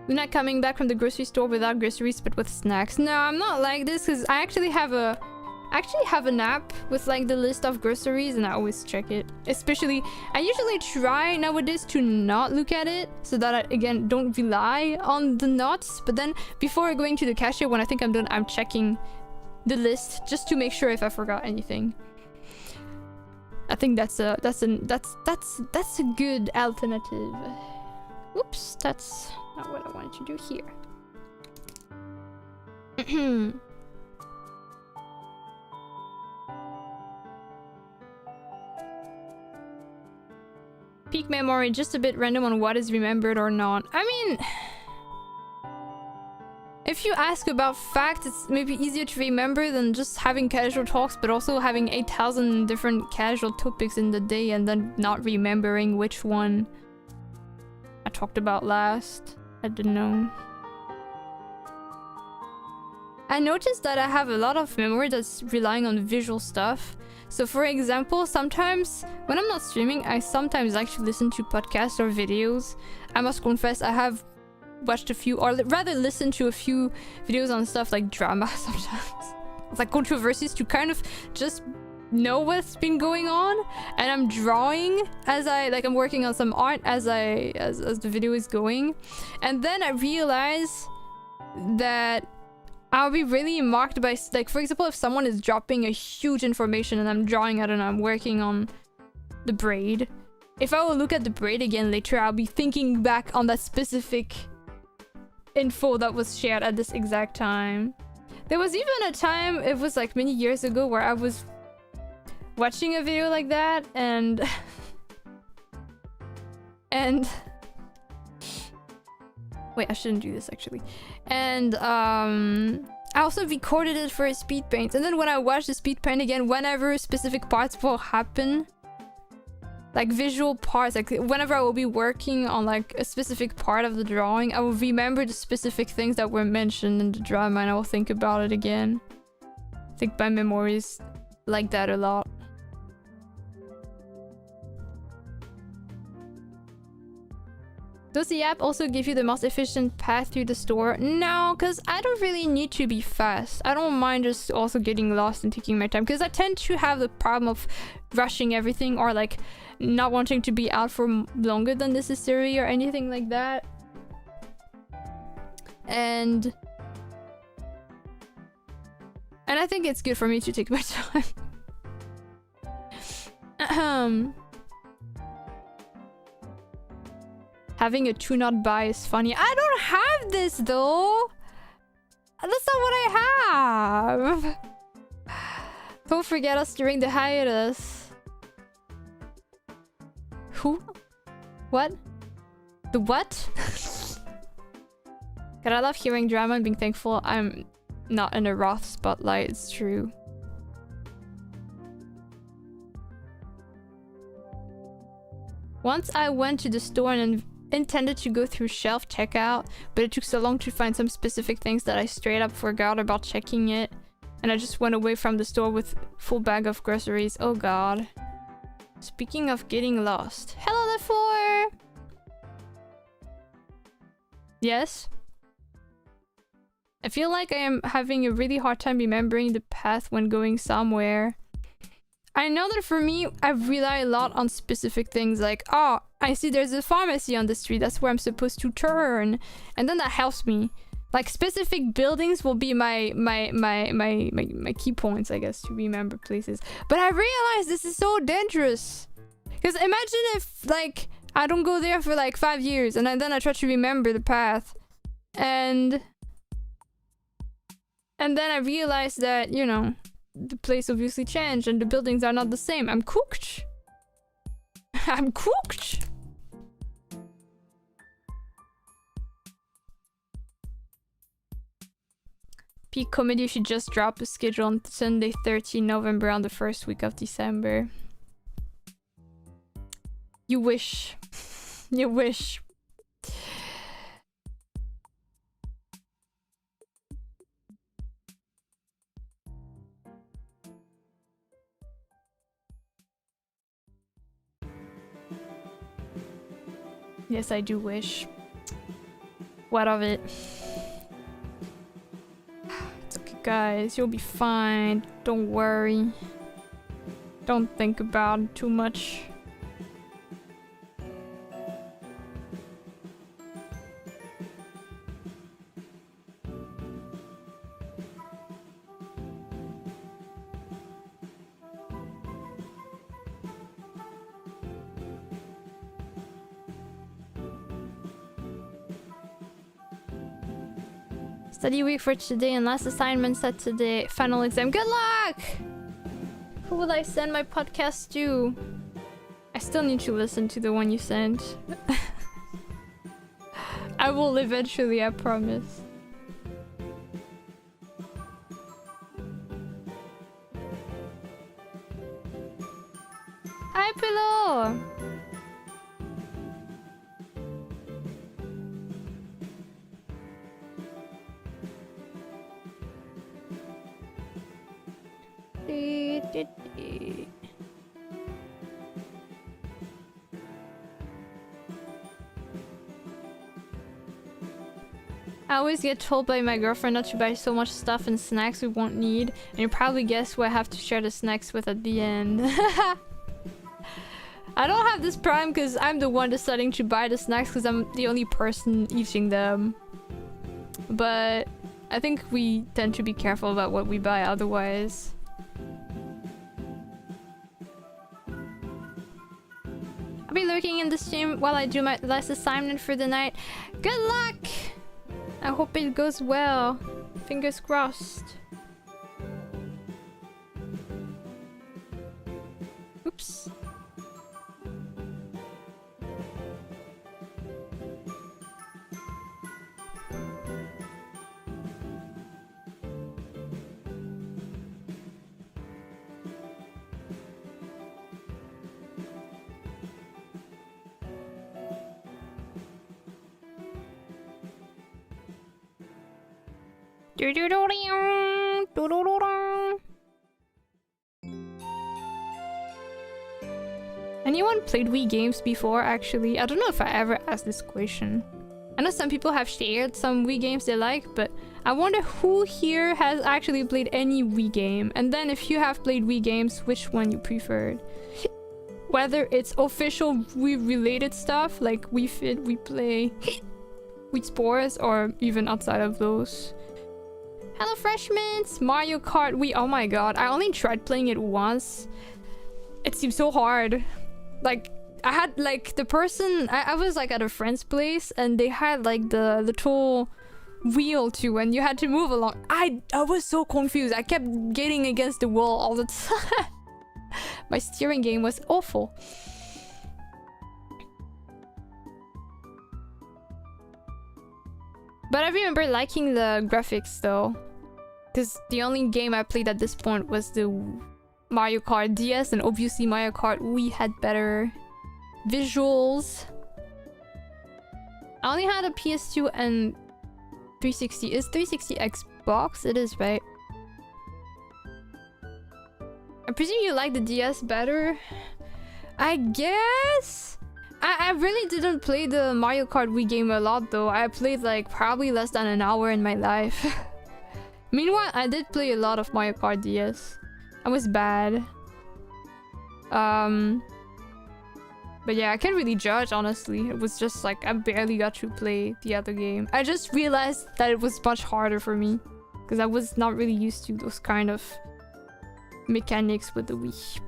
We're not coming back from the grocery store without groceries, but with snacks. No, I'm not like this, because I actually have an app with like the list of groceries and I always check it. Especially, I usually try nowadays to not look at it so that I, again, don't rely on the notes. But then before going to the cashier, when I think I'm done, I'm checking the list just to make sure if I forgot anything. I think that's a good alternative. Oops, that's not what I wanted to do here. Peak memory, just a bit random on what is remembered or not. I mean, if you ask about facts, it's maybe easier to remember than just having casual talks, but also having 8,000 different casual topics in the day and then not remembering which one I talked about last. I don't know. I noticed that I have a lot of memory that's relying on visual stuff. So for example, sometimes when I'm not streaming, I sometimes actually listen to podcasts or videos. I must confess, I have watched a few, or rather listened to a few videos on stuff like drama sometimes. Like controversies to kind of just know what's been going on. And I'm drawing as I'm working on some art as the video is going. And then I realize that I'll be really marked by, like, for example, if someone is dropping a huge information and I'm drawing, I don't know, I'm working on the braid. If I will look at the braid again later, I'll be thinking back on that specific info that was shared at this exact time. There was even a time, it was like many years ago, where I was watching a video like that and... Wait, I shouldn't do this actually. And I also recorded it for a speed paint. And then when I watch the speed paint again, whenever specific parts will happen, like visual parts, like whenever I will be working on like a specific part of the drawing, I will remember the specific things that were mentioned in the drama and I will think about it again. I think my memory is like that a lot. Does the app also give you the most efficient path through the store? No, because I don't really need to be fast. I don't mind just also getting lost and taking my time, because I tend to have the problem of rushing everything or like not wanting to be out for longer than necessary or anything like that. And I think it's good for me to take my time. Having a to-not buy is funny. I don't have this though! That's not what I have! Don't forget us during the hiatus. Who? What? The what? God, I love hearing drama and being thankful I'm not in a Roth spotlight, it's true. Once I went to the store and intended to go through shelf checkout, but it took so long to find some specific things that I straight up forgot about checking it. And I just went away from the store with full bag of groceries. Oh god. Speaking of getting lost. Hello, the4! Yes? I feel like I am having a really hard time remembering the path when going somewhere. I know that for me, I rely a lot on specific things like, oh, I see there's a pharmacy on the street, that's where I'm supposed to turn. And then that helps me. Like, specific buildings will be my key points, I guess, to remember places. But I realize this is so dangerous. Because imagine if, like, I don't go there for like 5 years and then I try to remember the path. And then I realize that, you know, the place obviously changed and the buildings are not the same. I'm cooked. I'm cooked. Peak Comedy should just drop a schedule on Sunday 13 November on the first week of December. You wish. You wish. Yes, I do wish. What of it? It's okay, guys. You'll be fine. Don't worry. Don't think about it too much. Study week for today and last assignment set today. Final exam. Good luck! Who will I send my podcast to? I still need to listen to the one you sent. I will eventually, I promise. Hi, Pillow! I always get told by my girlfriend not to buy so much stuff and snacks we won't need, and you probably guess who I have to share the snacks with at the end. I don't have this problem because I'm the one deciding to buy the snacks because I'm the only person eating them. But I think we tend to be careful about what we buy otherwise. I'll be lurking in the stream while I do my last assignment for the night. Good luck! I hope it goes well. Fingers crossed. Oops. Anyone played Wii games before, actually? I don't know if I ever asked this question. I know some people have shared some Wii games they like, but I wonder who here has actually played any Wii game. And then if you have played Wii games, which one you preferred? Whether it's official Wii-related stuff, like Wii Fit, Wii Play, Wii Sports, or even outside of those. Hello, freshmen! Mario Kart Wii. Oh my god, I only tried playing it once. It seemed so hard. Like, I had like the person I was like at a friend's place and they had like the little wheel too and you had to move along. I was so confused. I kept getting against the wall all the time. My steering game was awful. But I remember liking the graphics though, because the only game I played at this point was the Mario Kart DS, and obviously Mario Kart Wii had better visuals. I only had a PS2 and 360. Is 360 Xbox? It is, right? I presume you like the DS better? I guess? I really didn't play the Mario Kart Wii game a lot though. I played like probably less than an hour in my life. Meanwhile, I did play a lot of Mario Kart DS. I was bad. But yeah, I can't really judge, honestly. It was just like I barely got to play the other game. I just realized that it was much harder for me because I was not really used to those kind of mechanics with the Wii.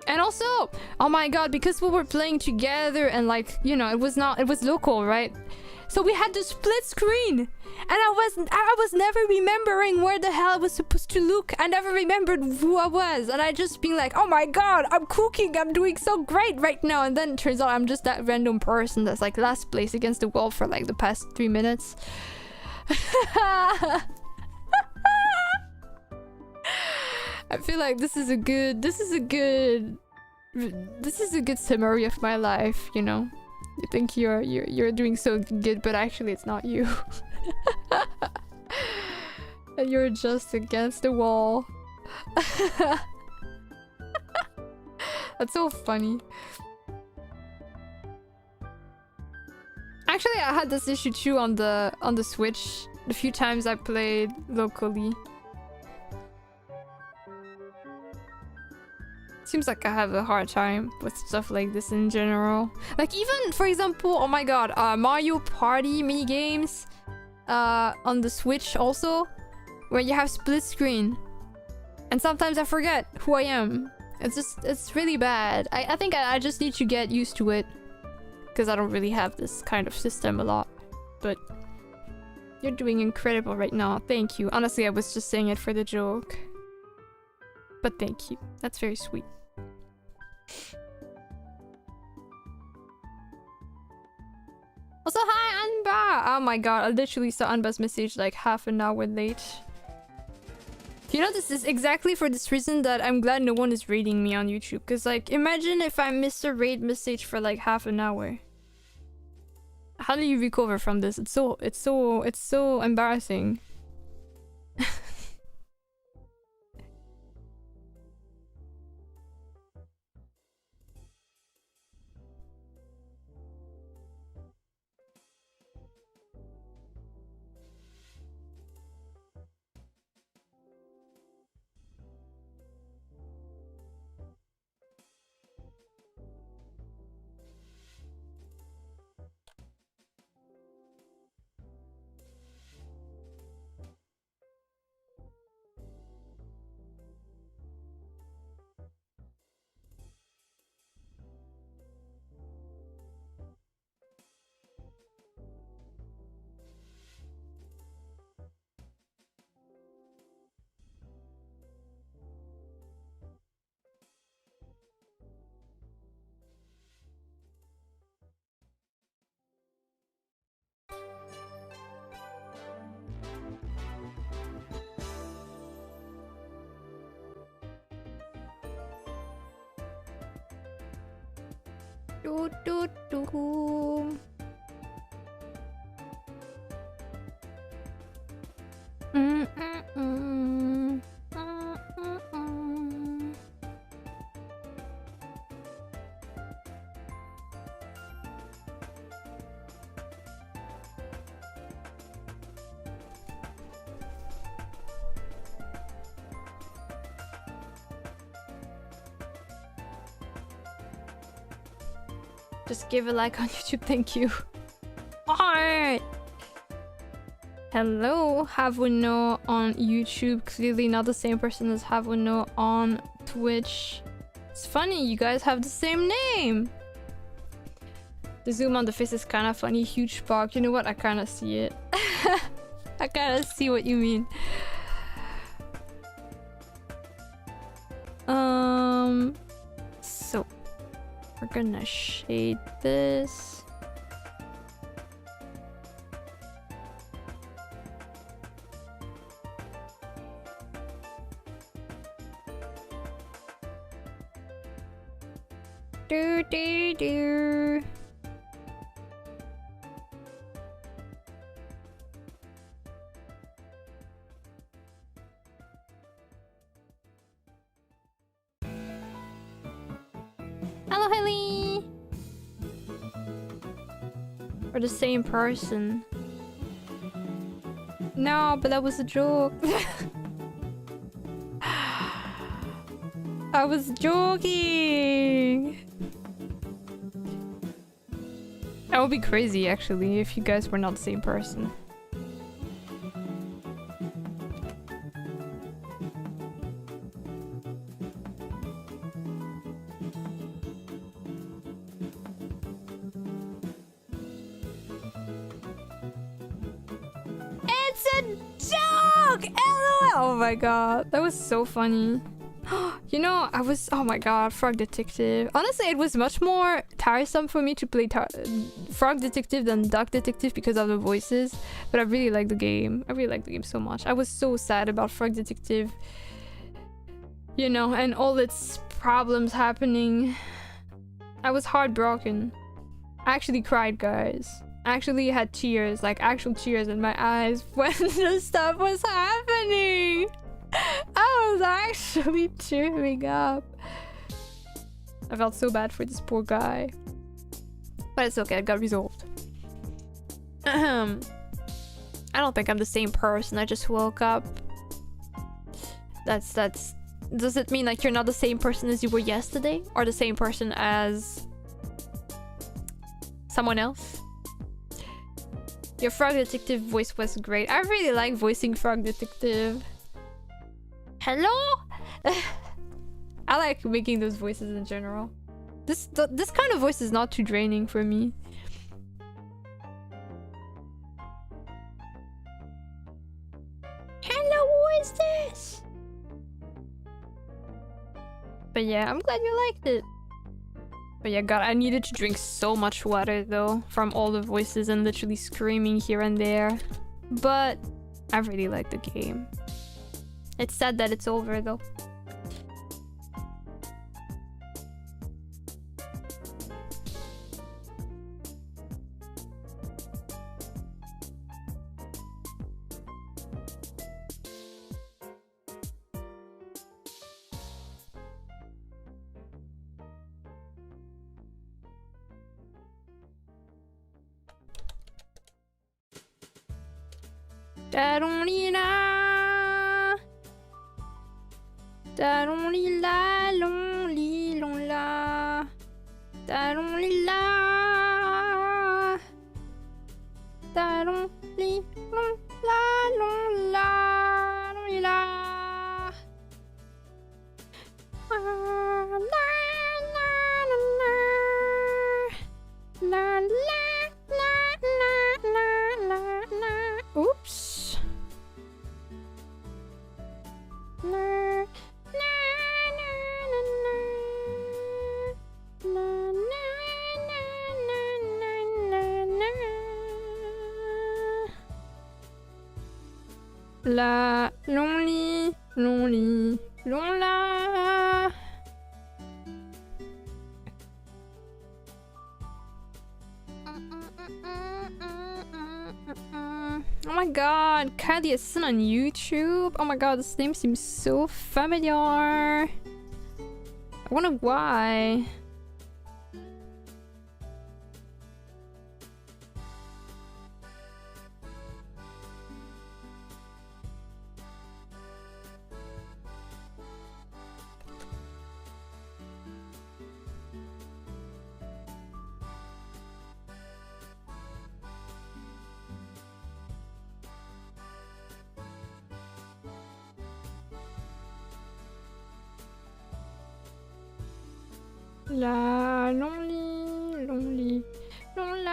And also, oh my god, because we were playing together and like, you know, it was local, right? So we had the split screen, and I was never remembering where the hell I was supposed to look. I never remembered who I was, and I just being like, oh my god, I'm cooking, I'm doing so great right now. And then it turns out I'm just that random person that's like last place against the wall for like the past 3 minutes. I feel like this is a good summary of my life, you know. You think you're doing so good, but actually it's not you. And you're just against the wall. That's so funny. Actually, I had this issue too on the Switch the few times I played locally. Seems like I have a hard time with stuff like this in general. Like even, for example, oh my god, Mario Party minigames on the Switch also, where you have split screen. And sometimes I forget who I am. It's really bad. I think I just need to get used to it. Because I don't really have this kind of system a lot. But you're doing incredible right now. Thank you. Honestly, I was just saying it for the joke. But thank you. That's very sweet. Also, hi, Anba! Oh my god, I literally saw Anba's message like half an hour late. You know, this is exactly for this reason that I'm glad no one is raiding me on YouTube. Because, like, imagine if I missed a raid message for like half an hour. How do you recover from this? It's so embarrassing. Do, do, do. Just give a like on YouTube, thank you. Alright. Hello, Havuno on YouTube. Clearly not the same person as Havuno on Twitch. It's funny, you guys have the same name. The zoom on the face is kind of funny. Huge spark. You know what? I kind of see it. I kind of see what you mean. So we're gonna shade this. Do do do. Hello, Hilly. We're the same person. No, but that was a joke. I was joking. That would be crazy, actually, if you guys were not the same person. It's a joke! LOL! Oh my god, that was so funny. You know, oh my god, Frog Detective. Honestly, it was much more tiresome for me to play Frog Detective than Duck Detective because of the voices. But I really like the game. I really like the game so much. I was so sad about Frog Detective. You know, and all its problems happening. I was heartbroken. I actually cried, guys. I actually had tears, like actual tears in my eyes when the stuff was happening. I was actually tearing up. I felt so bad for this poor guy. But it's okay, it got resolved. I don't think I'm the same person. I just woke up. That's... Does it mean like you're not the same person as you were yesterday? Or the same person as... someone else? Your Frog Detective voice was great. I really like voicing Frog Detective. Hello? I like making those voices in general. This kind of voice is not too draining for me. Hello, who is this? But yeah, I'm glad you liked it. But yeah, God, I needed to drink so much water though from all the voices and literally screaming here and there. But I really like the game. It's sad that it's over though. Da-dong-li-la. Da-dong-li-la, long-li-long-la. Da-dong-li-la. Da-dong-li-long-la, long-la. Long-li-la. Oops. La lonely, lonely, lonla. Oh my god, Kylie Assistant on YouTube. Oh my god, this name seems so familiar. I wonder why. La lonely, lonely, lonely.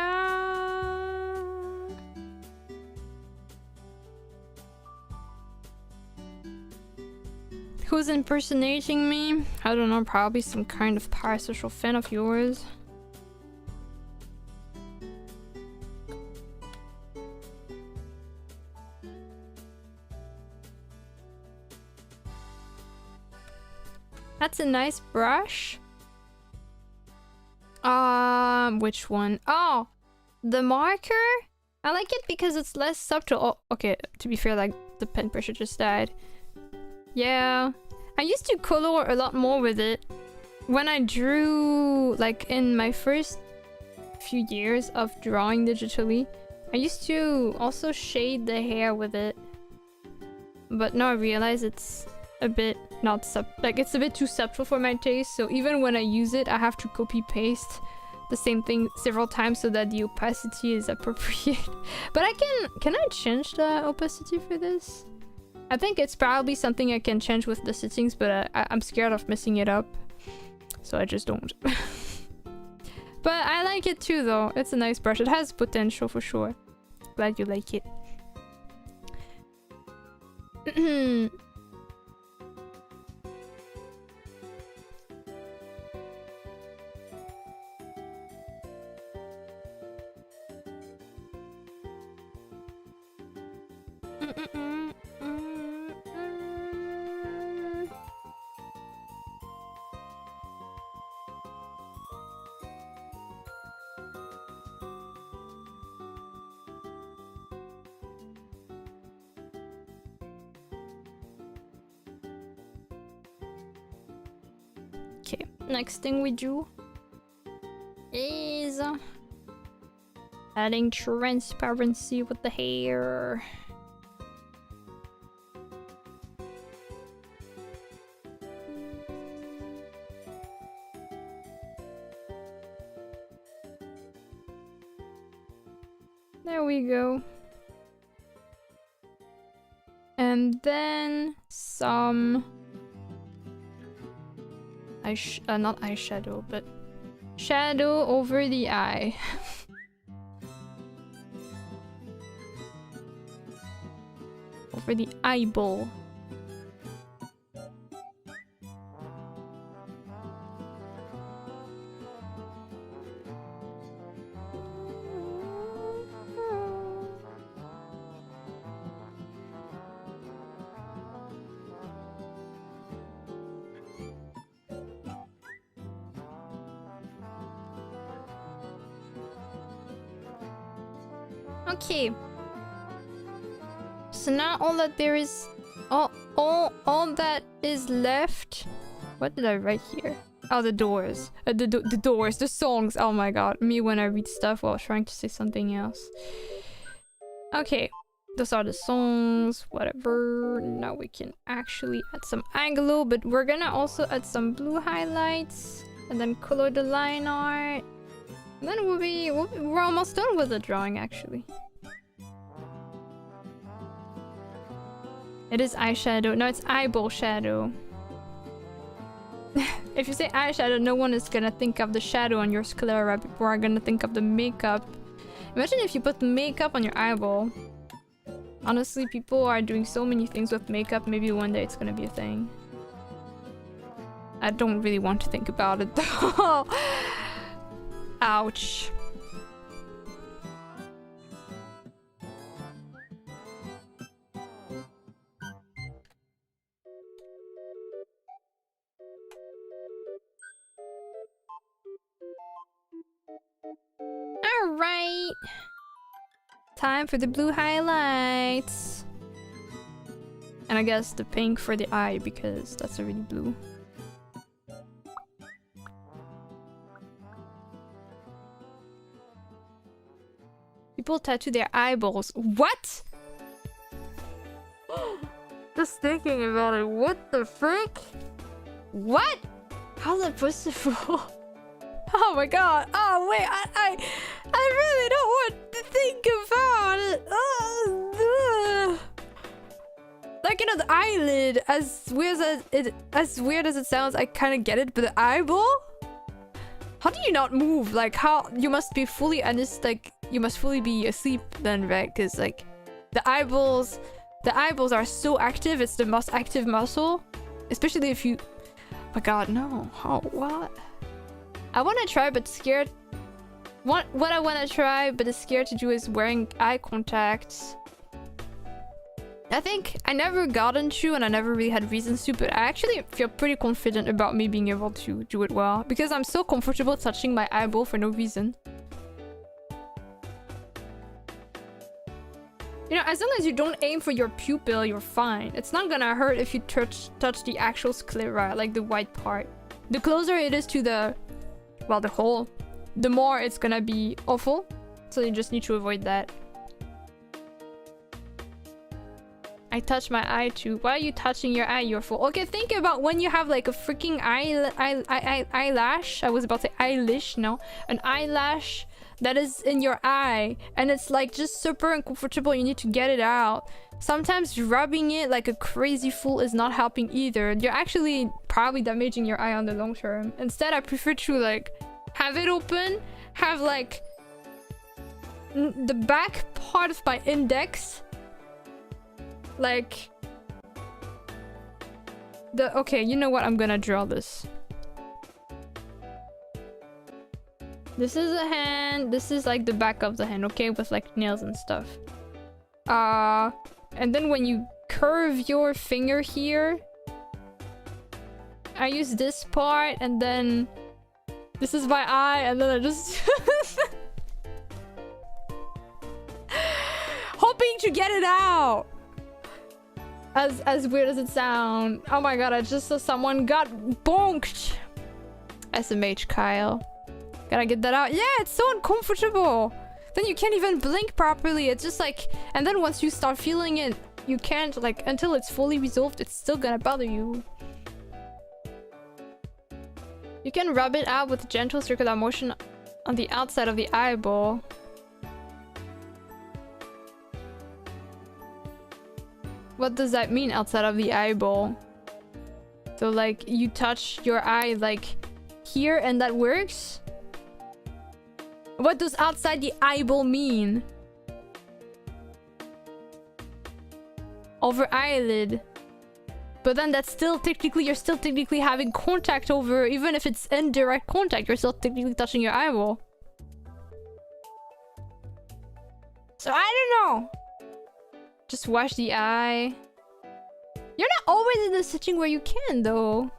Who's impersonating me? I don't know, probably some kind of parasocial fan of yours. That's a nice brush. Which one? Oh, the marker? I like it because it's less subtle. Oh, okay, to be fair, like, the pen pressure just died. Yeah. I used to color a lot more with it. When I drew, like, in my first few years of drawing digitally, I used to also shade the hair with it. But now I realize it's a bit not it's a bit too subtle for my taste, so even when I use it, I have to copy paste the same thing several times so that the opacity is appropriate. But can I change the opacity for this? I think it's probably something I can change with the settings, but I'm scared of messing it up, so I just don't. But I like it too, though. It's a nice brush. It has potential for sure. Glad you like it. Okay, next thing we do is adding transparency with the hair. There we go. And then some not eyeshadow, but shadow over the eye. Over the eyeball. Okay. So now all that there is, all that is left. What did I write here? Oh, the doors. The doors. The songs. Oh my god. Me when I read stuff while trying to say something else. Okay. Those are the songs. Whatever. Now we can actually add some anglo, but we're gonna also add some blue highlights and then color the line art. And then we're almost done with the drawing, actually. It is eyeshadow. No, it's eyeball shadow. If you say eyeshadow, no one is gonna think of the shadow on your sclera. People are gonna think of the makeup. Imagine if you put makeup on your eyeball. Honestly, people are doing so many things with makeup. Maybe one day it's gonna be a thing. I don't really want to think about it, though. Ouch. Alright. Time for the blue highlights. And I guess the pink for the eye because that's already blue. People tattoo their eyeballs. What? Just thinking about it. What the frick? What? How's that possible? Oh my god. Oh wait, I really don't want to think about it. Like, you know, the eyelid, as weird as it sounds, I kind of get it, but the eyeball? How do you not move? Like, how you must be fully like you must fully be asleep then, right? Because like the eyeballs are so active. It's the most active muscle, especially if you. Oh my God, no! How? What? I want to try, but scared. What I want to try, but is scared to do is wearing eye contacts. I think I never got into, and I never really had reasons to, but I actually feel pretty confident about me being able to do it well because I'm so comfortable touching my eyeball for no reason. You know, as long as you don't aim for your pupil, you're fine. It's not gonna hurt if you touch the actual sclera, like the white part. The closer it is to the hole, the more it's gonna be awful. So you just need to avoid that. I touch my eye too. Why are you touching your eye? You're full. Okay, think about when you have like a freaking eyelash. I was about to say eyelash, no. An eyelash that is in your eye and it's like just super uncomfortable. You need to get it out. Sometimes rubbing it like a crazy fool is not helping either. You're actually probably damaging your eye on the long term. Instead, I prefer to like have it open, have like the back part of my index like the okay, you know what, I'm gonna draw this. This is a hand, this is like the back of the hand, okay, with like nails and stuff. And then when you curve your finger here, I use this part, and then this is my eye, and then I just hoping to get it out. As weird as it sounds. Oh my God, I just saw someone got bonked. SMH Kyle. Gotta get that out. Yeah, it's so uncomfortable. Then you can't even blink properly. It's just like, and then once you start feeling it, you can't, like, until it's fully resolved, it's still gonna bother you. You can rub it out with gentle circular motion on the outside of the eyeball. What does that mean, outside of the eyeball? So like you touch your eye like here and that works? What does outside the eyeball mean? Over eyelid. But then that's still technically, you're still technically having contact over, even if it's indirect contact, you're still technically touching your eyeball. So I don't know. Just wash the eye. You're not always in the sitting where you can, though.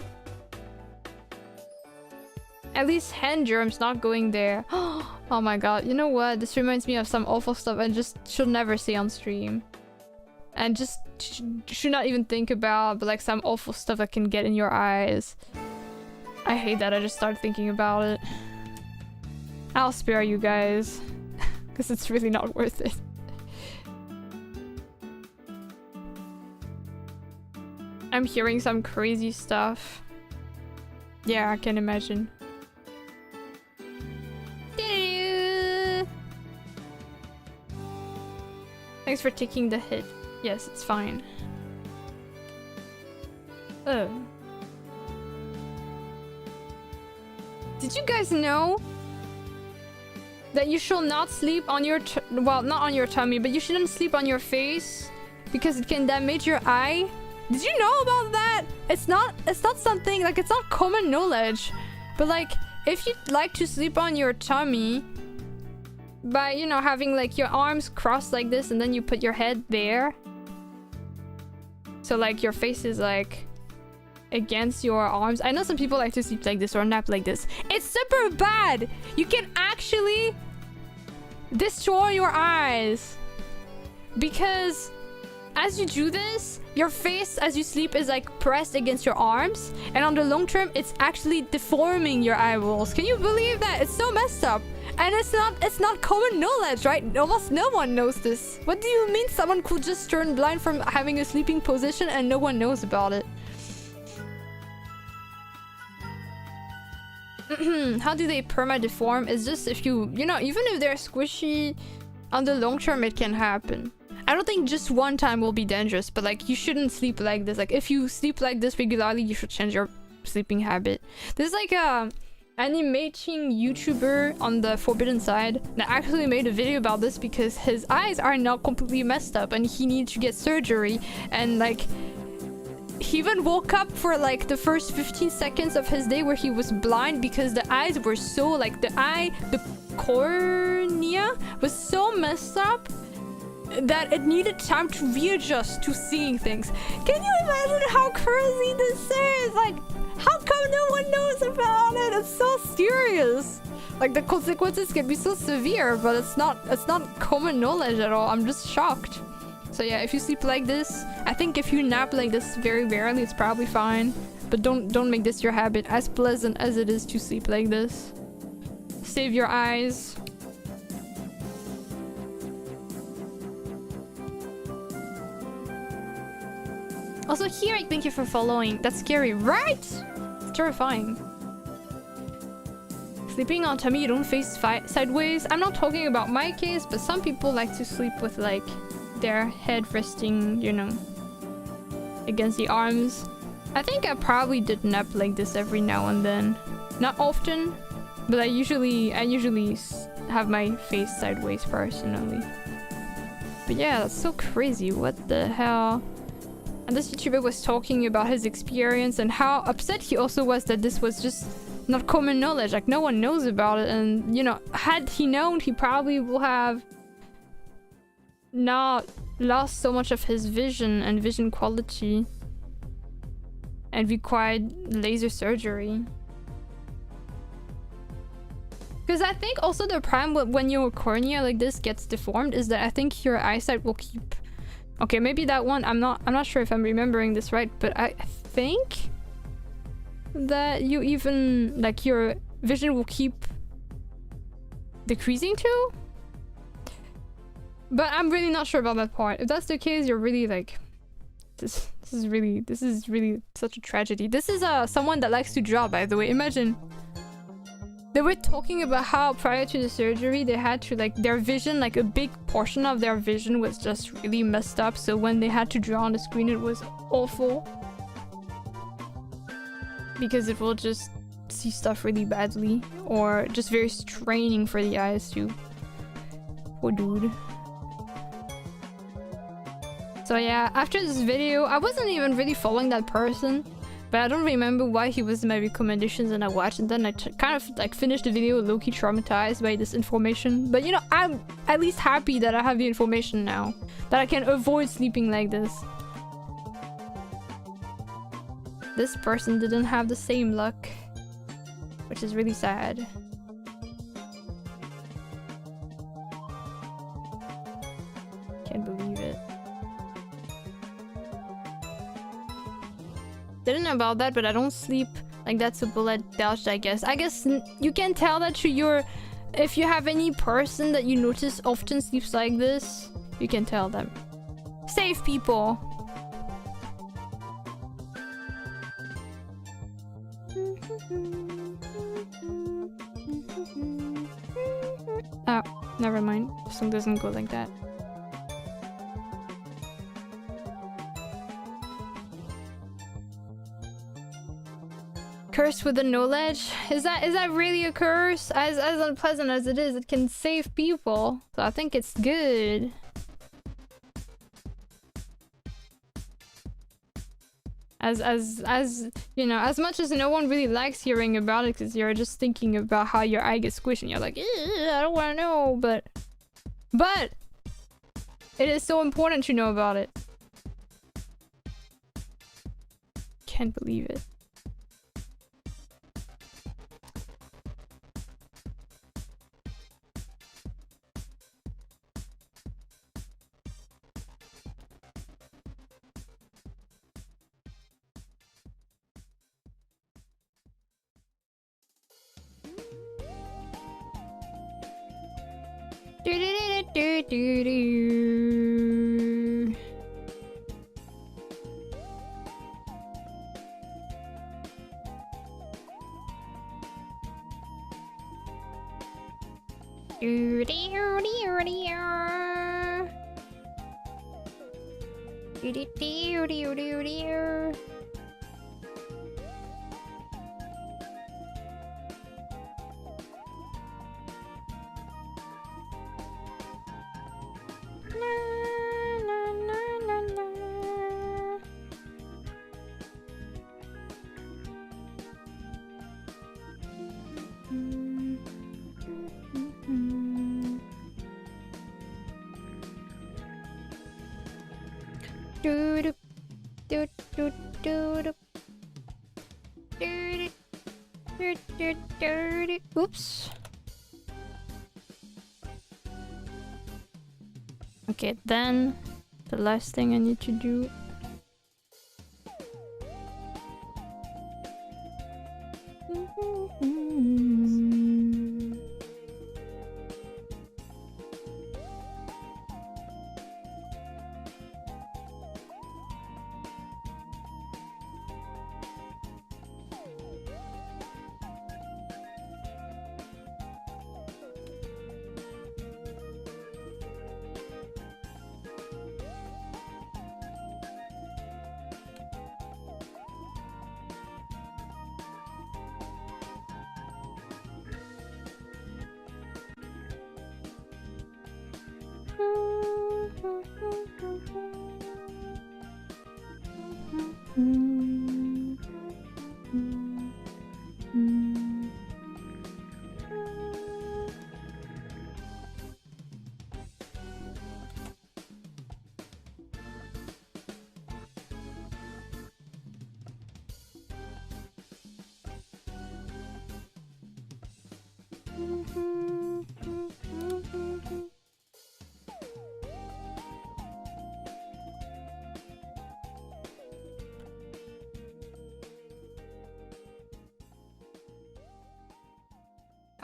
At least hand germs not going there. Oh my God, you know what? This reminds me of some awful stuff I just should never say on stream. And just should not even think about, but like some awful stuff that can get in your eyes. I hate that I just started thinking about it. I'll spare you guys. Because it's really not worth it. I'm hearing some crazy stuff. Yeah, I can imagine. Thanks for taking the hit. Yes, it's fine. Oh. Did you guys know that you should not sleep on your well, not on your tummy, but you shouldn't sleep on your face because it can damage your eye? Did you know about that? It's not something like, it's not common knowledge, but like if you like to sleep on your tummy by, you know, having like your arms crossed like this and then you put your head there, so like your face is like against your arms. I know some people like to sleep like this or nap like this. It's super bad. You can actually destroy your eyes because as you do this, your face as you sleep is like pressed against your arms, and on the long term it's actually deforming your eyeballs. Can you believe that? It's so messed up. And it's not common knowledge, right? Almost no one knows this. What do you mean someone could just turn blind from having a sleeping position and no one knows about it? How do they perma-deform? It's just if you know, even if they're squishy, on the long term it can happen. I don't think just one time will be dangerous, but like you shouldn't sleep like this. Like if you sleep like this regularly, you should change your sleeping habit. There's like animating YouTuber on the forbidden side that actually made a video about this because his eyes are now completely messed up and he needs to get surgery, and like he even woke up for like the first 15 seconds of his day where he was blind because the eyes were so like the cornea was so messed up that it needed time to readjust to seeing things. Can you imagine how crazy this is? Like, how come no one knows about it? It's so serious. Like, the consequences can be so severe, but it's not common knowledge at all. I'm just shocked. So yeah, if you sleep like this, I think if you nap like this very rarely, it's probably fine. But don't make this your habit, as pleasant as it is to sleep like this. Save your eyes. Also, here, thank you for following. That's scary, right? It's terrifying. Sleeping on tummy, you don't face sideways. I'm not talking about my case, but some people like to sleep with like their head resting, you know, against the arms. I think I probably did nap like this every now and then. Not often, but I usually have my face sideways personally. But yeah, that's so crazy. What the hell? And this YouTuber was talking about his experience and how upset he also was that this was just not common knowledge. Like, no one knows about it. And, you know, had he known, he probably will have not lost so much of his vision and vision quality and required laser surgery. Because I think also the problem when your cornea like this gets deformed is that I think your eyesight will keep... Okay, maybe that one, I'm not sure if I'm remembering this right, but I think that you even, like, your vision will keep decreasing too? But I'm really not sure about that part. If that's the case, you're really like... This is really such a tragedy. This is someone that likes to draw, by the way. Imagine. They were talking about how prior to the surgery they had to like their vision, like a big portion of their vision was just really messed up, so when they had to draw on the screen it was awful because it will just see stuff really badly or just very straining for the eyes too. Poor dude. So yeah, after this video I wasn't even really following that person, but I don't remember why he was in my recommendations and I watched, and then I kind of like finished the video low-key traumatized by this information. But you know, I'm at least happy that I have the information now, that I can avoid sleeping like this. This person didn't have the same luck, which is really sad. Can't believe it. Didn't know about that, but I don't sleep like that's a bullet dodged, I guess. I guess you can tell that to your... If you have any person that you notice often sleeps like this, you can tell them. Save people! Oh, never mind. The song doesn't go like that. Curse with the knowledge? Is that really a curse? As unpleasant as it is, it can save people. So I think it's good. As you know, as much as no one really likes hearing about it because you're just thinking about how your eye gets squished and you're like, I don't want to know, but it is so important to know about it. Can't believe it. Do do do do do. Oops. Okay, then the last thing I need to do.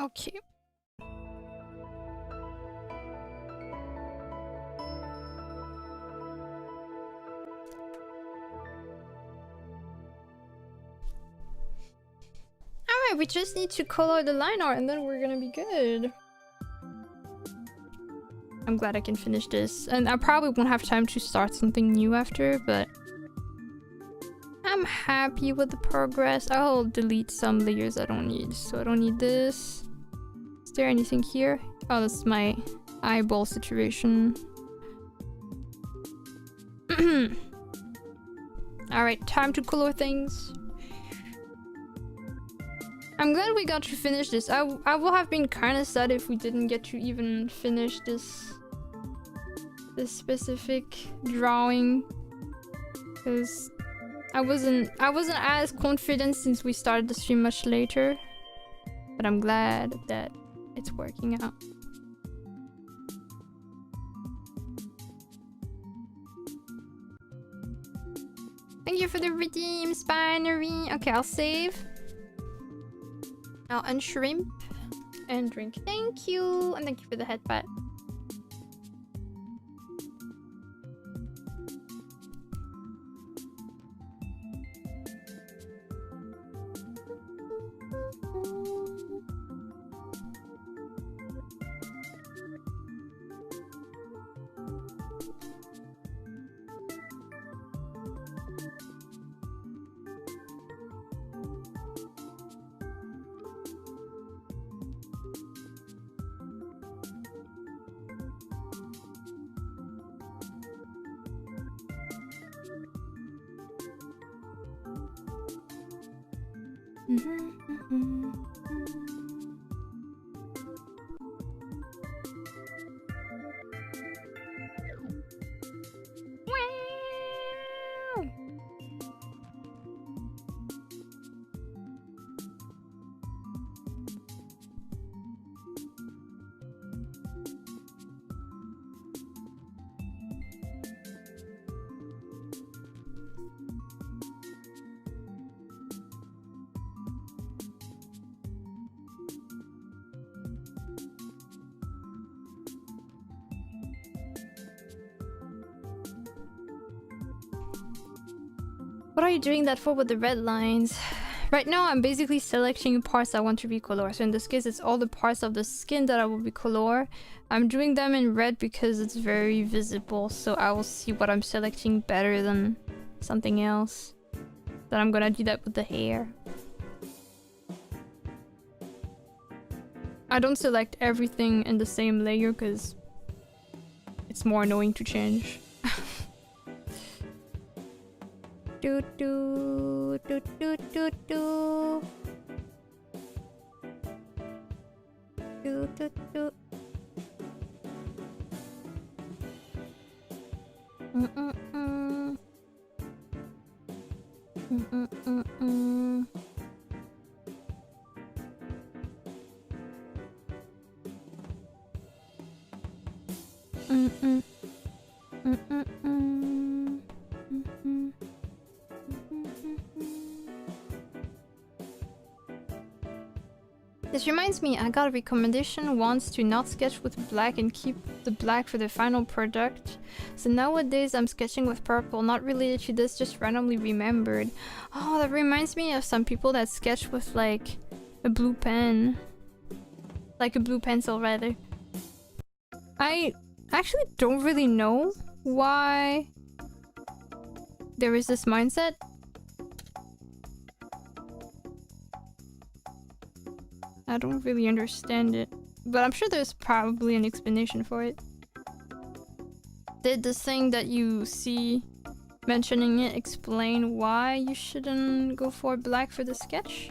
Okay. Alright, we just need to color the line art and then we're gonna be good. I'm glad I can finish this. And I probably won't have time to start something new after, but I'm happy with the progress. I'll delete some layers I don't need. So I don't need this. Is there anything here? Oh, that's my eyeball situation. Alright, time to color things. I'm glad we got to finish this. I will have been kind of sad if we didn't get to even finish this specific drawing, because I wasn't as confident since we started the stream much later. But I'm glad that it's working out. Thank you for the redeem, Spinery. Okay, I'll save. I'll unshrimp and drink. Thank you, and thank you for the headbutt. What are you doing that for with the red lines? Right now I'm basically selecting parts I want to recolor. So in this case it's all the parts of the skin that I will recolor. I'm doing them in red because it's very visible, so I will see what I'm selecting better than something else. Then I'm gonna do that with the hair. I don't select everything in the same layer because it's more annoying to change. Do do do do do do do do do. This reminds me, I got a recommendation once to not sketch with black and keep the black for the final product. So nowadays I'm sketching with purple, not related to this, just randomly remembered. Oh, that reminds me of some people that sketch with like a blue pen. Like a blue pencil rather. I actually don't really know why there is this mindset. I don't really understand it, but I'm sure there's probably an explanation for it. Did this thing that you see mentioning it explain why you shouldn't go for black for the sketch?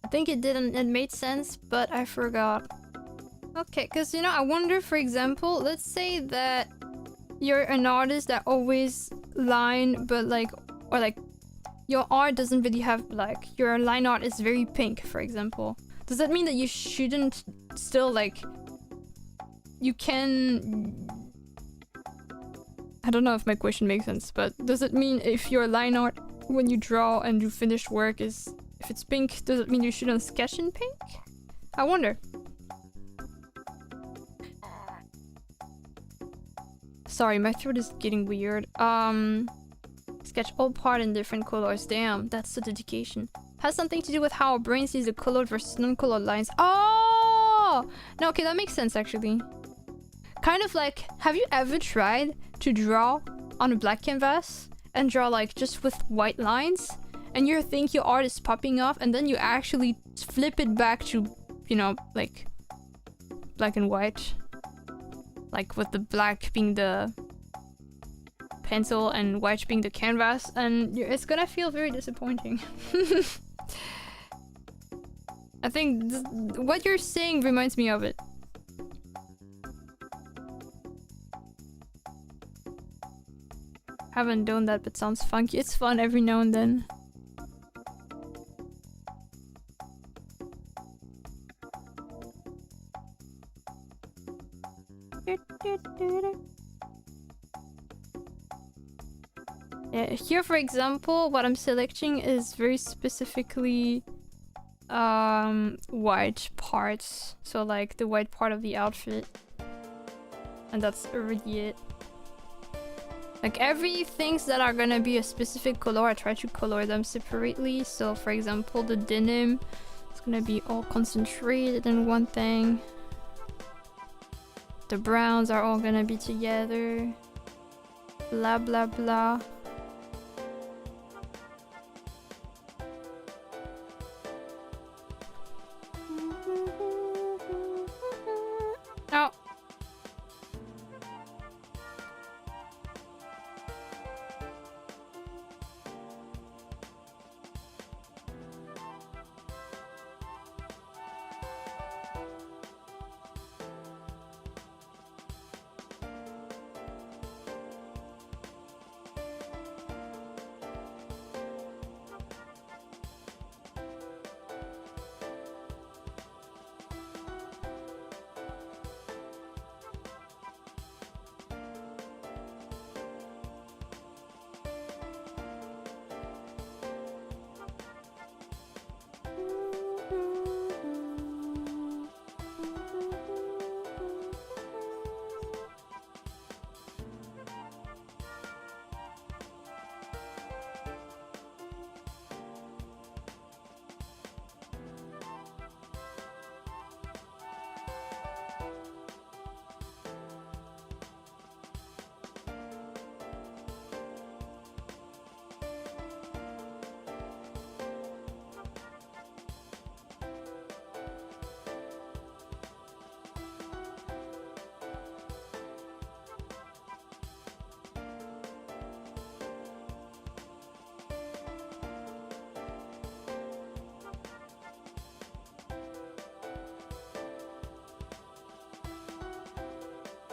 I think it didn't, it made sense, but I forgot. Okay, because you know, I wonder, for example, let's say that you're an artist that always line, but like, or like, your art doesn't really have black. Your line art is very pink, for example. Does that mean that you shouldn't still like, you can... I don't know if my question makes sense, but does it mean if your line art, when you draw and you finish work is... If it's pink, does it mean you shouldn't sketch in pink? I wonder. Sorry, my throat is getting weird. Sketch all part in different colors. Damn, that's the dedication. Has something to do with how our brain sees the colored versus non-colored lines. Oh! No, okay, that makes sense actually. Kind of like, have you ever tried to draw on a black canvas and draw like just with white lines? And you think your art is popping off, and then you actually flip it back to, you know, like black and white. Like with the black being the pencil and white being the canvas, and it's gonna feel very disappointing. I think what you're saying reminds me of it. Haven't done that, but sounds funky. It's fun every now and then. Yeah, here for example, what I'm selecting is very specifically white parts. So like the white part of the outfit. And that's already it. Like every things that are gonna be a specific color, I try to color them separately. So for example, the denim is gonna be all concentrated in one thing. The browns are all gonna be together. Blah blah blah. Oh.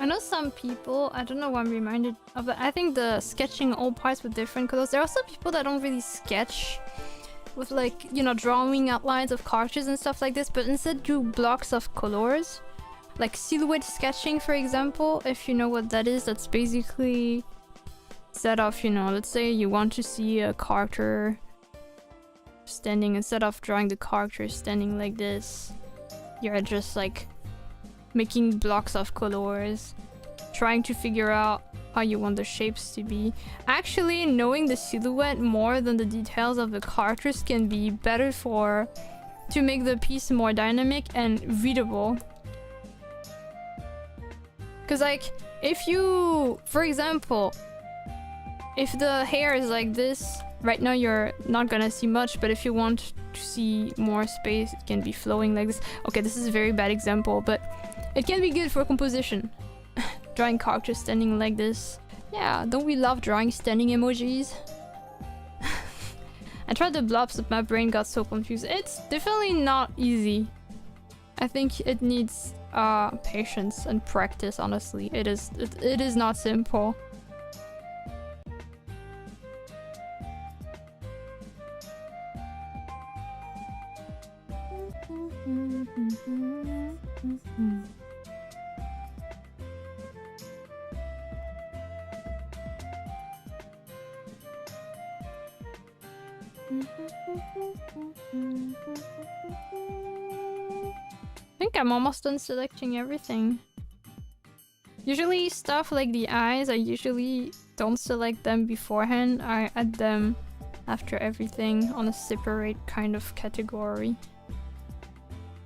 I know some people, I don't know why I'm reminded of it. I think the sketching all parts with different colors. There are also people that don't really sketch with like, you know, drawing outlines of characters and stuff like this, but instead do blocks of colors. Like silhouette sketching, for example, if you know what that is, that's basically instead of, you know, let's say you want to see a character standing, instead of drawing the character standing like this, you're just like making blocks of colors, trying to figure out how you want the shapes to be. Actually, knowing the silhouette more than the details of the characters can be better to make the piece more dynamic and readable. Because like, if you, for example, if the hair is like this, right now you're not gonna see much, but if you want to see more space, it can be flowing like this. Okay, this is a very bad example, but it can be good for composition. Drawing characters standing like this. Yeah, don't we love drawing standing emojis? I tried the blobs, but my brain got so confused. It's definitely not easy. I think it needs patience and practice, honestly. It is not simple. I think I'm almost done selecting everything. Usually stuff like the eyes, I usually don't select them beforehand. I add them after everything on a separate kind of category.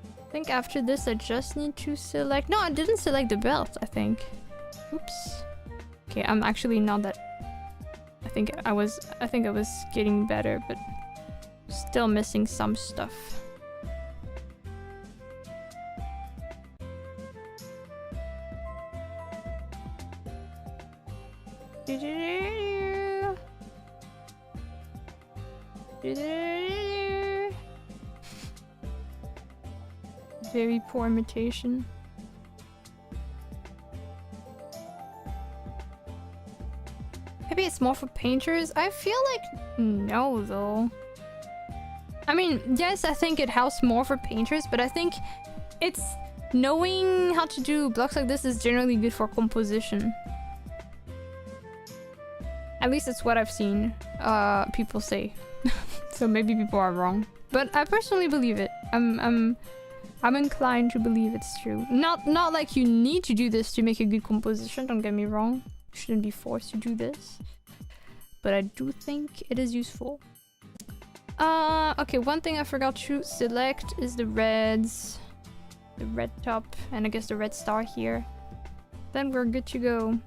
I think after this I just need to select... No, I didn't select the belt, I think. Oops. Okay, I'm actually not that... I think I was getting better, but still missing some stuff. Very poor imitation. Maybe it's more for painters? I feel like no, though. I mean, yes, I think it helps more for painters, but I think it's knowing how to do blocks like this is generally good for composition. At least it's what I've seen people say. So maybe people are wrong, but I personally believe it. I'm inclined to believe it's true. Not like you need to do this to make a good composition, don't get me wrong. You shouldn't be forced to do this. But I do think it is useful. Okay, one thing I forgot to select is the reds. The red top, and I guess the red star here. Then we're good to go.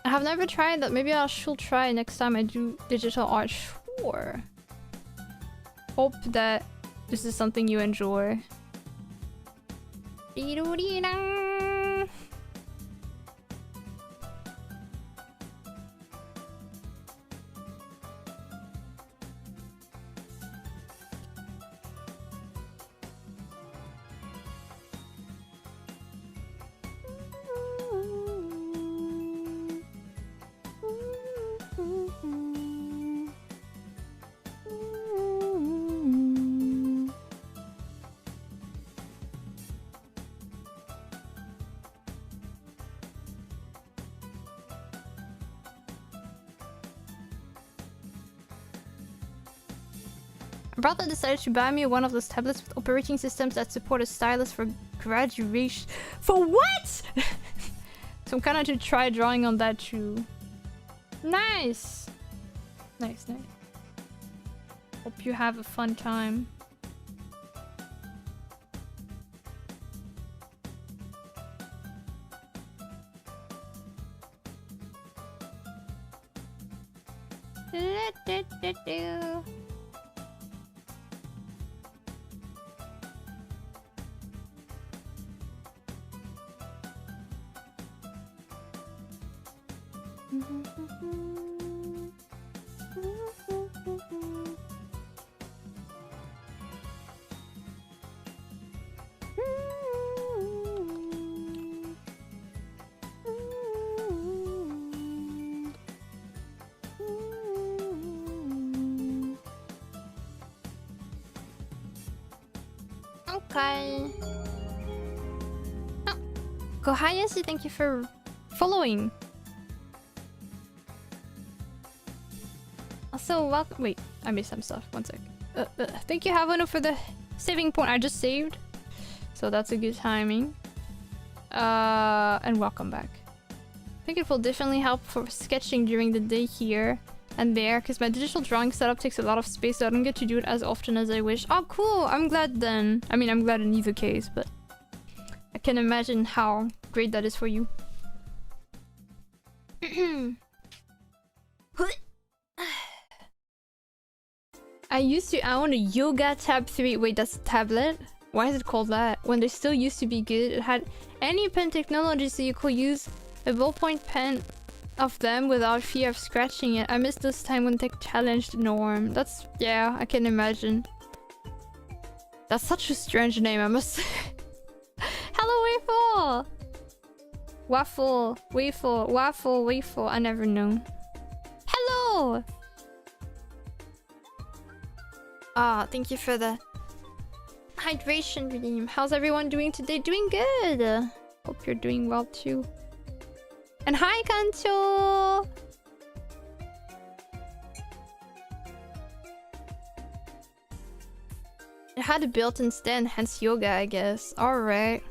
I have never tried that. Maybe I should try next time I do digital art. Sure. Hope that this is something you enjoy. My brother decided to buy me one of those tablets with operating systems that support a stylus for graduation. For what? So I'm kind of to try drawing on that too. Nice! Nice, nice. Hope you have a fun time. Okay. Oh, Kohayashi, thank you for following. Also, welcome. Wait, I missed some stuff. One sec. Thank you, Havana, for the saving point. I just saved, so that's a good timing. And welcome back. I think it will definitely help for sketching during the day here and there, because my digital drawing setup takes a lot of space, so I don't get to do it as often as I wish. Oh, cool! I'm glad then. I mean, I'm glad in either case, but I can imagine how great that is for you. I own a Yoga Tab 3. Wait, that's a tablet? Why is it called that? When they still used to be good, it had any pen technology, so you could use a ballpoint pen of them without fear of scratching it. I miss this time when tech challenged the norm. That's... yeah, I can imagine. That's such a strange name, I must say. Hello, Waffle! Waffle. I never know. Hello! Ah, thank you for the hydration redeem. How's everyone doing today? Doing good! Hope you're doing well too. And hi, Kancho! It had a built-in stand, hence yoga, I guess. Alright.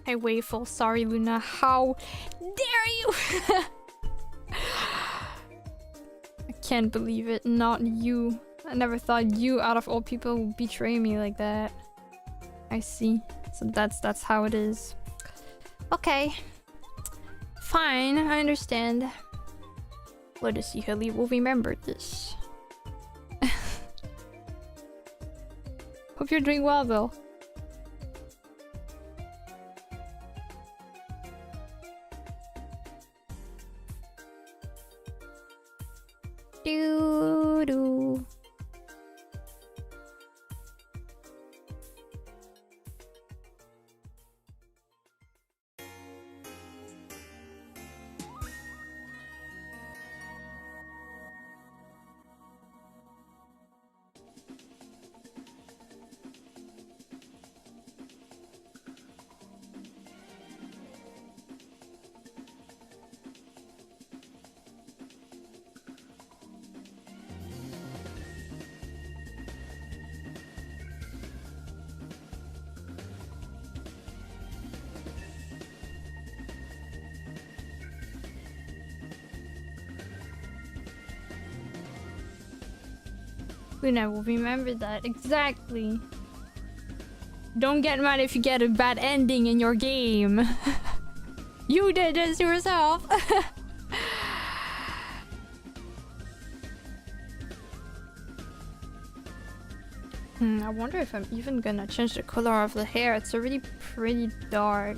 Hey, Wayful. Sorry, Luna. How dare you? I can't believe it. Not you. I never thought you, out of all people, would betray me like that. I see. So that's how it is. Okay. Fine. I understand. Lunacyhilly will remember this. Hope you're doing well, though. Doo-doo. Luna will remember that. Exactly. Don't get mad if you get a bad ending in your game. You did this yourself. I wonder if I'm even gonna change the color of the hair. It's already pretty dark.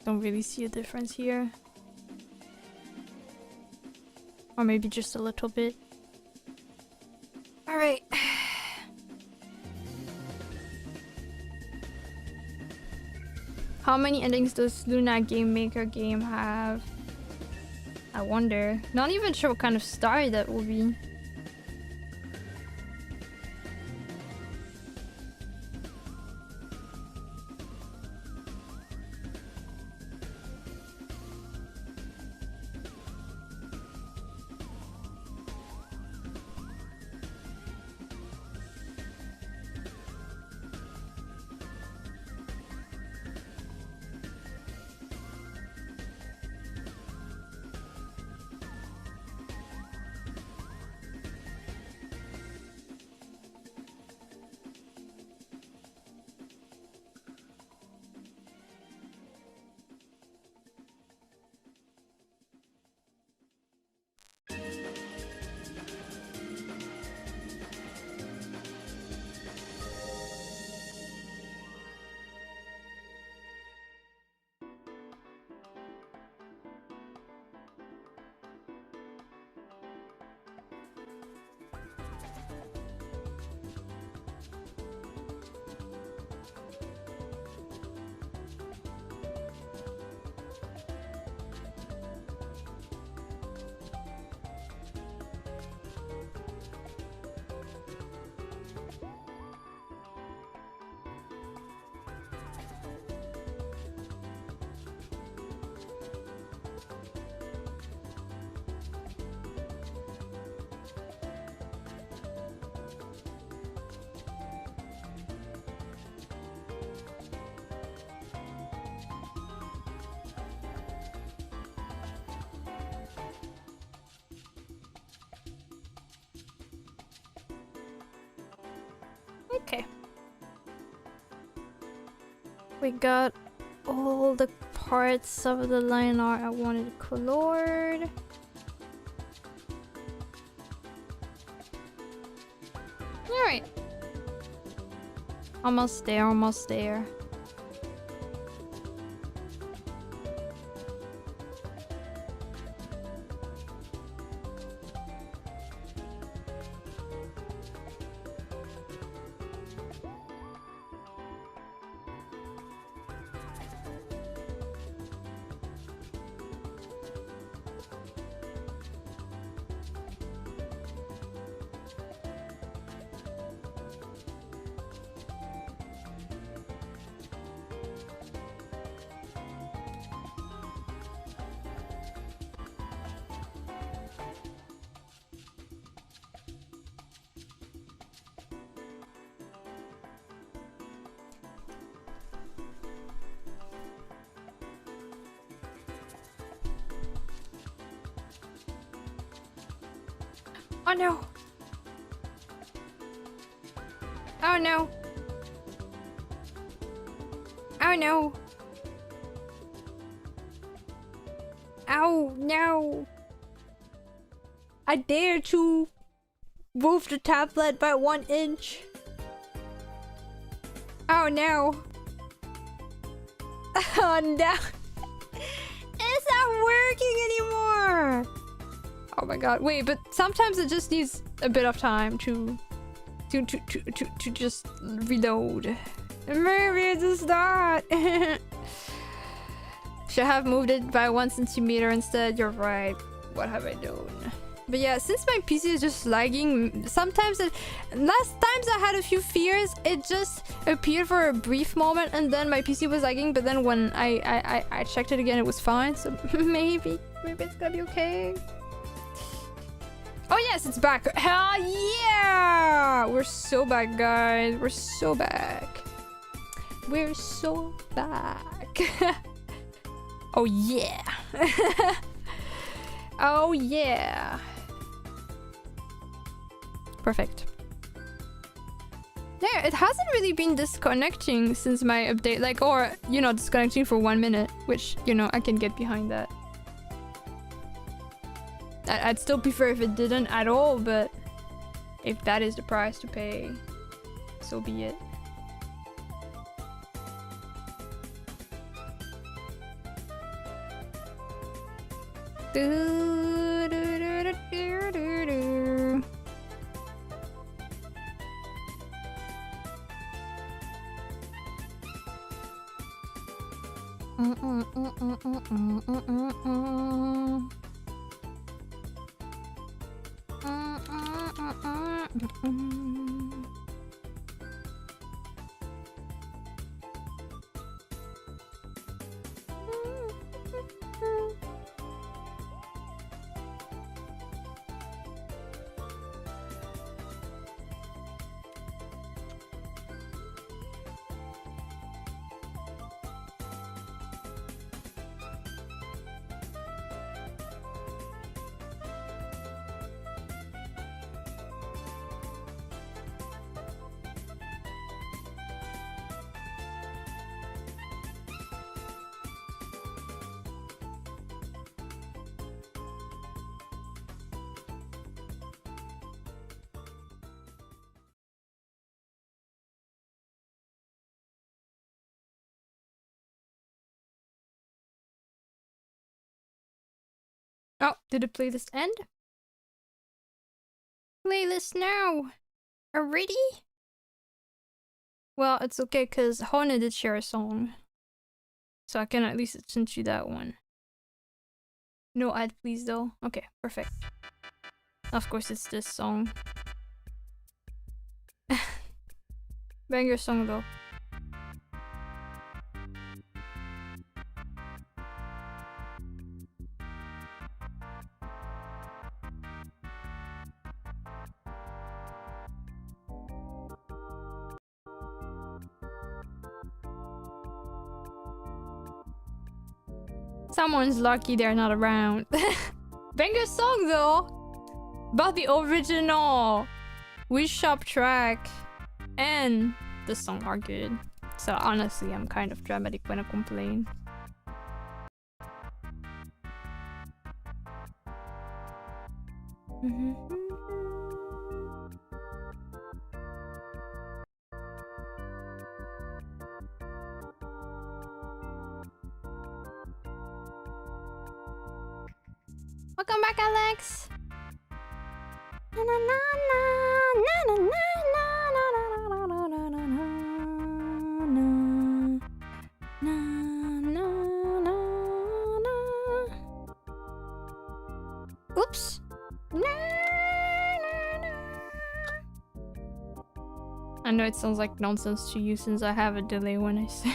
Don't really see a difference here. Or maybe just a little bit. Alright. How many endings does Luna Game Maker game have? I wonder. Not even sure what kind of story that will be. Okay. We got all the parts of the line art I wanted colored. Alright. Almost there, almost there. Oh no! Oh no! Oh no! Ow, no! I dare to move the tablet by 1 inch. Oh no! Oh no! It's not working anymore! Oh my god, wait, but sometimes it just needs a bit of time to just reload. Maybe it's not. Should have moved it by 1 centimeter instead. You're right. What have I done? But yeah, since my PC is just lagging, sometimes last times I had a few fears, it just appeared for a brief moment and then my PC was lagging, but then when I checked it again, it was fine. So maybe it's gonna be okay. Oh yes, it's back. Hell yeah! We're so back, guys. We're so back. We're so back. Oh yeah. Oh yeah. Perfect. Yeah, it hasn't really been disconnecting since my update, like, or, you know, disconnecting for 1 minute, which, you know, I can get behind that. I'd still prefer if it didn't at all, but if that is the price to pay, so be it. Oh, did the playlist end? Playlist now! Already? Well, it's okay, because Hona did share a song. So I can at least listen to that one. No ad, please, though. Okay, perfect. Of course, it's this song. Banger song, though. Someone's lucky they're not around. Banger song though! But the original! Wish Shop track. and the song are good. So honestly, I'm kind of dramatic when I complain. Welcome back, Alex. Na na na na na na oops. I know it sounds like nonsense to you since I have a delay when I sing.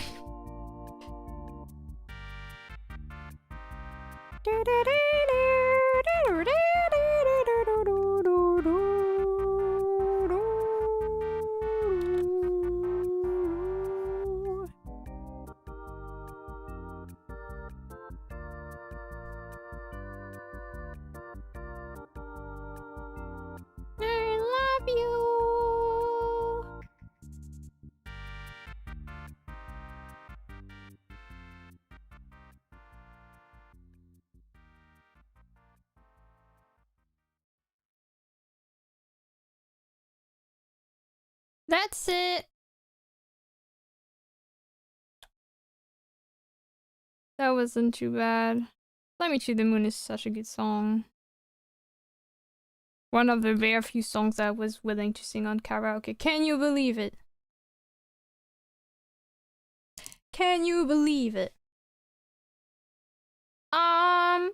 That's it. That wasn't too bad. Fly Me to the Moon is such a good song. One of the very few songs I was willing to sing on karaoke. Can you believe it? Can you believe it? I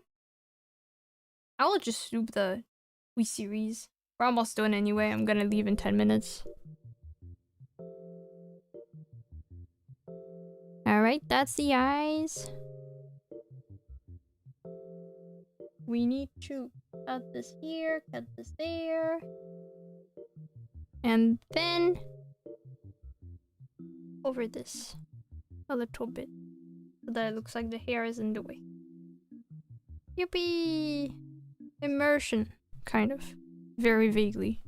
will just loop the Wii series. We're almost done anyway. I'm gonna leave in 10 minutes. Alright, that's the eyes. We need to cut this here, cut this there. And then over this a little bit so that it looks like the hair is in the way. Yippee! Immersion, kind of. Very vaguely.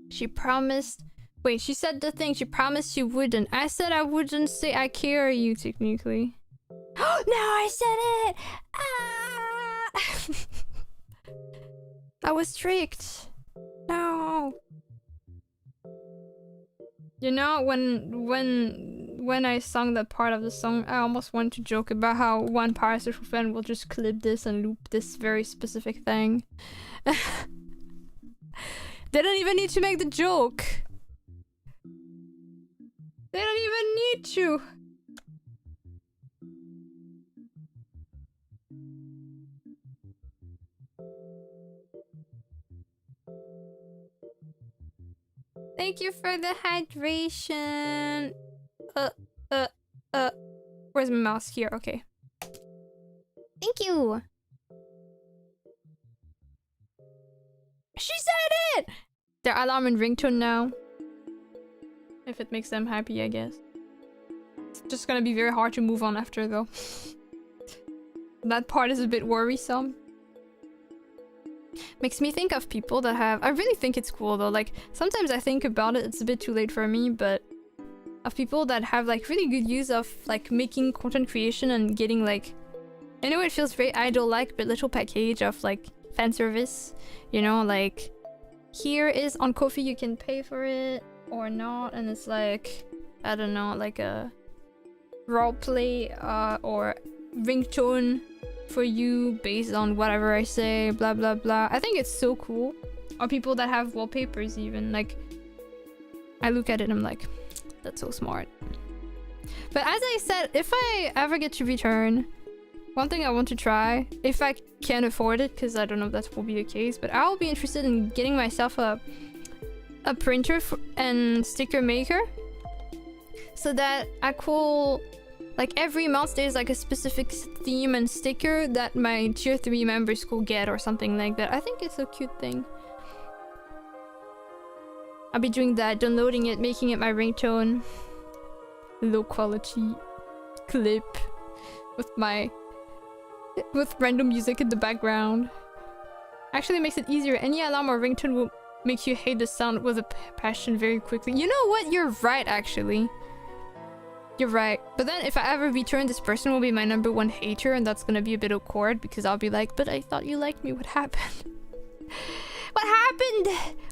She promised. Wait, she said the thing. She promised she wouldn't. I said I wouldn't say I carry you, technically. Oh, no, I said it! Ah! I was tricked. No. You know, when I sung that part of the song, I almost wanted to joke about how one parasocial friend will just clip this and loop this very specific thing. They don't even need to make the joke. They don't even need to. Thank you for the hydration. Where's my mouse? Here, okay. Thank you. She said it! Their alarm and ringtone now. If it makes them happy, I guess. It's just gonna be very hard to move on after, though. That part is a bit worrisome. Makes me think of people that have... I really think it's cool, though. Like, sometimes I think about it, it's a bit too late for me, but... Of people that have, like, really good use of, like, making content creation and getting, like... I know it feels very idol-like, but little package of, like, fan service. You know, like... Here is on Ko-fi, you can pay for it or not, and it's like... I don't know, like a... roleplay, or ringtone for you based on whatever I say, blah blah blah. I think it's so cool. Or people that have wallpapers even, like... I look at it and I'm like, that's so smart. But as I said, if I ever get to return, one thing I want to try, if I can afford it, because I don't know if that will be the case, but I'll be interested in getting myself a printer and sticker maker, so that I could... Like every month there's like a specific theme and sticker that my tier 3 members could get or something like that. I think it's a cute thing. I'll be doing that, downloading it, making it my ringtone. Low quality clip with random music in the background. Actually makes it easier. Any alarm or ringtone will makes you hate the sound with a passion very quickly. You know what? You're right, actually. You're right. But then if I ever return, this person will be my #1 hater, and that's gonna be a bit awkward because I'll be like, but I thought you liked me. What happened? What happened?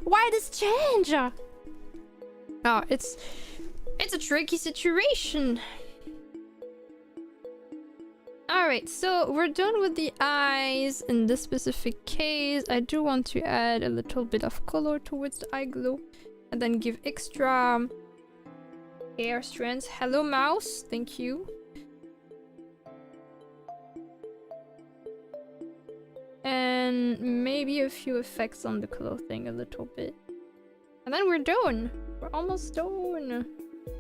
Why this change? Oh, it's a tricky situation. Alright, so we're done with the eyes in this specific case. I do want to add a little bit of color towards the eye glow and then give extra hair strands. Hello, mouse. Thank you. And maybe a few effects on the clothing a little bit. And then we're done. We're almost done.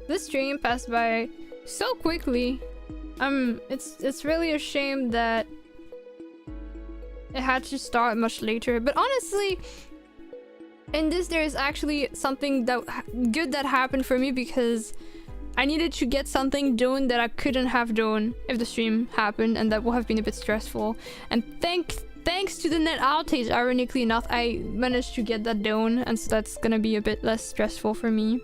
This stream passed by so quickly. It's really a shame that it had to start much later. But honestly, in this there is actually something good that happened for me because I needed to get something done that I couldn't have done if the stream happened, and that would have been a bit stressful. And thanks to the net outage, ironically enough, I managed to get that done, and so that's gonna be a bit less stressful for me.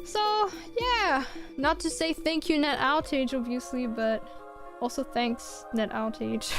So yeah, not to say thank you net outage obviously, but also thanks net outage.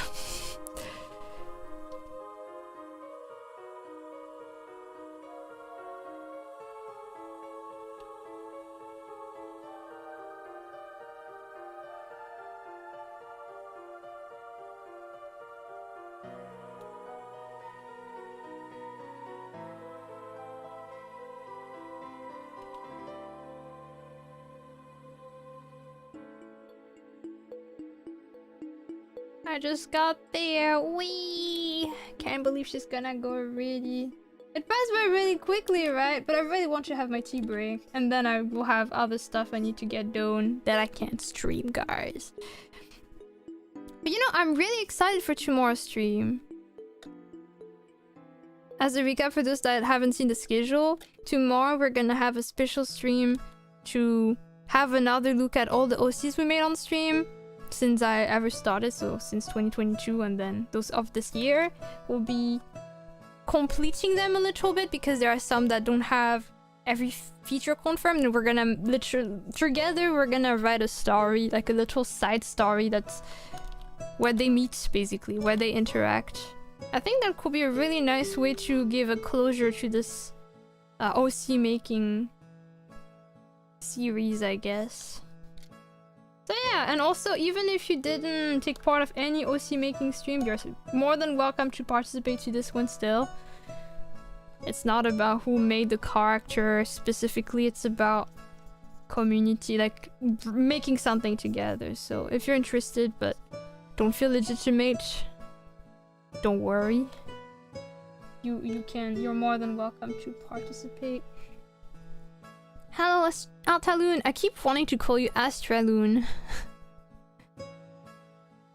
I just got there. Wee! Can't believe she's gonna go already. It passed by really quickly, right? But I really want to have my tea break. And then I will have other stuff I need to get done that I can't stream, guys. But you know, I'm really excited for tomorrow's stream. As a recap for those that haven't seen the schedule, tomorrow we're gonna have a special stream to have another look at all the OCs we made on stream since I ever started, so since 2022, and then those of this year. We'll be completing them a little bit because there are some that don't have every feature confirmed, and we're gonna literally together we're gonna write a story, like a little side story that's where they meet, basically where they interact. I think that could be a really nice way to give a closure to this OC making series, I guess. So yeah, and also even if you didn't take part of any OC making stream, you're more than welcome to participate to this one still. It's not about who made the character specifically, it's about community, like making something together. So if you're interested but don't feel legitimate, don't worry. You're more than welcome to participate. Hello, Altaloon. I keep wanting to call you Astraloon.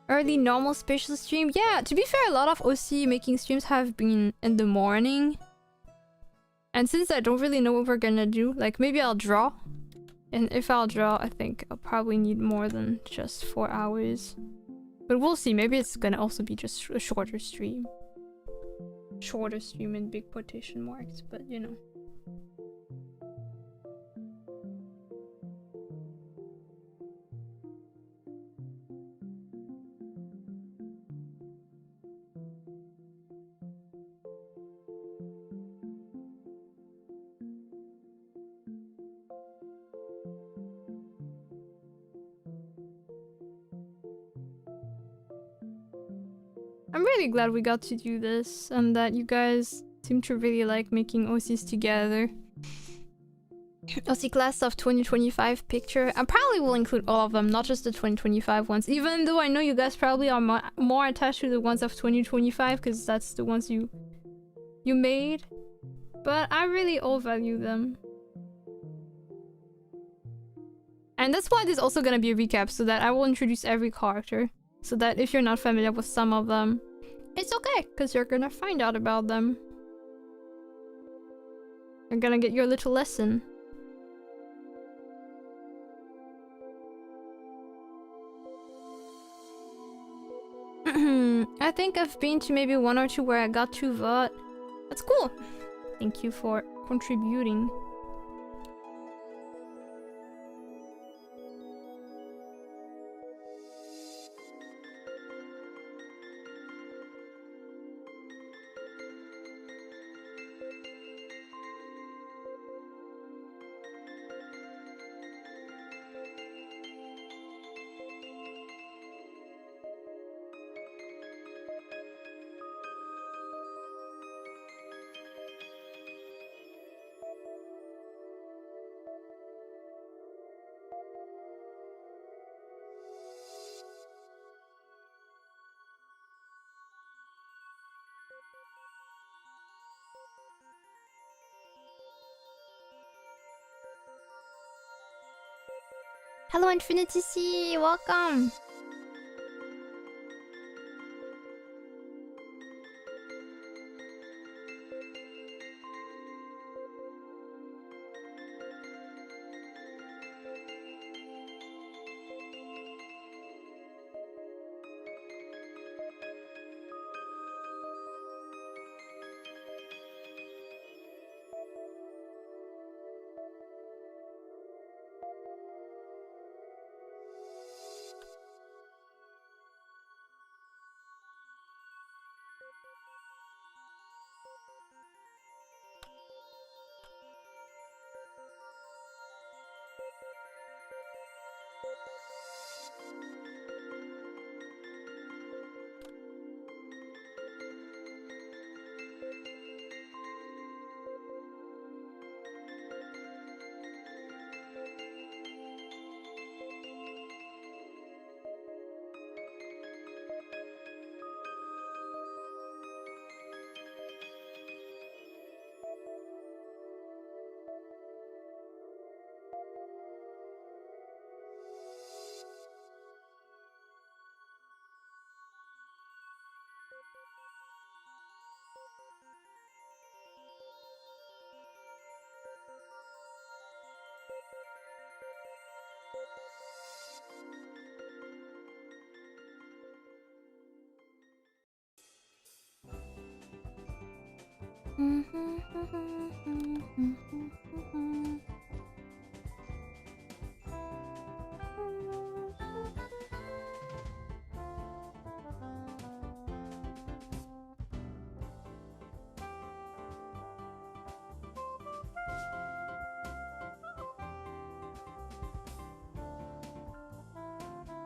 Early normal special stream. Yeah, to be fair, a lot of OC making streams have been in the morning. And since I don't really know what we're gonna do, like maybe I'll draw. And if I'll draw, I think I'll probably need more than just 4 hours. But we'll see. Maybe it's gonna also be just a shorter stream. Shorter stream in big quotation marks, but you know. I'm really glad we got to do this and that you guys seem to really like making OCs together. OC class of 2025 picture. I probably will include all of them, not just the 2025 ones, even though I know you guys probably are more attached to the ones of 2025 because that's the ones you made. But I really all value them. And that's why there's also gonna be a recap, so that I will introduce every character. So that if you're not familiar with some of them, it's okay, because you're gonna find out about them. You're gonna get your little lesson. I think I've been to maybe 1 or 2 where I got to vote. That's cool. Thank you for contributing. Hello Infinity C, welcome!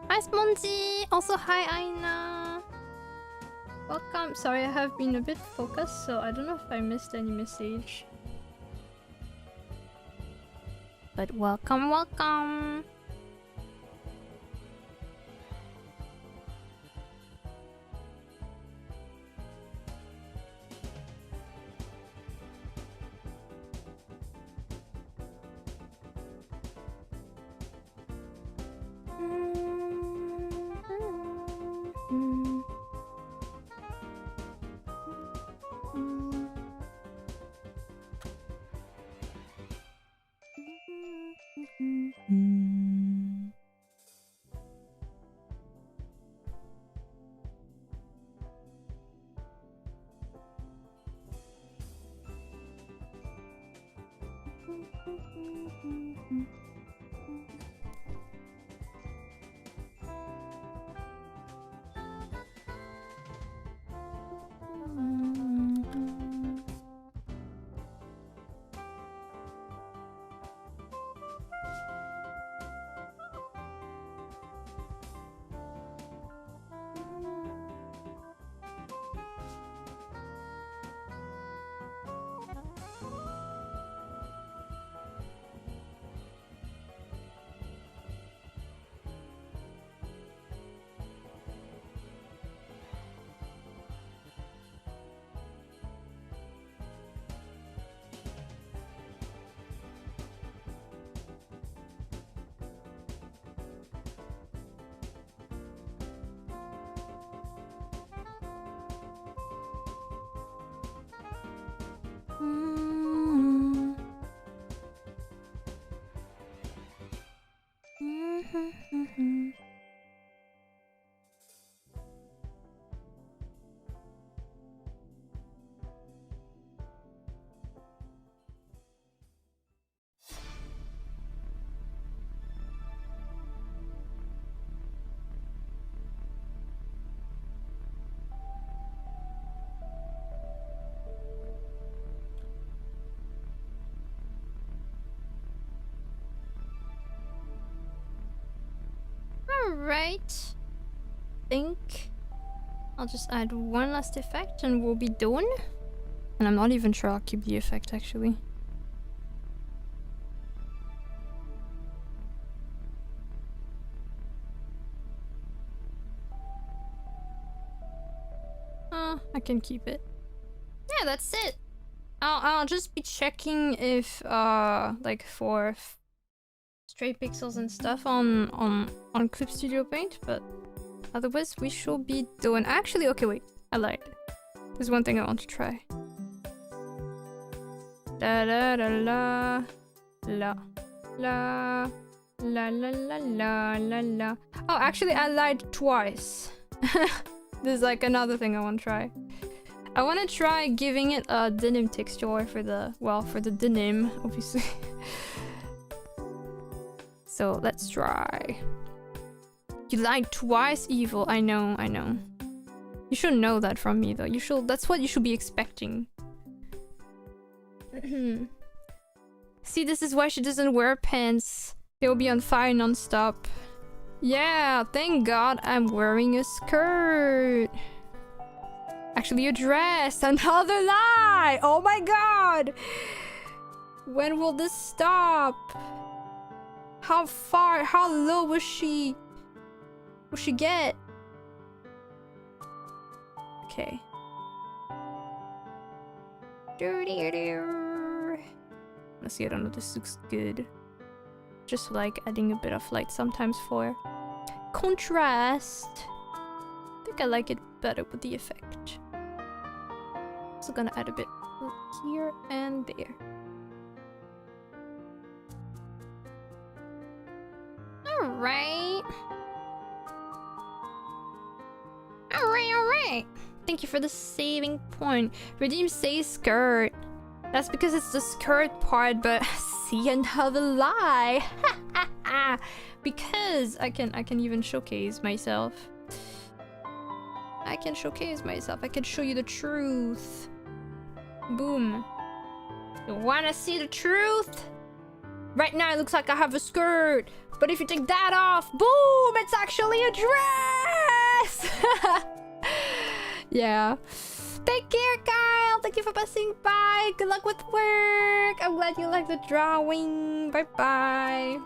Hi Sponzy! Also hi Aina! Welcome! Sorry I have been a bit focused, so I don't know if I missed any message. But welcome, welcome! Alright. Think I'll just add one last effect and we'll be done. And I'm not even sure I'll keep the effect actually. I can keep it. Yeah, that's it. I'll just be checking if like for stray pixels and stuff on Clip Studio Paint, but otherwise we should be done. Actually, okay, wait. I lied. There's one thing I want to try. La la la la la la la la la la la la. Oh, actually, I lied twice. There's like another thing I want to try. I want to try giving it a denim texture for the, well, for the denim, obviously. So let's try. You lied twice, evil. I know, I know. You should know that from me, though. You should. That's what you should be expecting. See, this is why she doesn't wear pants. They'll be on fire non-stop. Yeah, thank God I'm wearing a skirt. Actually, a dress. Another lie. Oh my God. When will this stop? How far? How low will she get? Okay. Honestly, I don't know. This looks good. Just like adding a bit of light sometimes for contrast. I think I like it better with the effect. Also gonna add a bit here and there. Alright. Alright. Thank you for the saving point. Redeem says skirt. That's because it's the skirt part, but see, another lie. Because I can even showcase myself. I can showcase myself. I can show you the truth. Boom. You wanna see the truth? Right now it looks like I have a skirt, but if you take that off, boom, it's actually a dress. Yeah. Take care, Kyle. Thank you for passing by. Good luck with work. I'm glad you like the drawing. Bye bye.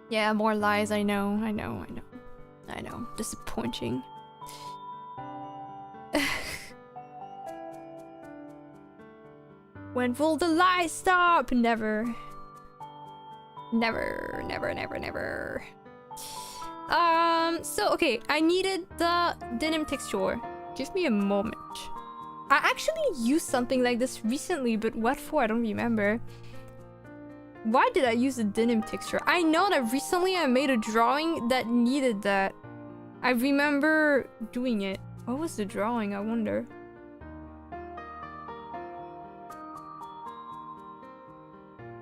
Yeah, more lies. I know. Disappointing. When will the lies stop? Never. Never. So okay, I needed the denim texture. Give me a moment. I actually used something like this recently, but what for? I don't remember. Why did I use the denim texture? I know that recently I made a drawing that needed that. I remember doing it. What was the drawing, I wonder?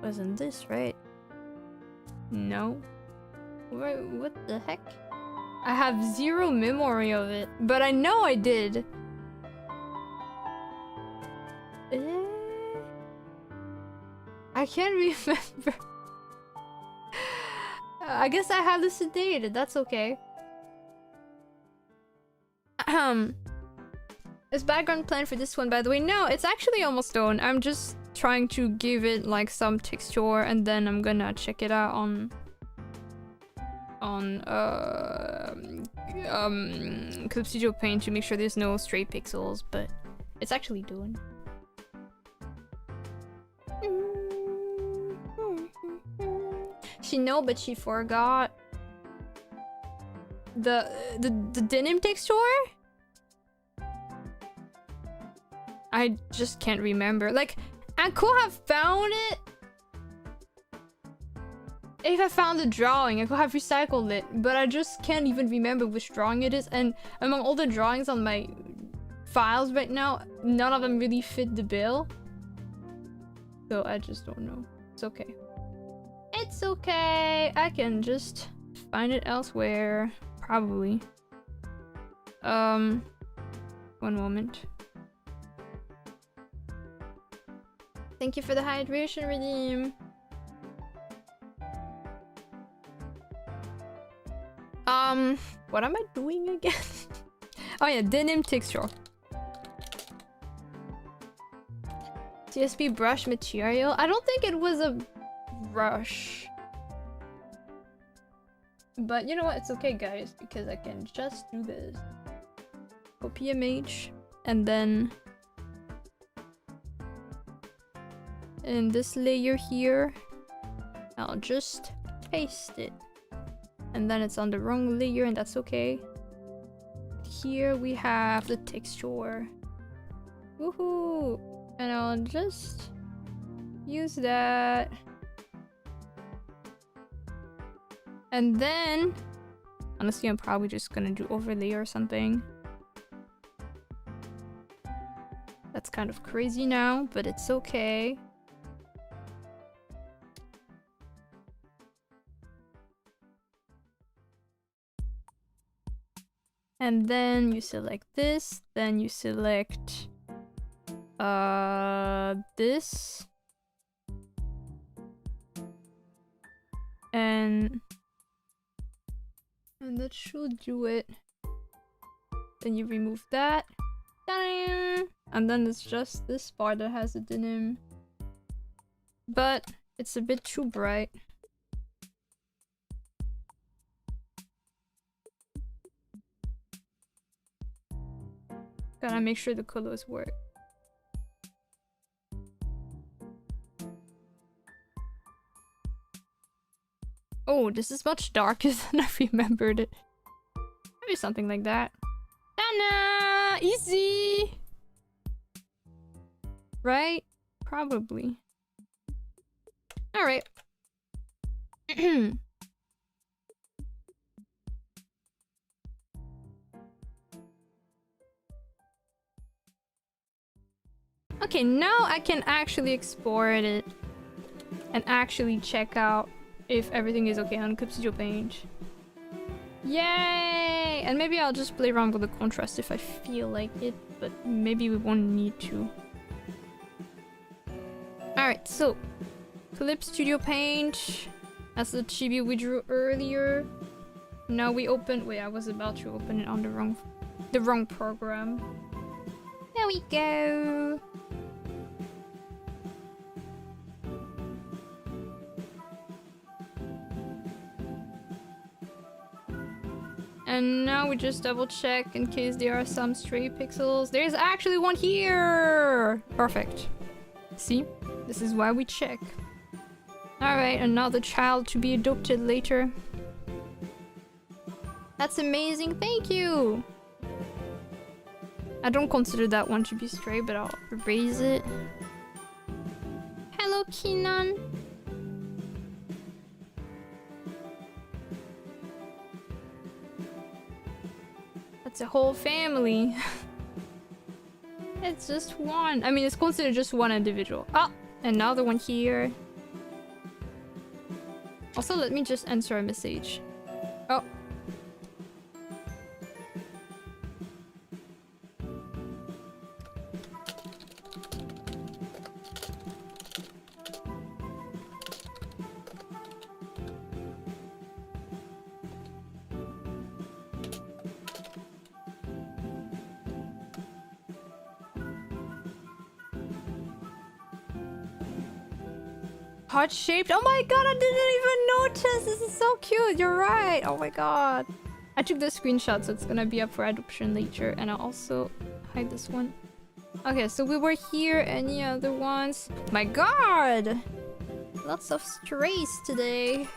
Wasn't this right? No. What the heck? I have zero memory of it, but I know I did. I can't remember. I guess I hallucinated. That's okay. Is background plan for this one, by the way? No, it's actually almost done. I'm just trying to give it like some texture, and then I'm gonna check it out on Clip Studio Paint to make sure there's no stray pixels, but it's actually doing. She know, but she forgot the denim texture. I just can't remember. Like, I could have found it. If I found the drawing, I could have recycled it, but I just can't even remember which drawing it is. And among all the drawings on my files right now, none of them really fit the bill. So I just don't know. It's okay. It's okay. I can just find it elsewhere. Probably. One moment. Thank you for the hydration redeem. What am I doing again? Oh yeah, denim texture. CSP brush material. I don't think it was a brush. But you know what? It's okay, guys, because I can just do this. Copy image, and then in this layer here, I'll just paste it. And then it's on the wrong layer, and that's okay. Here we have the texture. Woohoo! And I'll just use that. And then, honestly, I'm probably just gonna do overlay or something. That's kind of crazy now, but it's okay. And then you select this, then you select this. And that should do it. Then you remove that. Ta-da! And then it's just this part that has the denim. But it's a bit too bright. Gotta make sure the colors work. Oh, this is much darker than I remembered it. Maybe something like that. Ta-da! Easy! Right? Probably. Alright. Okay, now I can actually export it and actually check out if everything is okay on Cube Studio Paint. Yay! And maybe I'll just play around with the contrast if I feel like it, but maybe we won't need to. Alright, so Clip Studio Paint. That's the chibi we drew earlier. Now we open. Wait, I was about to open it on the wrong program. There we go. And now we just double check in case there are some stray pixels. There's actually one here! Perfect. See? This is why we check. Alright, another child to be adopted later. That's amazing, thank you! I don't consider that one to be stray, but I'll erase it. Hello, Keenan! It's a whole family. It's just one. I mean, it's considered just one individual. Oh, another one here. Also, let me just answer a message. Oh. Heart-shaped. Oh my god, I didn't even notice. This is so cute. You're right. Oh my god. I took the screenshot, so it's gonna be up for adoption later. And I'll also hide this one. Okay, so we were here. Any other ones? My god! Lots of strays today.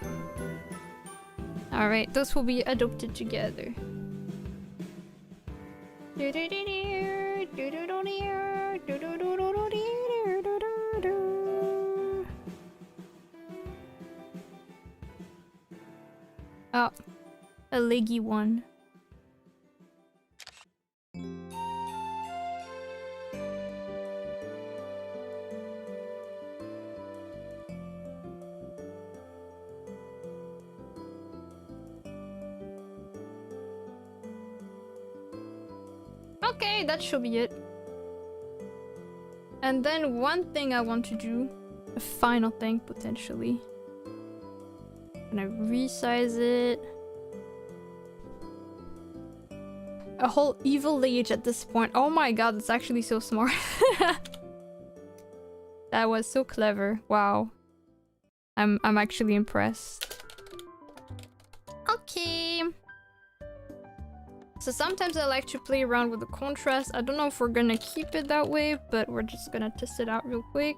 Alright, those will be adopted together. Oh, a leggy one. Okay, that should be it. And then one thing I want to do, a final thing potentially. And I resize it. a whole evil age at this point. Oh my god, that's actually so smart. That was so clever. Wow. I'm actually impressed. Okay. So sometimes I like to play around with the contrast. I don't know if we're gonna keep it that way, but we're just gonna test it out real quick.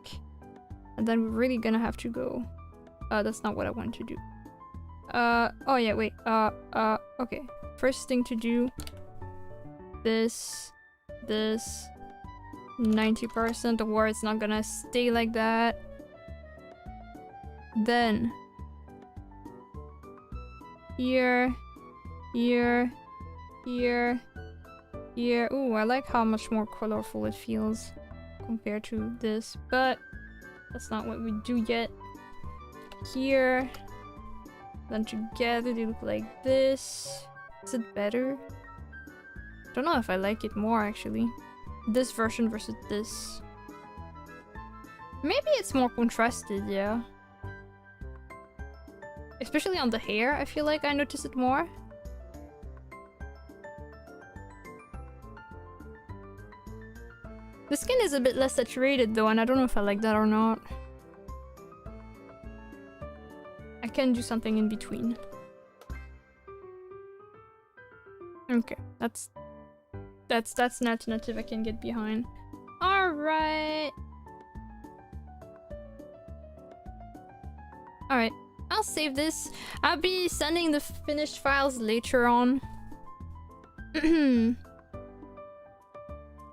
And then we're really gonna have to go. That's not what I want to do. Oh yeah, wait. Okay. First thing to do. This. 90%, or it's not gonna stay like that. Then. Here. Here. Ooh, I like how much more colorful it feels compared to this, but that's not what we do yet. Here. Then together they look like this. Is it better? I don't know if I like it more actually. This version versus this. Maybe it's more contrasted, yeah. Especially on the hair, I feel like I notice it more. The skin is a bit less saturated though, and I don't know if I like that or not. I can do something in between. Okay, that's an alternative I can get behind. Alright. Alright, I'll save this. I'll be sending the finished files later on.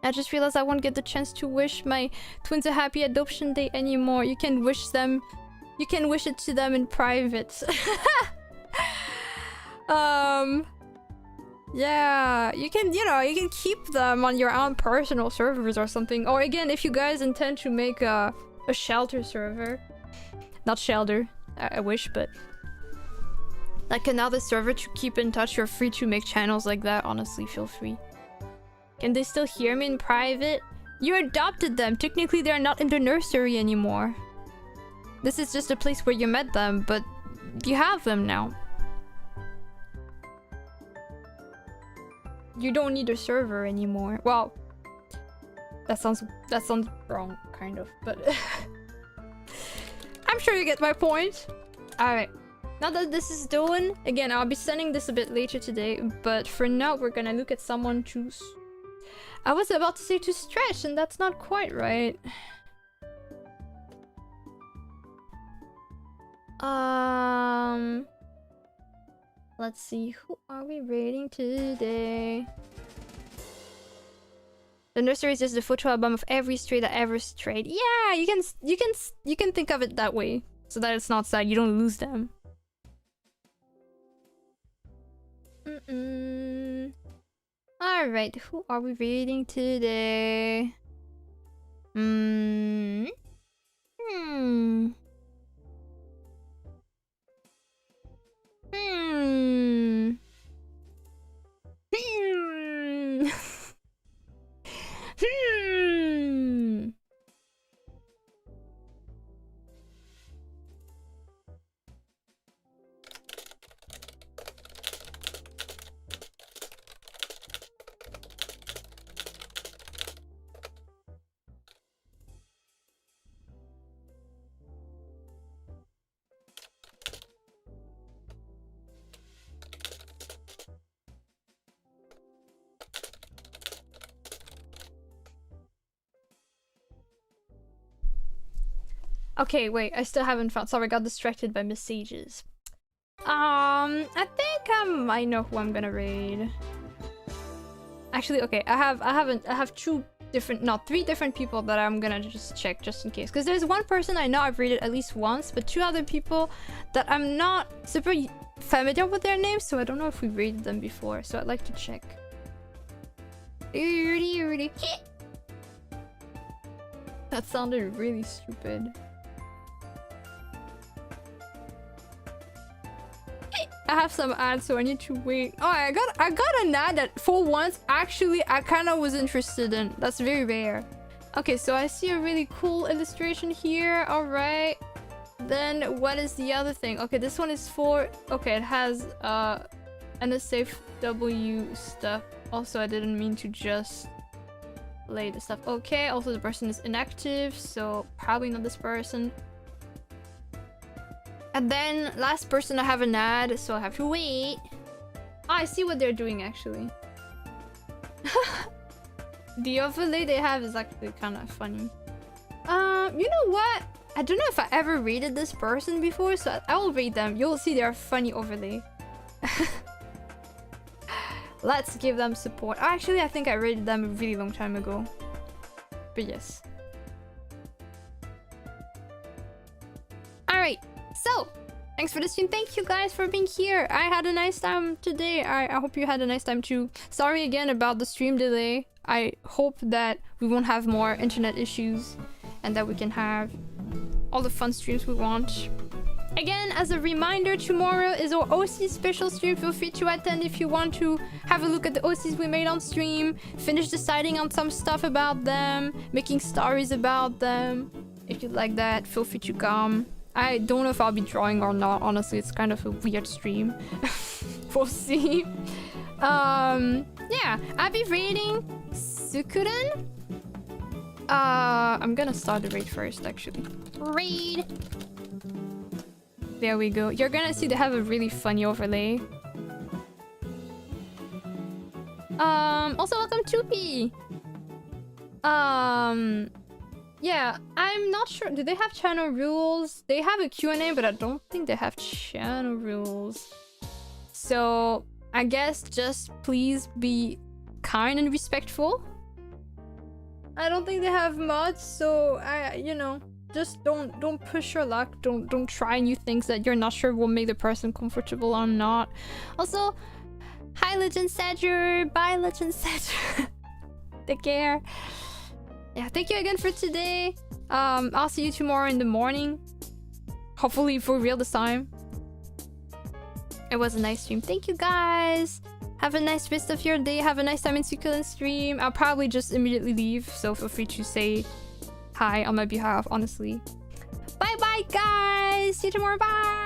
I just realized I won't get the chance to wish my twins a happy adoption day anymore. You can wish it to them in private. Yeah, you can keep them on your own personal servers or something. Or again, if you guys intend to make a shelter server. Not shelter, I wish, but like another server to keep in touch, you're free to make channels like that. Honestly, feel free. Can they still hear me in private? You adopted them. Technically, they're not in the nursery anymore. This is just a place where you met them, but you have them now. You don't need a server anymore. Well, that sounds wrong, kind of, but I'm sure you get my point. Alright. Now that this is done, again, I'll be sending this a bit later today, but for now, we're gonna look at someone to... I was about to say to stretch, and that's not quite right. Let's see, who are we rating today? The nursery is just the photo album of every stray that ever strayed. Yeah, you can think of it that way, so that it's not sad. You don't lose them. Alright, who are we reading today? Okay, wait, I still haven't found. Sorry, I got distracted by messages. I think I know who I'm gonna raid. Actually, okay, I have three different people that I'm gonna just check just in case. Because there's one person I know I've raided at least once, but two other people that I'm not super familiar with their names, so I don't know if we raided them before. So I'd like to check. That sounded really stupid. I have some ads, so I need to wait. Oh, I got an ad that for once actually I kind of was interested in. That's very rare. Okay, so I see a really cool illustration here. All right. Then what is the other thing? Okay, this one is for... Okay, it has NSFW stuff Also, I didn't mean to just lay the stuff. Okay, also the person is inactive, so probably not this person. And then last person, I have an ad, so I have to wait. Oh, I see what they're doing actually. The overlay they have is actually kind of funny. You know what? I don't know if I ever rated this person before, so I will rate them. You'll see their funny overlay. Let's give them support. Oh, actually, I think I rated them a really long time ago. But yes. Alright, so thanks for the stream. Thank you guys for being here. I had a nice time today. I hope you had a nice time too. Sorry again about the stream delay. I hope that we won't have more internet issues and that we can have all the fun streams we want. Again, as a reminder, tomorrow is our OC special stream. Feel free to attend if you want to have a look at the OCs we made on stream, finish deciding on some stuff about them, making stories about them. If you'd like that, feel free to come. I don't know if I'll be drawing or not. Honestly, it's kind of a weird stream. We'll see. Yeah, I'll be raiding Sukuren. I'm gonna start the raid first, actually. Raid. There we go. You're gonna see they have a really funny overlay. Also welcome Tupi. Yeah, I'm not sure. Do they have channel rules? They have a Q&A, but I don't think they have channel rules. So I guess just please be kind and respectful. I don't think they have mods, so you know, just don't push your luck. Don't try new things that you're not sure will make the person comfortable or not. Also, hi Legend Sadger, bye Legend Sadger. Take care. Yeah, thank you again for today. I'll see you tomorrow in the morning. Hopefully for real this time. It was a nice stream. Thank you guys. Have a nice rest of your day. Have a nice time in Succulent stream. I'll probably just immediately leave, so feel free to say hi on my behalf, honestly. Bye bye guys. See you tomorrow. Bye.